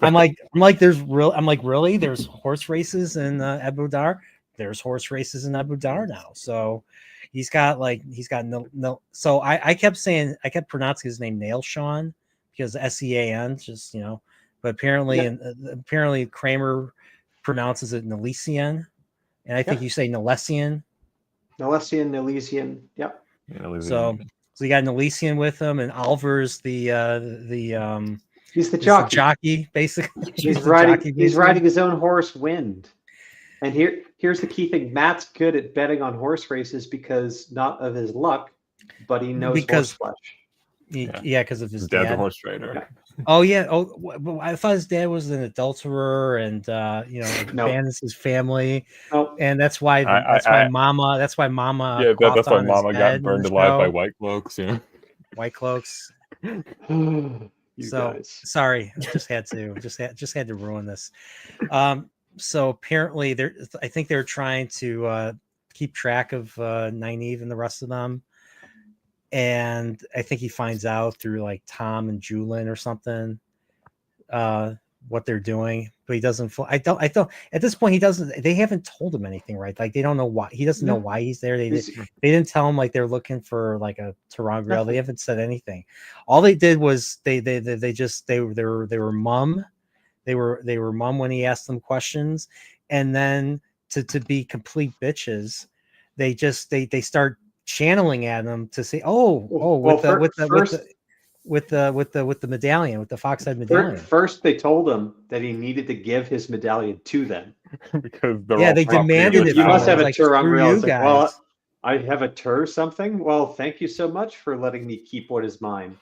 I'm like, really? There's horse races in Abu Dar. There's horse races in Abu Dar now. So he's got no. So I kept pronouncing his name Nail Sean because Sean, just but apparently Kramer pronounces it Nelesian, and I think you say Nelesian. Nelesian. Yep. Yeah, So you got Nelesian with him, and Alvar's he's the jockey, basically. He's riding his own horse, Wind. And here's the key thing: Matt's good at betting on horse races because not of his luck, but he knows horse flesh. Because of his dad's dad. a horse trader. Yeah. Oh yeah. Oh, I thought his dad was an adulterer and abandons his family. Oh. And that's why Mama. That's why Mama. Yeah, that's why Mama got burned alive by white cloaks. White cloaks. You guys. Sorry, just had to ruin this. So apparently I think they're trying to keep track of Nynaeve and the rest of them. And I think he finds out through like Tom and Julin or something what they're doing, but he doesn't. I don't. At this point, he doesn't. They haven't told him anything, right? Like they don't know why. He doesn't know why he's there. They didn't tell him like they're looking for like a Terangriel. They haven't said anything. All they did was they were mum. They were mum when he asked them questions, and then to be complete bitches, they start channeling at him to say, with the medallion, with the fox-head medallion. First, they told him that he needed to give his medallion to them because they demanded it. You must have a tur on rails. Like, well, I have a tur something. Well, thank you so much for letting me keep what is mine.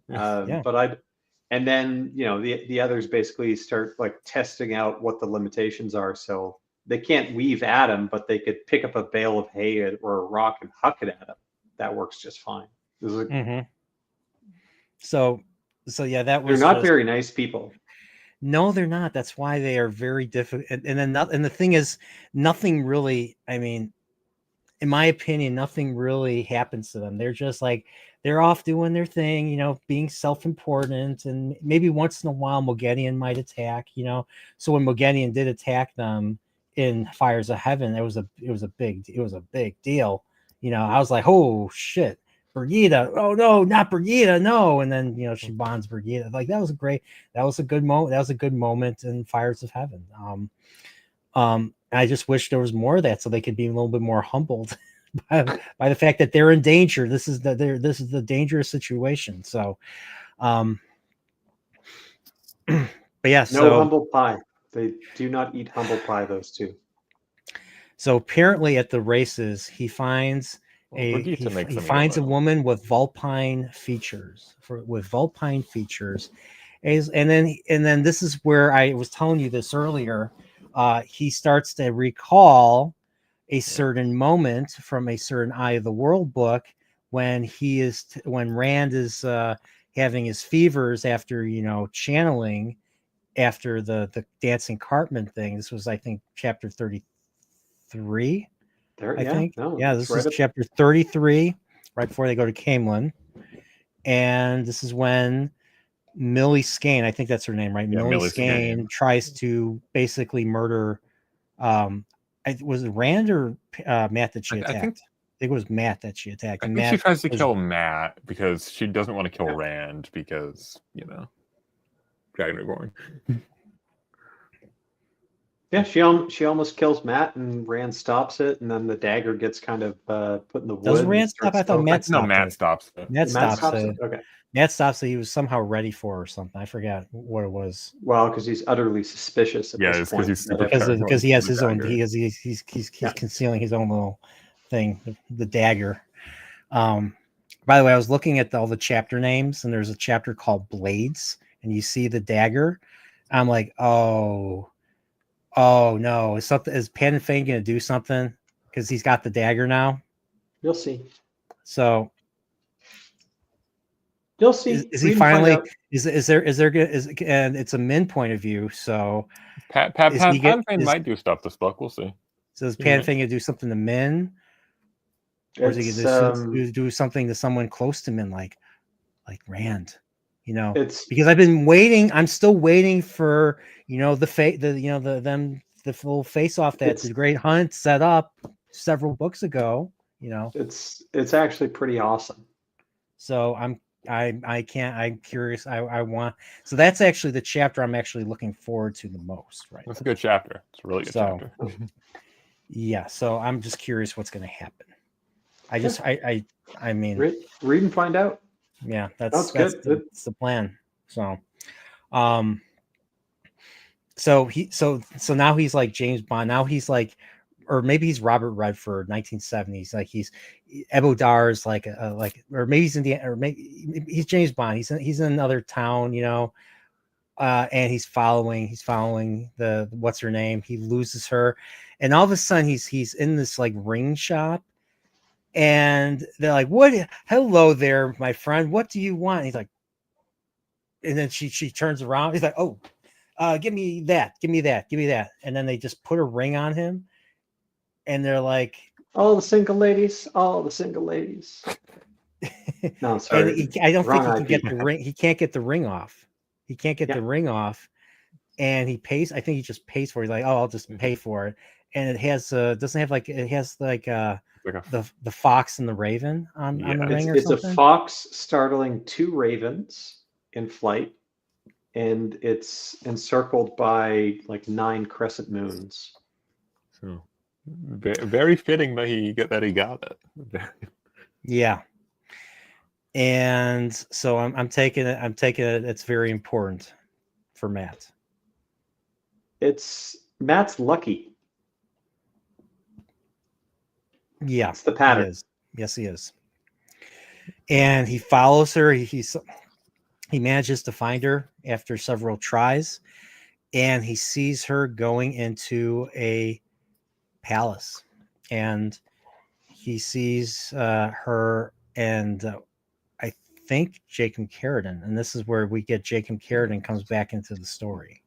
But and then the others basically start like testing out what the limitations are. So they can't weave at him, but they could pick up a bale of hay or a rock and huck it at him. That works just fine. So that was. They're not very nice people. No, they're not. That's why they are very difficult. And the thing is, nothing really. I mean, in my opinion, nothing really happens to them. They're just like they're off doing their thing, being self-important, and maybe once in a while Moghedien might attack. So when Moghedien did attack them in Fires of Heaven, it was a big deal. I was like, oh shit, Brigida. Oh no, not Brigida, no. And then she bonds Brigida. Like that was a good moment. That was a good moment in Fires of Heaven. I just wish there was more of that so they could be a little bit more humbled by the fact that they're in danger. This is the dangerous situation. So but yeah, no humble pie. They do not eat humble pie, those two. So apparently at the races, he finds a woman with vulpine features. And then this is where I was telling you this earlier. He starts to recall a certain moment from a certain Eye of the World book when Rand is having his fevers after channeling after the dancing cartman thing. This was, I think, chapter 33. This is chapter 33, right before they go to Camelin. And this is when Millie Skane, I think that's her name, right? Yeah, Millie Skane tries to basically murder. Was it Rand or Matt that she attacked? I think it was Matt that she attacked. I think she tries to kill Matt because she doesn't want to kill Rand because Dragon Reborn. Yeah, she almost kills Matt, and Rand stops it, and then the dagger gets kind of put in the wood. Does Rand stop? I thought Matt stopped. No, Matt stops it. Matt stops it. Okay. Matt stops it. He was somehow ready for or something. I forgot what it was. Well, because he's utterly suspicious at this point. Because he has his own. He's concealing his own little thing, the dagger. By the way, I was looking at all the chapter names, and there's a chapter called Blades, and you see the dagger. I'm like, oh no, is Pan and Fane going to do something? Because he's got the dagger now. You'll see. So You'll see. Is he Read and find finally? out. Is there and it's a Min point of view. So is he Pan Thing might do stuff this book. We'll see. So is Pan Thing gonna do something to Min, or is he It's gonna do something to someone close to Min, like Rand? You know, it's because I've been waiting. I'm still waiting for the full face off that the Great Hunt set up several books ago. You know, it's actually pretty awesome. So I'm curious. I want. So that's actually the chapter I'm actually looking forward to the most. Right. That's a good chapter. It's a really good chapter. Yeah. So I'm just curious what's going to happen. I mean, read and find out. Yeah, that's the plan. So, so now he's like James Bond. Now he's like, or maybe he's Robert Redford, 1970s. Like he's Abu Dar's like or maybe he's or maybe he's James Bond. He's in another town, you know, and he's following the what's her name. He loses her, and all of a sudden he's in this like ring shop. And they're like, "What? Hello there, my friend. What do you want?" And he's like, and then she turns around. He's like, "Oh, give me that. And then they just put a ring on him, and they're like, "All the single ladies, all the single ladies." No, sorry. I don't think he can get the ring. He can't get the ring off. The ring off, and he pays. I think he just pays for it. He's like, "Oh, I'll just pay for it." And it has doesn't have like it has like the fox and the raven on the ring or something. It's a fox startling 2 ravens in flight, and it's encircled by like 9 crescent moons. So very fitting that he got it. Yeah. And so I'm taking it. It's very important for Matt. Matt's lucky. Yeah, it's the pattern. He is. Yes, he is. And he follows her. He manages to find her after several tries, and he sees her going into a palace, and he sees her and I think Jacob Carradine, and this is where we get Jacob Carradine comes back into the story.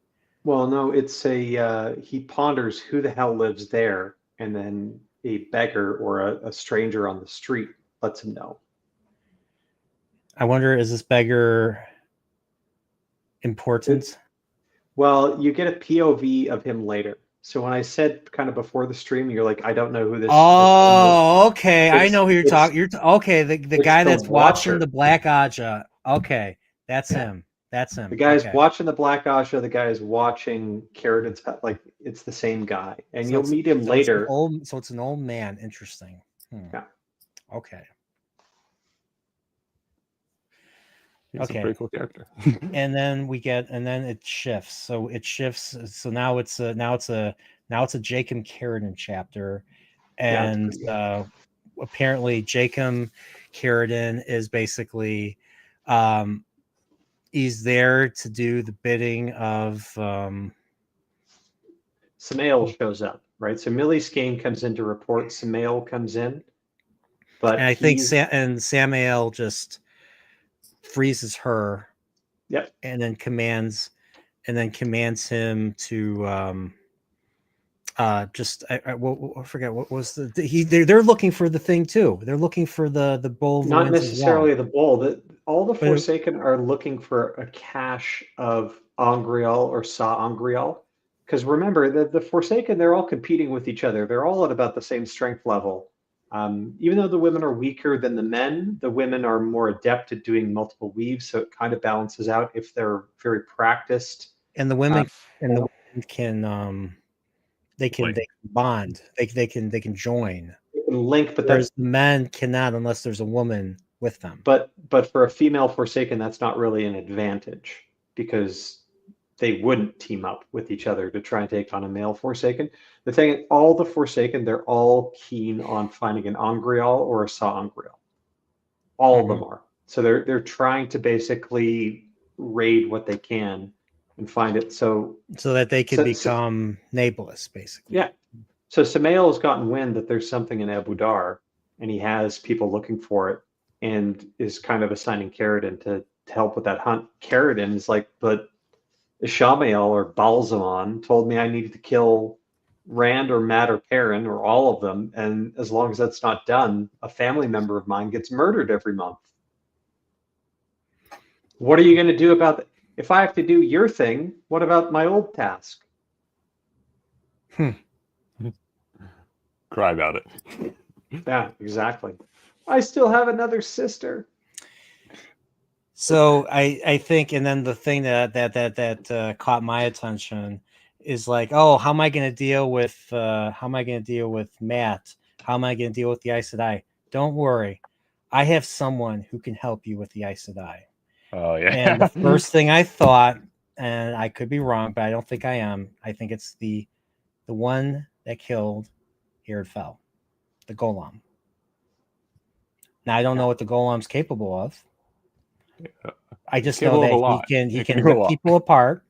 Well, no, it's he ponders who the hell lives there, and then a beggar or a stranger on the street lets him know. I wonder, is this beggar important? Well, you get a POV of him later. So when I said kind of before the stream, you're like, I don't know who this. Oh, okay. I know who you're talking. Okay. The guy that's watching the Black Aja. Okay, that's him. That's him. The guy's watching the Black Aja. The guy is watching Carradine's pet. Like it's the same guy, and so you'll meet him later. It's an old man. Interesting. Yeah. Okay. He's a pretty cool character. And then it shifts. So it shifts. So now it's a Jacob Carradine chapter, and apparently Jacob Carradine is basically he's there to do the bidding of Samael shows up, right? So Millie Skane comes in to report. Samael comes in, but and I think Samael just freezes her. Yep. And then commands him to I forget what was they're looking for the thing too. They're looking for the bull. Not necessarily the bull. All the Forsaken are looking for a cache of Angreal or Sa Angreal. Because remember, the Forsaken, they're all competing with each other. They're all at about the same strength level. Even though the women are weaker than the men, the women are more adept at doing multiple weaves, so it kind of balances out if they're very practiced. And the women can they can bond. They can join. They can link, but the men cannot unless there's a woman with them. But for a female Forsaken, that's not really an advantage because they wouldn't team up with each other to try and take on a male Forsaken. The thing, all the Forsaken, they're all keen on finding an Angreal or a Sa Angreal. All of them are. So they're trying to basically raid what they can and find it so that they can become Nablus, basically. Yeah. So Samael has gotten wind that there's something in Abu Dar, and he has people looking for it. and is kind of assigning Carradine to help with that hunt. Carradine is like, but Ishamael or Balzamon told me I needed to kill Rand or Matt or Perrin or all of them, and as long as that's not done, a family member of mine gets murdered every month. What are you going to do about that? If I have to do your thing, what about my old task? Cry about it. Yeah, exactly. I still have another sister. So I think, and then the thing that caught my attention is like, oh, how am I going to deal with Matt? How am I going to deal with the Aes Sedai? Don't worry, I have someone who can help you with the Aes Sedai. Oh yeah. And the first thing I thought, and I could be wrong, but I don't think I am. I think it's the one that killed Fell, the Golem. Now I don't know what the Golem's capable of. Yeah. I just know that he can rip people apart.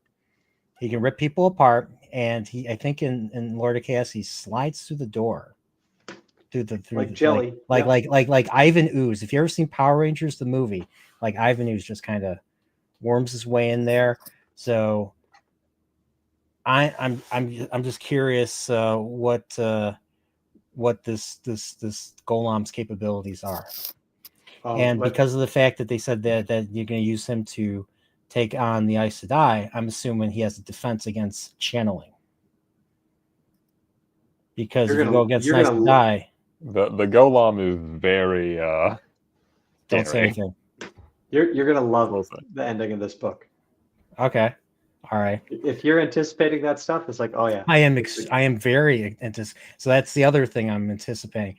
He can rip people apart, and I think in Lord of Chaos he slides through the door, through like jelly, like Ivan Ooze. If you ever seen Power Rangers the movie, like Ivan Ooze just kind of worms his way in there. So I'm just curious what this Golem's capabilities are. And because of the fact that they said that you're going to use him to take on the Aes Sedai, I'm assuming he has a defense against channeling. Because if you go against Aes Sedai, the Golem is very don't say anything. You're gonna love the ending of this book. Okay, all right. If you're anticipating that stuff, it's like, oh yeah, I am very anticipating. So that's the other thing I'm anticipating.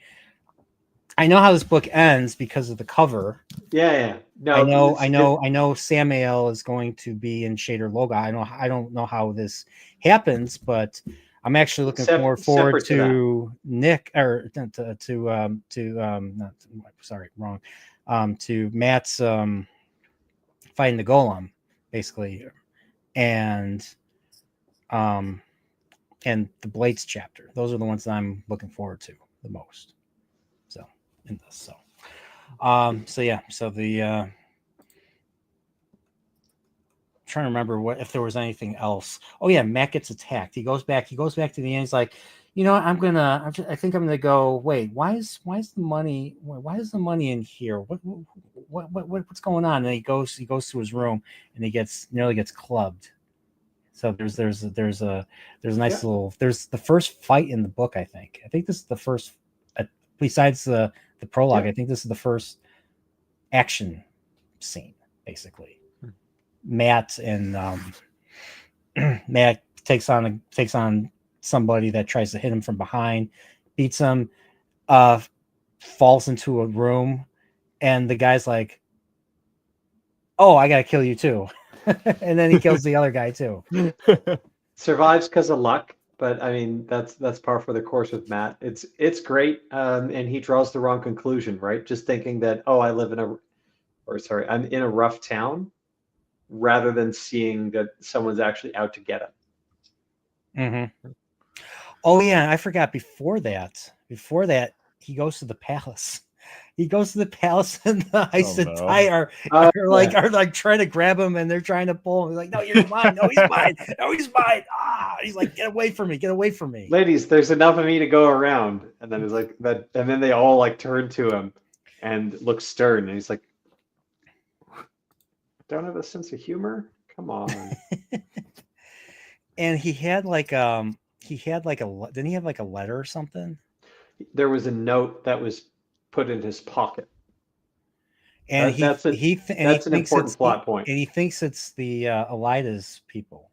I know how this book ends because of the cover. Yeah. No, I know Samael is going to be in Shader Loga. I don't know how this happens, but I'm actually looking forward to Nick or to Matt's fighting the Golem, basically, and the Blades chapter. Those are the ones that I'm looking forward to the most. So in this, so the trying to remember if there was anything else. Oh yeah, Matt gets attacked. He goes back to the end. He's like, you know what, I think I'm gonna go. Wait, why is the money in here? What's going on? And he goes to his room and he nearly gets clubbed. So there's a nice little, there's the first fight in the book. I think this is the first, besides the prologue. I think this is the first action scene, basically. Matt and Matt takes on somebody that tries to hit him from behind, beats him, falls into a room, and the guy's like, "Oh, I gotta kill you too," and then he kills the other guy too. Survives because of luck, but I mean that's par for the course with Matt. It's great, and he draws the wrong conclusion, right? Just thinking that I'm in a rough town, rather than seeing that someone's actually out to get him. Mm-hmm. Oh yeah, I forgot. Before that, he goes to the palace. He goes to the palace, and the Aes Sedai are like trying to grab him, and they're trying to pull him. He's like, "No, you're mine. No, he's mine. No, he's mine." He's like, "Get away from me! Get away from me!" Ladies, there's enough of me to go around. And then it's like that, and then they all like turn to him and look stern, and he's like, "Don't have a sense of humor? Come on." And he had like didn't he have like a letter or something? There was a note that was put in his pocket. And that's an important plot point. And he thinks it's the Elida's people.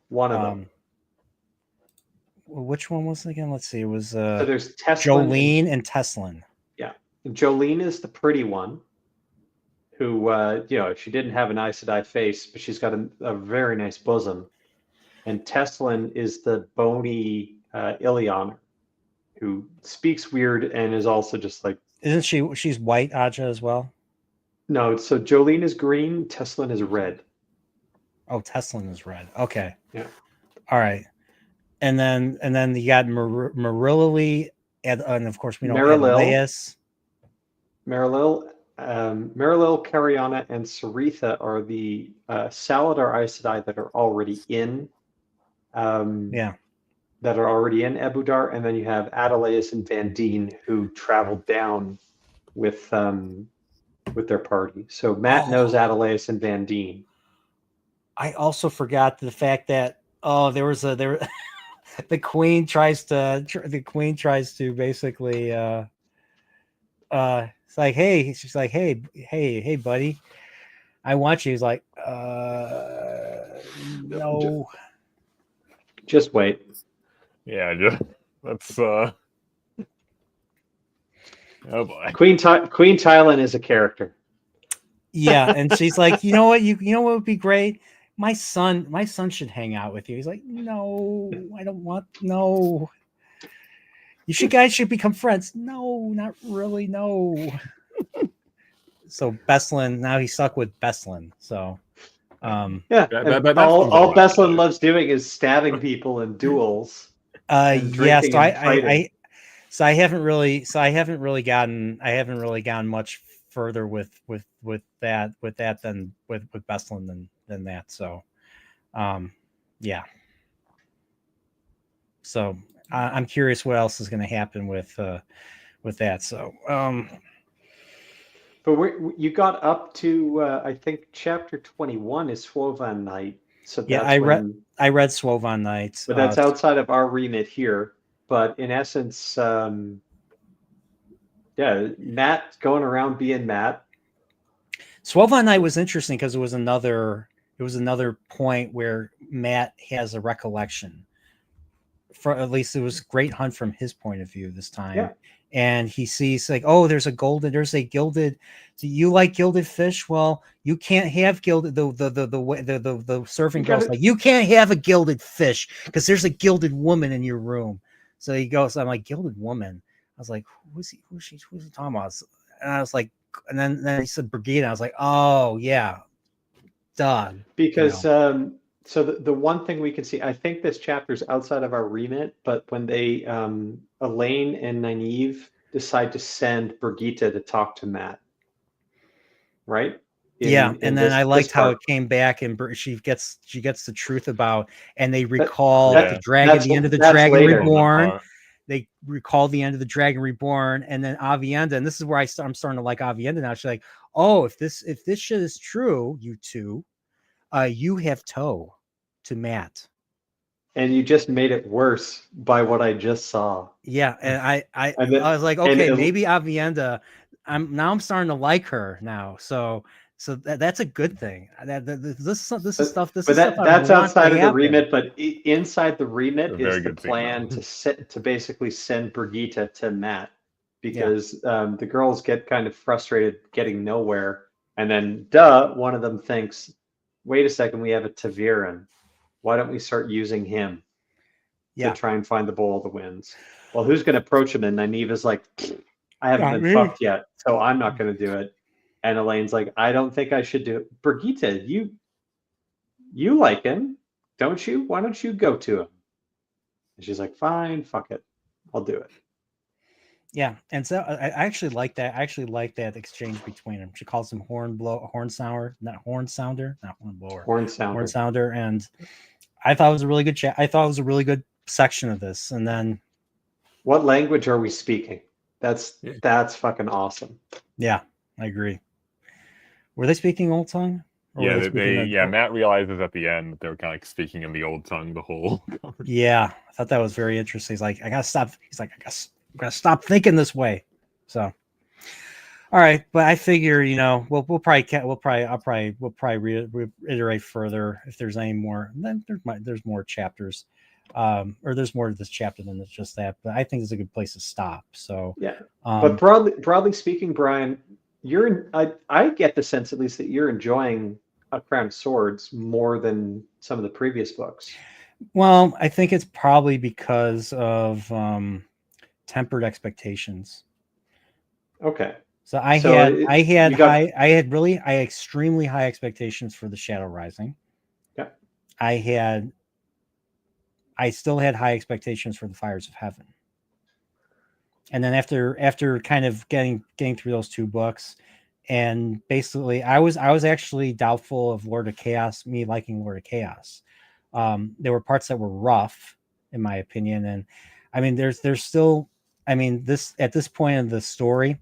One of them. Which one was it again? Let's see. It was so there's Teslin Jolene and Teslin. Yeah. And Jolene is the pretty one who, she didn't have an Aes Sedai face, but she's got a very nice bosom. And Teslin is the bony Illianer who speaks weird and is also just like... Isn't she's white, Aja, as well? No, so Jolene is green, Teslin is red. Oh, Teslin is red. Okay. Yeah. All right. And then you got Marillily, and of course we know Marillil. Marilil, Cariana, and Saritha are the Saladar Aes Sedai that are already in. That are already in Ebudar, and then you have Adelaus and Van Dien who traveled down with their party. So Matt knows Adelaus and Van Dien. I also forgot the fact that the queen tries to basically it's like, hey, she's like, hey buddy, I want you. He's like, no, just wait. Yeah, that's oh boy. Queen Tylan is a character. Yeah, and she's like, you know what would be great? My son should hang out with you. He's like, no, I don't want, no. Guys should become friends. No, not really, no. So Beslan, now he's stuck with Beslan. So all Beslan loves doing is stabbing people in duels. So I haven't really gotten much further with that than with Beslan than that. So yeah. So I'm curious what else is going to happen with that. So but you got up to I think chapter 21 is Swovan Night. So yeah, I read Swovan Night, but that's outside of our remit here. But in essence, Matt going around being Matt. Swovan Night was interesting because it was another point where Matt has a recollection. For at least it was Great Hunt from his point of view this time. Yeah. And he sees like, oh, there's a gilded. So you like gilded fish? Well, you can't have gilded. The serving girl's like, you can't have a gilded fish because there's a gilded woman in your room. So he goes, I'm like, gilded woman. I was like, who's he talking about? And I was like, and then he said Brigida. I was like, oh yeah, duh. Because so the one thing we can see, I think this chapter is outside of our remit, but when they Elaine and Nynaeve decide to send Brigitte to talk to Matt, right? And then I liked how it came back, and she gets the truth about, and they recall the dragon, the end of the Dragon Reborn. They recall the end of the Dragon Reborn, and then Avienda, and this is where I'm starting to like Avienda now. She's like, oh, if this shit is true, you two, you have toe to Matt. And you just made it worse by what I just saw. Yeah, and I was like, okay, maybe Avienda. I'm starting to like her now. So that's a good thing. This is stuff. That's outside of the remit. But inside the remit is the plan to basically send Brigitte to Matt, because the girls get kind of frustrated getting nowhere, and then one of them thinks, wait a second, we have a Taviran. Why don't we start using him to try and find the Bowl of the Winds? Well, who's going to approach him? And Nynaeve is like, I haven't been fucked yet, so I'm not going to do it. And Elaine's like, I don't think I should do it. Brigitte, you like him, don't you? Why don't you go to him? And she's like, fine, fuck it. I'll do it. Yeah, and so I actually like that. I actually like that exchange between them. She calls him horn sounder, and I thought it was a really good chat. I thought it was a really good section of this. And then, what language are we speaking? That's fucking awesome. Yeah, I agree. Were they speaking Old Tongue? Matt realizes at the end that they were kind of like speaking in the Old Tongue the whole. Yeah, I thought that was very interesting. He's like, I gotta stop. He's like, I'm gonna stop thinking this way. So, all right, but I figure, we'll probably reiterate further if there's any more. Then there's more chapters, or there's more to this chapter than just that. But I think it's a good place to stop. So yeah, but broadly speaking, Brian, I get the sense at least that you're enjoying A Crown of Swords more than some of the previous books. Well, I think it's probably because of tempered expectations. Okay. So I had extremely high expectations for the Shadow Rising. Yeah. I still had high expectations for the Fires of Heaven. And then after kind of getting through those two books, And basically, I was actually doubtful of Lord of Chaos, me liking Lord of Chaos. There were parts that were rough, in my opinion, and I mean, there's still, I mean, this at this point in the story,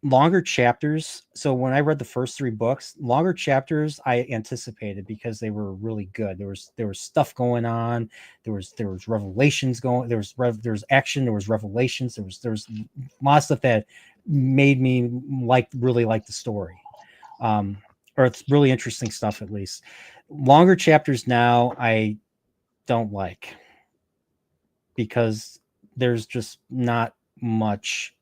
longer chapters. So when I read the first 3 books, longer chapters I anticipated because they were really good. There was stuff going on. There was revelations going. There was action. There was revelations. There was lots of stuff that made me really like the story, or it's really interesting stuff. At least longer chapters now I don't like because there's just not much,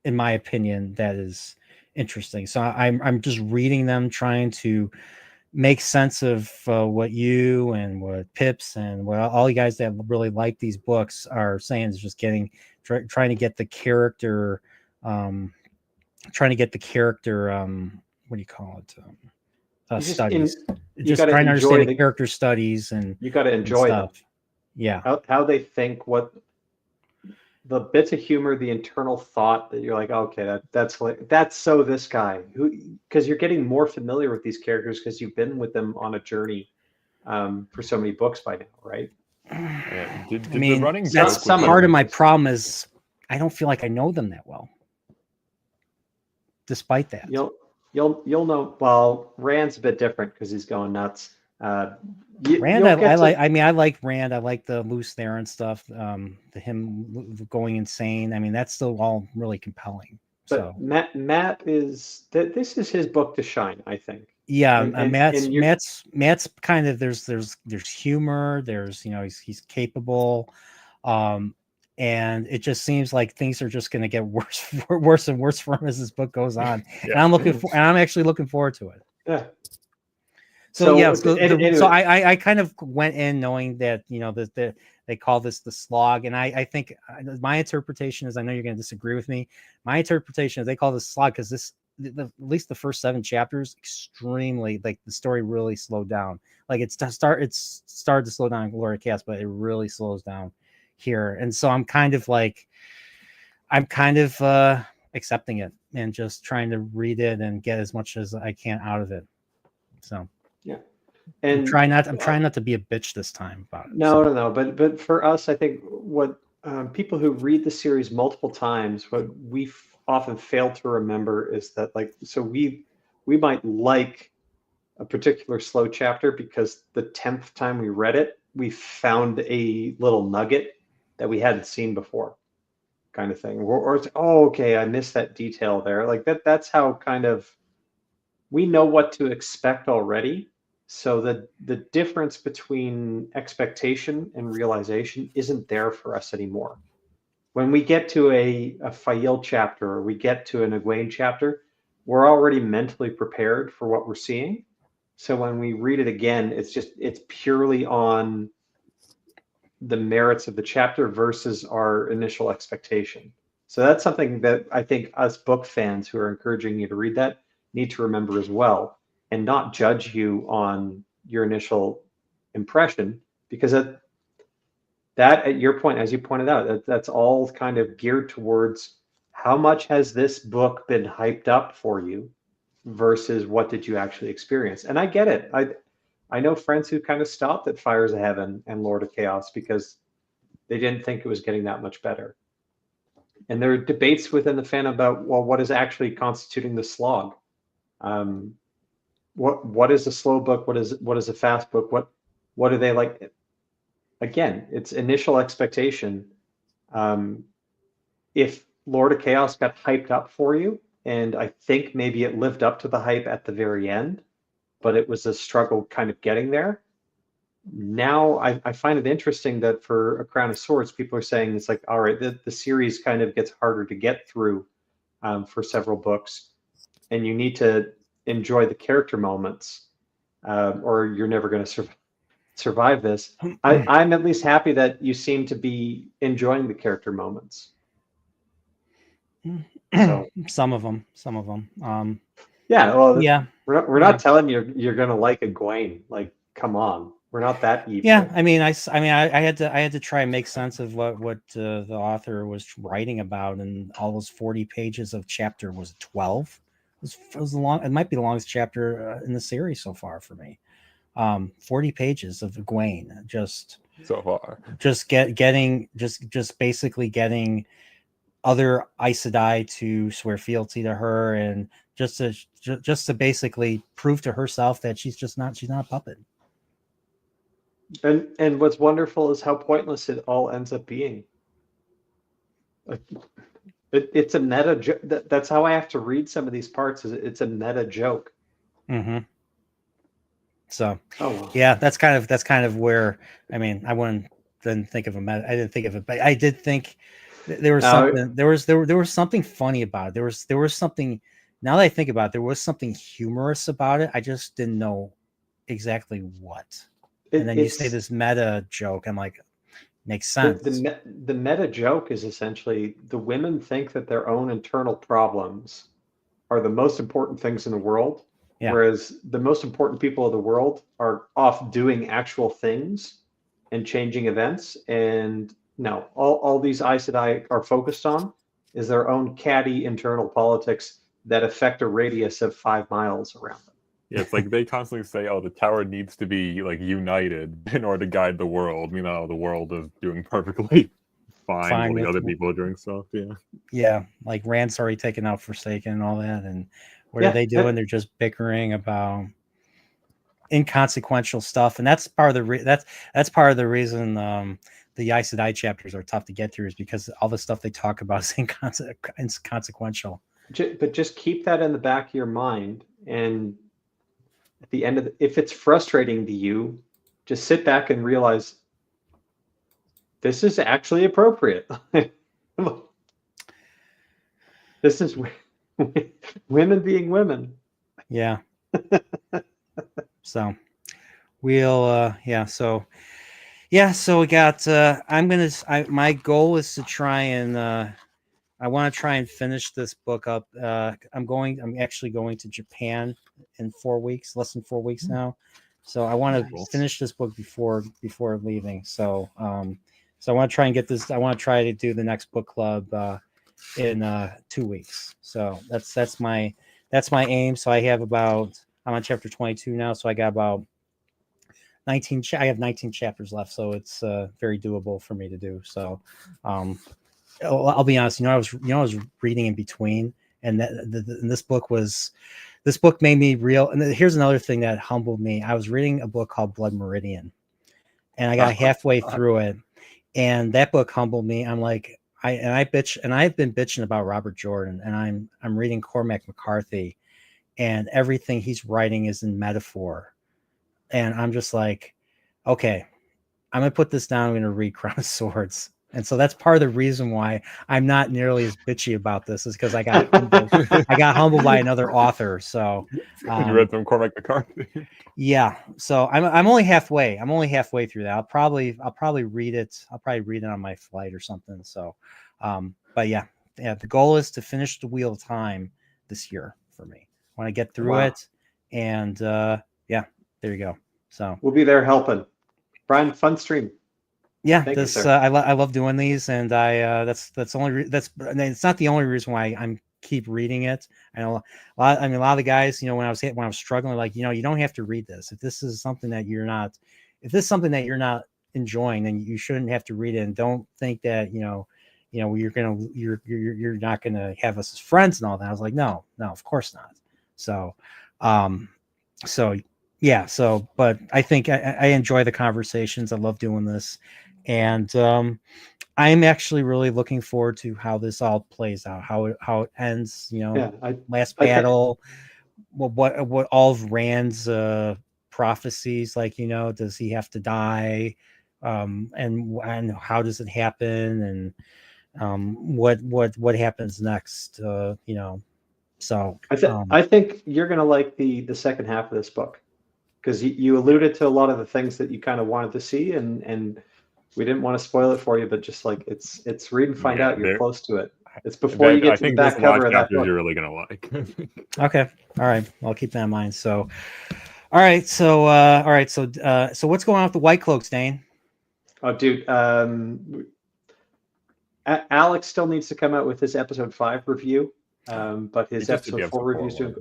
in my opinion, that is interesting. So I'm just reading them, trying to make sense of what you and what Pips and what all you guys that really like these books are saying, is just trying to get the character, what do you call it? Studies. Just trying to understand the character studies, and you got to enjoy them. Yeah, how they think, what the bits of humor, the internal thought that you're like, okay, that's so this guy, because you're getting more familiar with these characters because you've been with them on a journey for so many books by now, right? That's part of my problem is I don't feel like I know them that well. Despite that, you'll know. Well, Rand's a bit different because he's going nuts. Rand, I like Rand. I like the Moose Theron stuff. Him going insane. I mean, that's still all really compelling. But so Matt is this is his book to shine, I think. Yeah, Matt's kind of there's humor. There's he's capable. And it just seems like things are just going to get worse and worse for him as this book goes on. Yeah. And I'm actually looking forward to it. Yeah. So I kind of went in knowing that that they call this the slog, and I think my interpretation is, I know you're going to disagree with me. My interpretation is they call this slog because at least the first 7 chapters, extremely, like, the story really slowed down. Like it's started to slow down in Glory of Chaos, but it really slows down here. And so I'm kind of accepting it and just trying to read it and get as much as I can out of it. So yeah, and I'm trying not to be a bitch this time about it. No. But for us, I think what people who read the series multiple times, what we often fail to remember is that, we might like a particular slow chapter because the 10th time we read it, we found a little nugget that we hadn't seen before, kind of thing. Or it's, oh, okay, I missed that detail there. Like that's how kind of we know what to expect already. So the difference between expectation and realization isn't there for us anymore. When we get to a Fail chapter, or we get to an Egwene chapter, we're already mentally prepared for what we're seeing. So when we read it again, it's purely on the merits of the chapter versus our initial expectation. So that's something that I think us book fans who are encouraging you to read that need to remember as well, and not judge you on your initial impression, because that at your point, as you pointed out, that's all kind of geared towards how much has this book been hyped up for you versus what did you actually experience. And I get it. I know friends who kind of stopped at Fires of Heaven and Lord of Chaos because they didn't think it was getting that much better. And there are debates within the fan about, well, what is actually constituting the slog? What is a slow book? What is a fast book? What do they like? Again, it's initial expectation. If Lord of Chaos got hyped up for you, and I think maybe it lived up to the hype at the very end, but it was a struggle kind of getting there. Now I find it interesting that for A Crown of Swords, people are saying it's like, all right, the series kind of gets harder to get through for several books, and you need to enjoy the character moments, or you're never going to survive this. I'm at least happy that you seem to be enjoying the character moments. So some of them. Yeah, well, yeah. We're not telling you you're going to like Egwene. Like, come on. We're not that evil. Yeah, I mean, I had to try and make sense of what the author was writing about, and all those 40 pages of chapter was 12. It was long. It might be the longest chapter in the series so far for me. 40 pages of Egwene, just so far, just basically getting other Aes Sedai to swear fealty to her, and just to basically prove to herself that she's not a puppet. And what's wonderful is how pointless it all ends up being. It's a meta joke. That's how I have to read some of these parts. Is it's a meta joke. Mm-hmm. So, yeah, that's kind of where, I mean, I didn't think of a meta. I didn't think of it, but I did think there was something. There was something funny about it. There was something. Now that I think about it, there was something humorous about it. I just didn't know exactly what. And then you say this meta joke. I'm like, makes sense. The meta joke is essentially the women think that their own internal problems are the most important things in the world, whereas the most important people of the world are off doing actual things and changing events. And no, all these Aes Sedai are focused on is their own catty internal politics that affect a radius of 5 miles around them. Yeah, it's like they constantly say, "Oh, the tower needs to be like united in order to guide the world." You know, the world is doing perfectly fine while the other people are doing stuff. Yeah, yeah, like Rand's already taken out Forsaken and all that, and what are they doing? They're just bickering about inconsequential stuff, and that's part of the that's part of the reason the Aes Sedai chapters are tough to get through, is because all the stuff they talk about is inconsequential. But just keep that in the back of your mind, and at the end of if it's frustrating to you, just sit back and realize this is actually appropriate. This is women being women. Yeah. So we'll so we got my goal is to try and I want to try and finish this book up. I'm actually going to Japan in 4 weeks, less than 4 weeks now. So I want to finish this book before leaving. So so I want to try and get this. I want to try to do the next book club in 2 weeks. So that's my aim. So I have I'm on chapter 22 now. So I got about 19. I have 19 chapters left. So it's very doable for me to do. So I'll be honest. I was reading in between, and this book made me real. And here's another thing that humbled me. I was reading a book called Blood Meridian, and I got halfway through it, and that book humbled me. I'm like, I've been bitching about Robert Jordan, and I'm reading Cormac McCarthy, and everything he's writing is in metaphor, and I'm just like, okay, I'm gonna put this down. I'm gonna read Crown of Swords. And so that's part of the reason why I'm not nearly as bitchy about this, is because I got humbled by another author. So you read from Cormac McCarthy. Yeah. So I'm only halfway. I'm only halfway through that. I'll probably read it. I'll probably read it on my flight or something. So, but yeah. The goal is to finish the Wheel of Time this year for me. I want to get through it, and there you go. So we'll be there helping. Brian, fun stream. Yeah, I love doing these, and it's not the only reason why I'm keep reading it. I know a lot of the guys, when I was struggling, like, you don't have to read this. If this is something that you're not enjoying, then you shouldn't have to read it. And don't think that you're not gonna have us as friends and all that. I was like, no, of course not. So, but I think I enjoy the conversations. I love doing this. And I'm actually really looking forward to how this all plays out, how it ends. Last battle, what all of Rand's prophecies, like, does he have to die, and how does it happen, and what happens next, So I think you're gonna like the second half of this book, because you alluded to a lot of the things that you kind of wanted to see, and we didn't want to spoil it for you, but just like it's read and find out. You're close to it. It's before you get to the back cover of that book. You're really gonna like. Okay, all right, I'll keep that in mind. So, All right, so so what's going on with the White Cloaks, Dane? Oh, dude, Alex still needs to come out with his episode 5 review, but his episode 4 review is doing.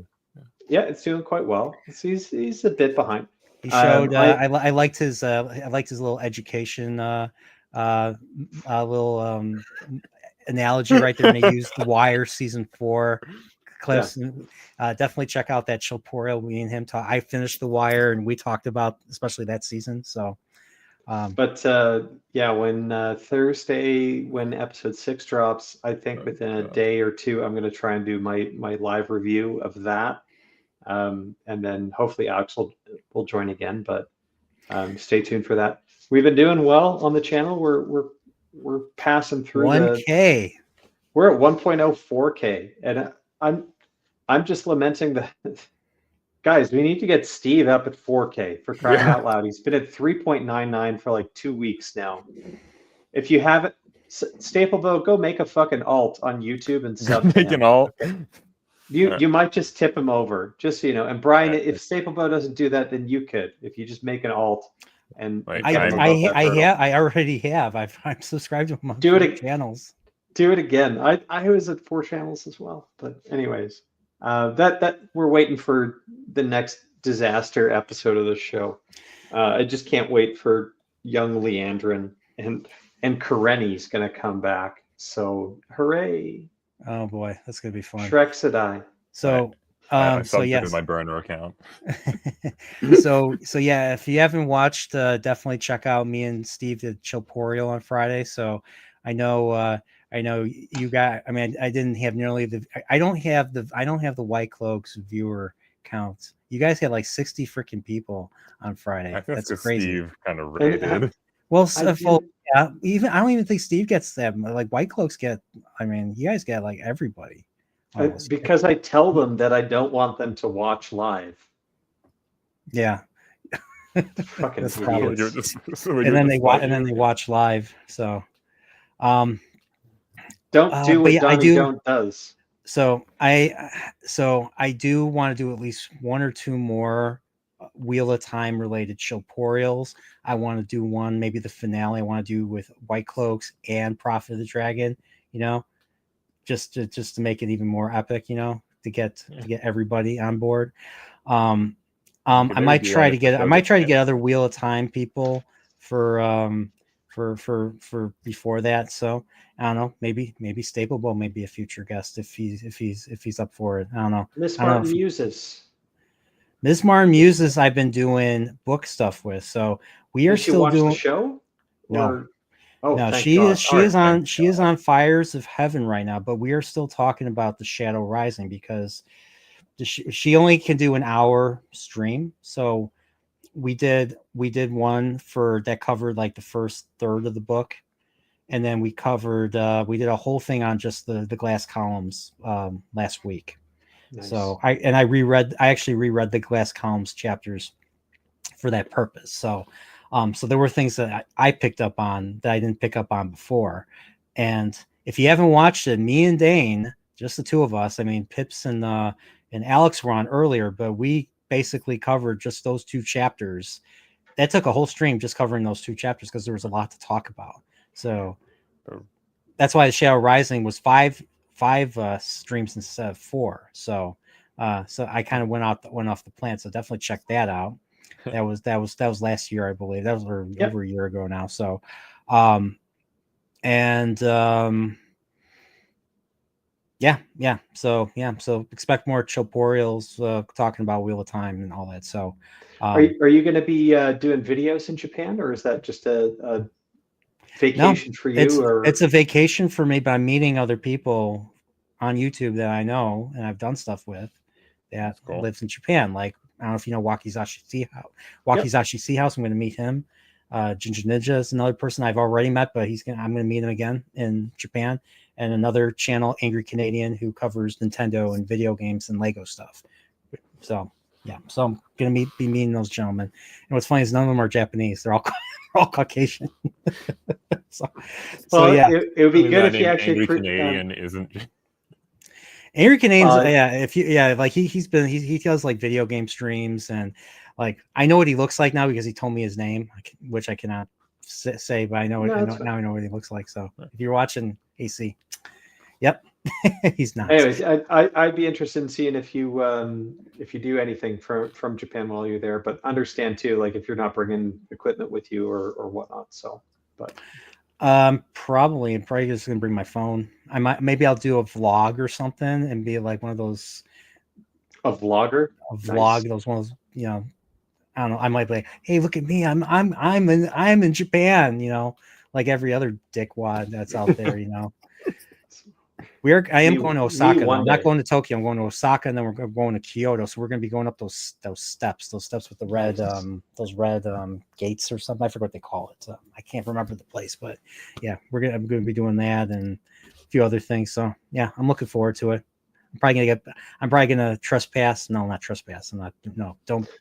Yeah, it's doing quite well. He's a bit behind. He showed. I liked his. I liked his little education. Little analogy right there, and he used The Wire season 4 clips. Yeah. Definitely check out that Chilporial. Me and him talk. I finished The Wire, and we talked about especially that season. So, yeah, when Thursday, when episode 6 drops, I think within a day or two, I'm going to try and do my live review of that, and then hopefully Alex will join again. But stay tuned for that. We've been doing well on the channel. We're passing through 1K. We're at 1.04K, and I'm just lamenting the guys. We need to get Steve up at 4K for crying out loud. He's been at 3.99 for like 2 weeks now. If you haven't, Staplebo, go make a fucking alt on YouTube and sub. Make an alt. You might just tip him over, just so you know. And Brian, if Staplebo doesn't do that, then you could. If you just make an alt. And I already have. I'm subscribed to him on 4 channels. Do it again. I was at 4 channels as well. But anyways, that we're waiting for the next disaster episode of the show. I just can't wait for young Leandrin and Kareni's gonna come back. So hooray! Oh boy, that's gonna be fun. Shrek-Sedai. So. So yes, my burner account. so yeah, if you haven't watched, definitely check out me and Steve did Chilporial on Friday. So I know you got. I mean, I didn't have nearly the. I don't have the White Cloaks viewer count. You guys had like 60 freaking people on Friday. That's crazy. Steve kind of rated. Well, yeah. Even I don't even think Steve gets that. Like White Cloaks get. I mean, you guys get like everybody. Because I tell them that I don't want them to watch live. Yeah. Fucking idiots. And then they watch live. So don't do what Donnie Don't does. So I do want to do at least 1 or 2 more Wheel of Time related Chilporials. I want to do one, maybe the finale I want to do with White Cloaks and Prophet of the Dragon, you know. Just to make it even more epic, you know, to get everybody on board. I might try to get other Wheel of Time people for before that. So I don't know, maybe Staplebo may be a future guest if he's up for it. I don't know. Miss Martin Muses. Miss Martin Muses, I've been doing book stuff with. So we are still doing the show. No. Oh, no, she is on Fires of Heaven right now, but we are still talking about the Shadow Rising because she only can do an hour stream. So we did one for that covered like the first third of the book, and then we did a whole thing on just the glass columns last week. Nice. So I actually reread the glass columns chapters for that purpose. So there were things that I picked up on that I didn't pick up on before. And if you haven't watched it, me and Dane, just the two of us, I mean, Pips and Alex were on earlier, but we basically covered just those 2 chapters. That took a whole stream just covering those 2 chapters because there was a lot to talk about. So that's why the Shadow Rising was 5 streams instead of 4. So I kind of went off the plan. So definitely check that out. That was last year, I believe. That was over a year ago now. So, So expect more Chilporials talking about Wheel of Time and all that. So, are you going to be doing videos in Japan, or is that just a vacation for you? It's a vacation for me, but I'm meeting other people on YouTube that I know and I've done stuff with that lives in Japan. Like, I don't know if you know Wakizashi Seahouse. I'm going to meet him. Ginger Ninja is another person I've already met, but I'm going to meet him again in Japan. And another channel, Angry Canadian, who covers Nintendo and video games and Lego stuff. So yeah, so I'm going to be meeting those gentlemen. And what's funny is none of them are Japanese; they're all Caucasian. so yeah, it would be good if you actually. Angry Canadian isn't. Angry Canadians, he does like video game streams, and Like I know what he looks like now because he told me his name, which I cannot say, but I know, No, now I know what he looks like. So if you're watching AC, yep, he's not. Anyways, I'd be interested in seeing if you do anything from Japan while you're there, but understand too, like if you're not bringing equipment with you or whatnot. So, but Probably I'm probably just gonna bring my phone. Maybe I'll do a vlog or something and be like one of those a vlogger, nice. Those ones, I don't know. I might be like, hey, look at me. I'm in Japan, like every other dickwad that's out there, I am going to Osaka. Though. I'm not going to Tokyo. I'm going to Osaka, and then we're going to Kyoto. So we're going to be going up those steps with the red those red gates or something. I forget what they call it. I can't remember the place, but yeah, I'm going to be doing that and a few other things. So yeah, I'm looking forward to it. I'm probably gonna trespass. No, not trespass. I'm not doing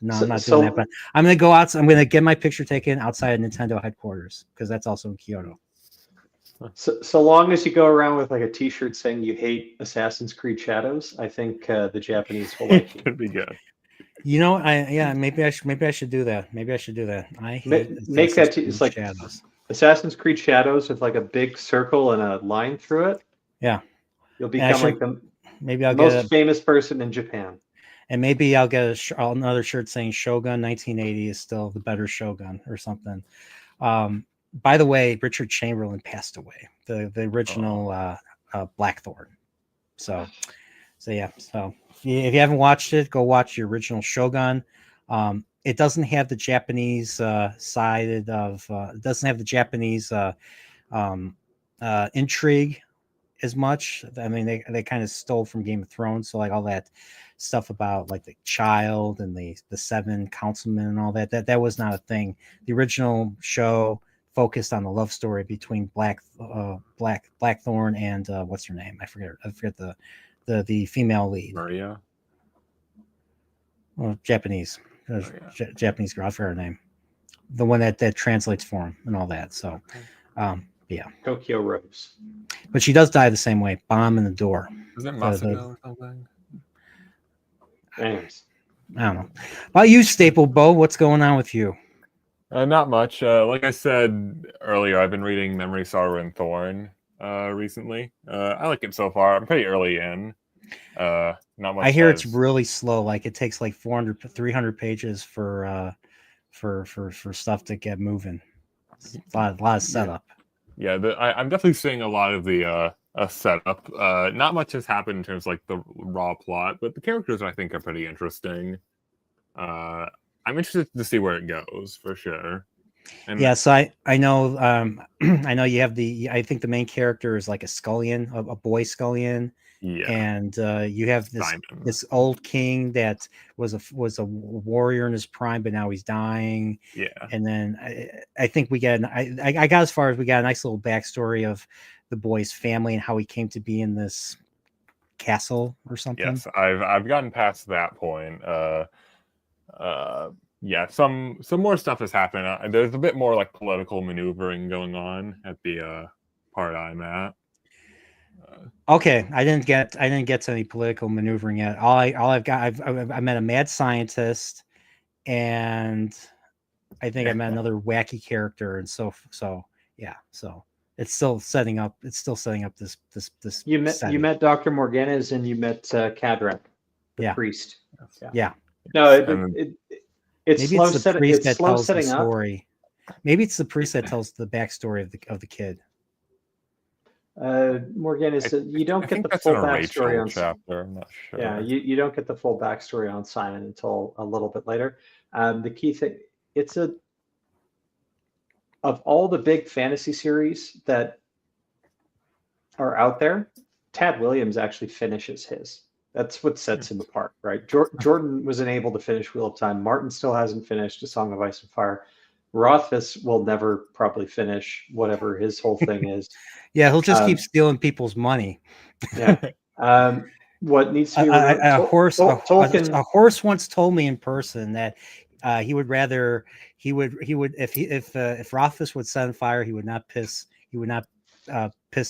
that. But I'm gonna go out. I'm gonna get my picture taken outside of Nintendo headquarters because that's also in Kyoto. So long as you go around with like a T-shirt saying you hate Assassin's Creed Shadows, I think the Japanese will like you. Could be good. Maybe I should do that. Maybe I should do that. I hate make that it's like Shadows. Assassin's Creed Shadows with like a big circle and a line through it. Yeah, you'll become like the I'll most famous person in Japan. And maybe I'll get another shirt saying Shogun 1980 is still the better Shogun or something. By the way, Richard Chamberlain passed away, the original Blackthorn. So yeah. So if you haven't watched it, go watch the original Shogun. It doesn't have the Japanese side of it doesn't have the Japanese intrigue as much. I mean, they kind of stole from Game of Thrones, so like all that stuff about like the child and the 7 councilmen and all that was not a thing. The original show focused on the love story between Blackthorn and what's her name? I forget the female lead. Maria. Well, Japanese Japanese girl. I forget her name. The one that translates for him and all that. So, yeah. Tokyo Rose. But she does die the same way. Bomb in the door. Is it Masako or something? Anyways. I don't know. About you, Staple Bo, what's going on with you? Not much. Like I said earlier, I've been reading Memory, Sorrow, and Thorn recently. I like it so far. I'm pretty early in. Not much. I hear it's really slow. Like it takes like 300 pages for stuff to get moving. It's a lot of setup. Yeah, I'm definitely seeing a lot of the setup. Not much has happened in terms of like the raw plot, but the characters I think are pretty interesting. I'm interested to see where it goes for sure. And yeah, so I know I know you have I think the main character is like a scullion, a boy scullion. Yeah, and you have this old king that was a warrior in his prime, but now he's dying. Yeah, and then I think we get I got as far as we got a nice little backstory of the boy's family and how he came to be in this castle or something. Yes, I've gotten past that point. Yeah, some more stuff has happened. There's a bit more like political maneuvering going on at the part I'm at. Okay, I didn't get to any political maneuvering yet. I met a mad scientist, and I think I met another wacky character, and so yeah. So it's still setting up. This. You met Dr. Morganas and you met Kadrak, the priest. Yeah. No, it's maybe it's the priest that tells the setting story. Maybe it's the priest that tells the backstory of the kid. Morganas, you don't get the full backstory on chapter. I'm not sure. Yeah, you don't get the full backstory on Simon until a little bit later. The key thing, of all the big fantasy series that are out there, Tad Williams actually finishes his. That's what sets him apart, right? Jordan wasn't able to finish Wheel of Time. Martin still hasn't finished A Song of Ice and Fire. Rothfuss will never probably finish whatever his whole thing is. Yeah, he'll just keep stealing people's money. Yeah. What needs to be a horse once told me in person that he would rather if Rothfuss would set on fire, he would not piss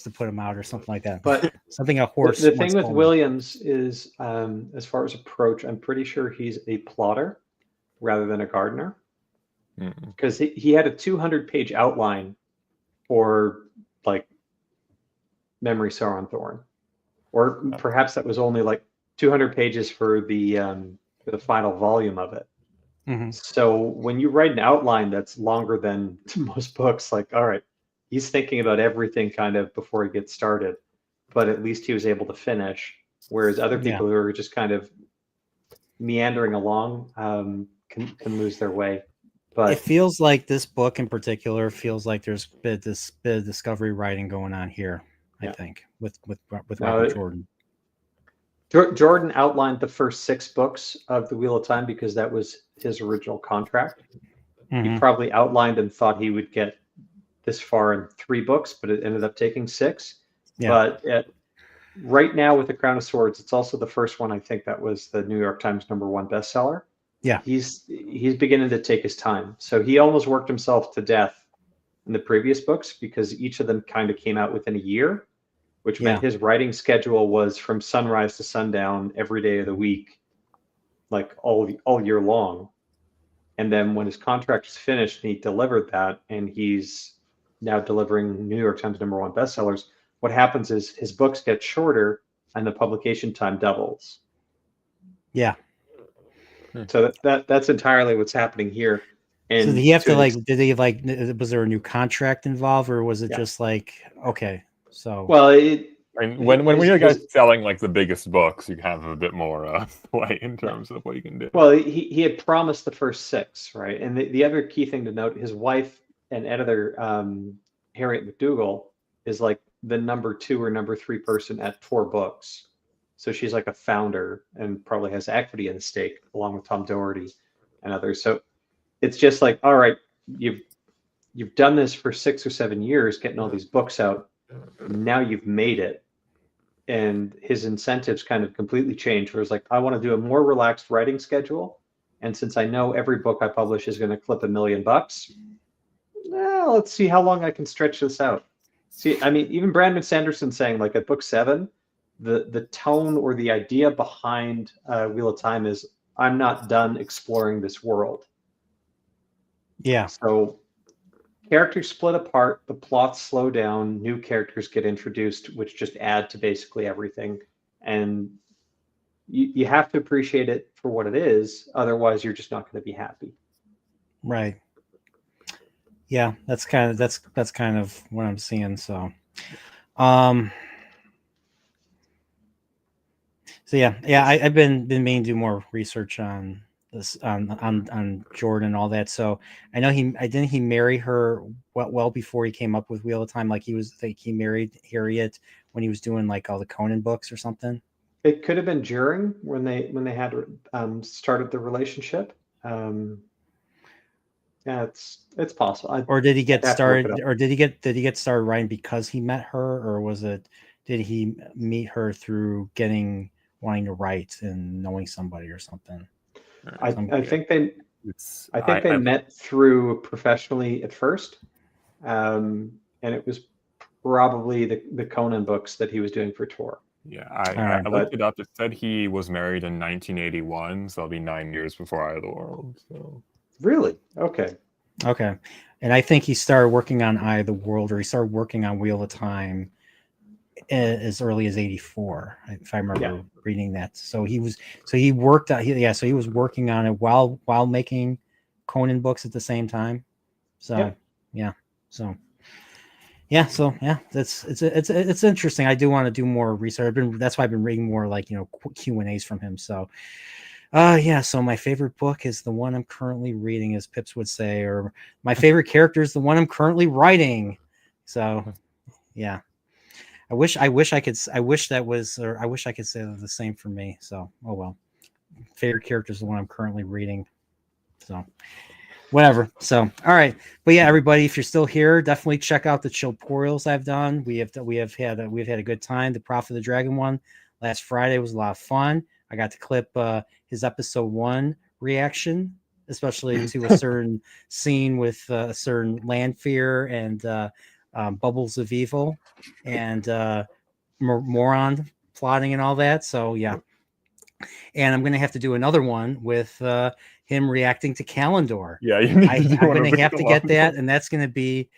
to put him out or something like that. But something a horse. The thing with Williams is, as far as approach, I'm pretty sure he's a plotter. rather than a gardener, Mm. because he had a 200-page outline for like Memory Sauron Thorn, or perhaps that was only like 200 pages for the final volume of it. Mhm. So when you write an outline that's longer than most books, like, all right, he's thinking about everything kind of before he gets started, but at least he was able to finish. Whereas other Yeah. people who are just kind of meandering along can lose their way. It But feels like this book in particular feels like there's this bit of discovery writing going on here. I Yeah. think with No, Robert Jordan. Jordan outlined the first 6 books of The Wheel of Time because that was his original contract. He Mhm. probably outlined and thought he would get this far in 3 books, but it ended up taking 6. Yeah. But right now with The Crown of Swords, it's also the first one I think that was the New York Times #1 bestseller. Yeah. He's beginning to take his time. So he almost worked himself to death in the previous books because each of them kind of came out within a year, which meant his writing schedule was from sunrise to sundown every day of the week, like all year long. And then when his contract was finished and he delivered that, and he's now delivering New York Times #1 bestsellers, what happens is his books get shorter and the publication time doubles. Yeah. So that's entirely what's happening here. And so did he have to an like? Did he like? Was there a new contract involved, or was it Yeah. just like okay? So Well, And when you're guys selling like the biggest books, you have a bit more play in terms of what you can do. Well, he had promised the first 6, right? And the other key thing to note, his wife and editor, Harriet McDougall, is like the #2 or #3 person at 4 books. So she's like a founder and probably has equity in the stake along with Tom Doherty and others. So it's just like, all right, you've done this for 6 or 7 years, getting all these books out. Now you've made it. And his incentives kind of completely changed. Where it's like, I want to do a more relaxed writing schedule, and since I know every book I publish is going to clip $1 million, let's see how long I can stretch this out. See, I mean, even Brandon Sanderson saying like at book 7, the tone or the idea behind Wheel of Time is, I'm not done exploring this world. yeah. So characters split apart, the plots slow down, new characters get introduced, which just add to basically everything. And you have to appreciate it for what it is. Otherwise, you're just not going to be happy. Right. Yeah, that's kind of what I'm seeing. So, I've been meaning to do more research on this on Jordan and all that. So I know he marry her well before he came up with Wheel of Time. Like he married Harriet when he was doing like all the Conan books or something. It could have been during when they had started the relationship. Yeah, it's possible. Or did he get started? Or did he get started writing because he met her, or was it? Did he meet her through wanting to write and knowing somebody or something? I think they met through professionally at first, and it was probably the Conan books that he was doing for Tor. Yeah, I looked it up. It said he was married in 1981, so it'll be 9 years before Eye of the World. So really, okay, and I think he started working on Eye of the World, or he started working on Wheel of Time as early as 84, if I remember reading that. So he was working on it while making Conan books at the same time. So it's interesting. I do want to do more research. That's why I've been reading more like Q&As from him. So so my favorite book is the one I'm currently reading, as Pips would say, or my favorite character is the one I'm currently writing. So yeah. I wish I could say the same for me. So, oh well. Favorite character is the one I'm currently reading. So, whatever. So, all right. But yeah, everybody, if you're still here, definitely check out the Chilporials I've done. We have had a good time. The Prophet of the Dragon one last Friday was a lot of fun. I got to clip his episode 1 reaction, especially to a certain scene with a certain Lanfear and Bubbles of Evil and Moron plotting and all that. So yeah, And I'm going to have to do another one with him reacting to Kalendor. Yeah, you need I'm to do one going of to the have to get that, Kalendor. and that's going to be.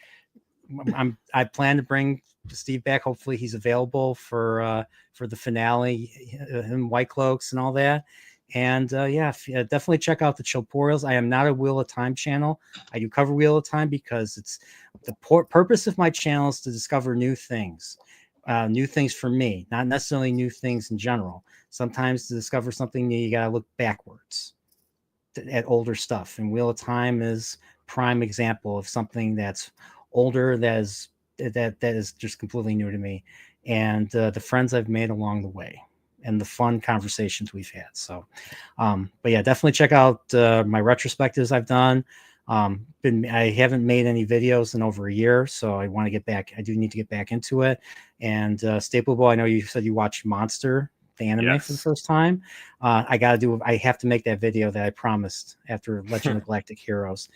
I plan to bring Steve back. Hopefully, he's available for the finale, him White Cloaks and all that. And definitely check out the Chilporials. I am not a Wheel of Time channel. I do cover Wheel of Time because it's the purpose of my channel is to discover new things for me, not necessarily new things in general. Sometimes to discover something new, you got to look backwards at older stuff. And Wheel of Time is prime example of something that's older that is just completely new to me, and the friends I've made along the way and the fun conversations we've had. So but yeah, definitely check out my retrospectives I've done. I haven't made any videos in over a year, so I want to get back. I do need to get back into it. And Stapleball, I know you said you watched Monster, the anime, for the first time. I have to make that video that I promised after Legend of Galactic Heroes.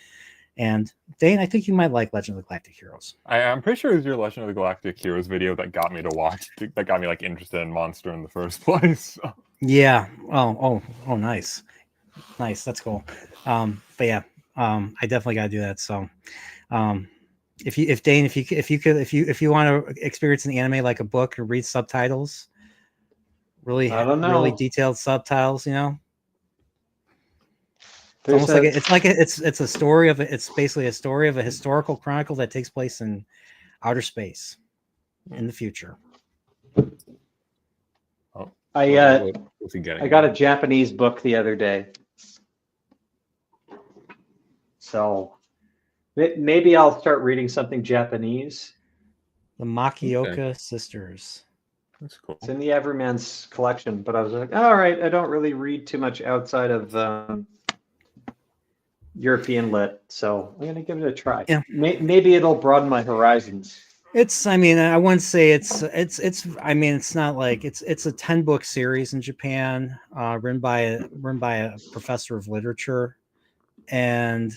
And Dane, I think you might like Legend of the Galactic Heroes. I'm pretty sure it was your Legend of the Galactic Heroes video that got me to watch, that got me like interested in Monster in the first place. So. Yeah. Oh, nice. That's cool. But yeah, I definitely got to do that. So, if you want to experience an anime like a book or read subtitles, really detailed subtitles, it's a story of it's basically a story of a historical chronicle that takes place in outer space in the future. Oh, what's he getting? I got a Japanese book the other day, so maybe I'll start reading something Japanese. The Makioka Sisters. That's cool. It's in the Everyman's collection, but I was like, all right, I don't really read too much outside of European lit, so I'm gonna give it a try. Yeah. Maybe it'll broaden my horizons. I wouldn't say it's not like it's a 10-book series in Japan, run by a professor of literature, and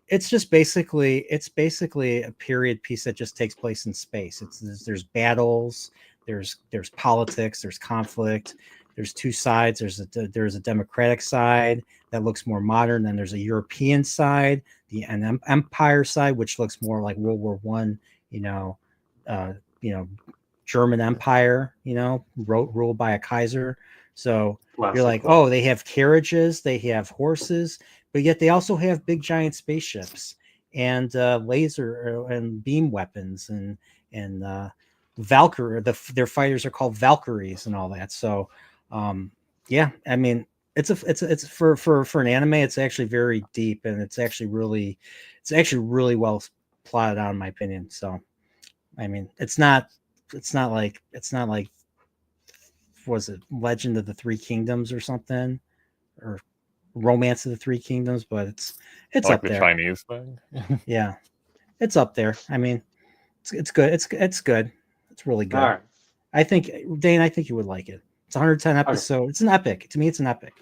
it's basically a period piece that just takes place in space. There's battles, there's politics, there's conflict. There's two sides. There's a democratic side that looks more modern. Then there's a European side, an empire side, which looks more like World War One. German Empire. Ruled by a Kaiser. So you're like, oh, they have carriages, they have horses, but yet they also have big giant spaceships and laser and beam weapons and Valkyrie. Their fighters are called Valkyries and all that. So. It's for an anime. It's actually very deep, and it's actually really well plotted out, in my opinion. So, it's not like was it Legend of the Three Kingdoms or something, or Romance of the Three Kingdoms, but it's like up the there. Chinese thing. Yeah, it's up there. It's good. It's good. It's really good. All right. I think Dane, you would like it. It's 110 episodes. Okay. It's an epic. To me, it's an epic.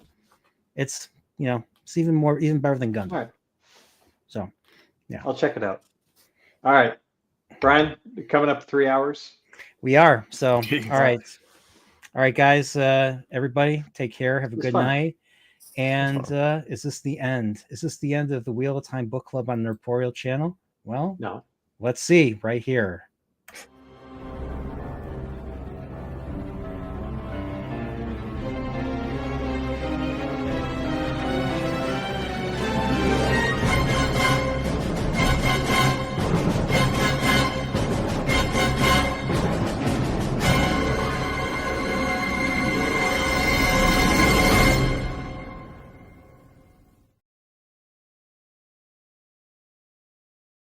It's it's even better than Gundam. All right. So, yeah, I'll check it out. All right, Brian, coming up 3 hours. We are. So, all right, guys. Everybody, take care. Have a good night. And is this the end? Is this the end of the Wheel of Time Book Club on the Nerdporial channel? Well, no. Let's see right here.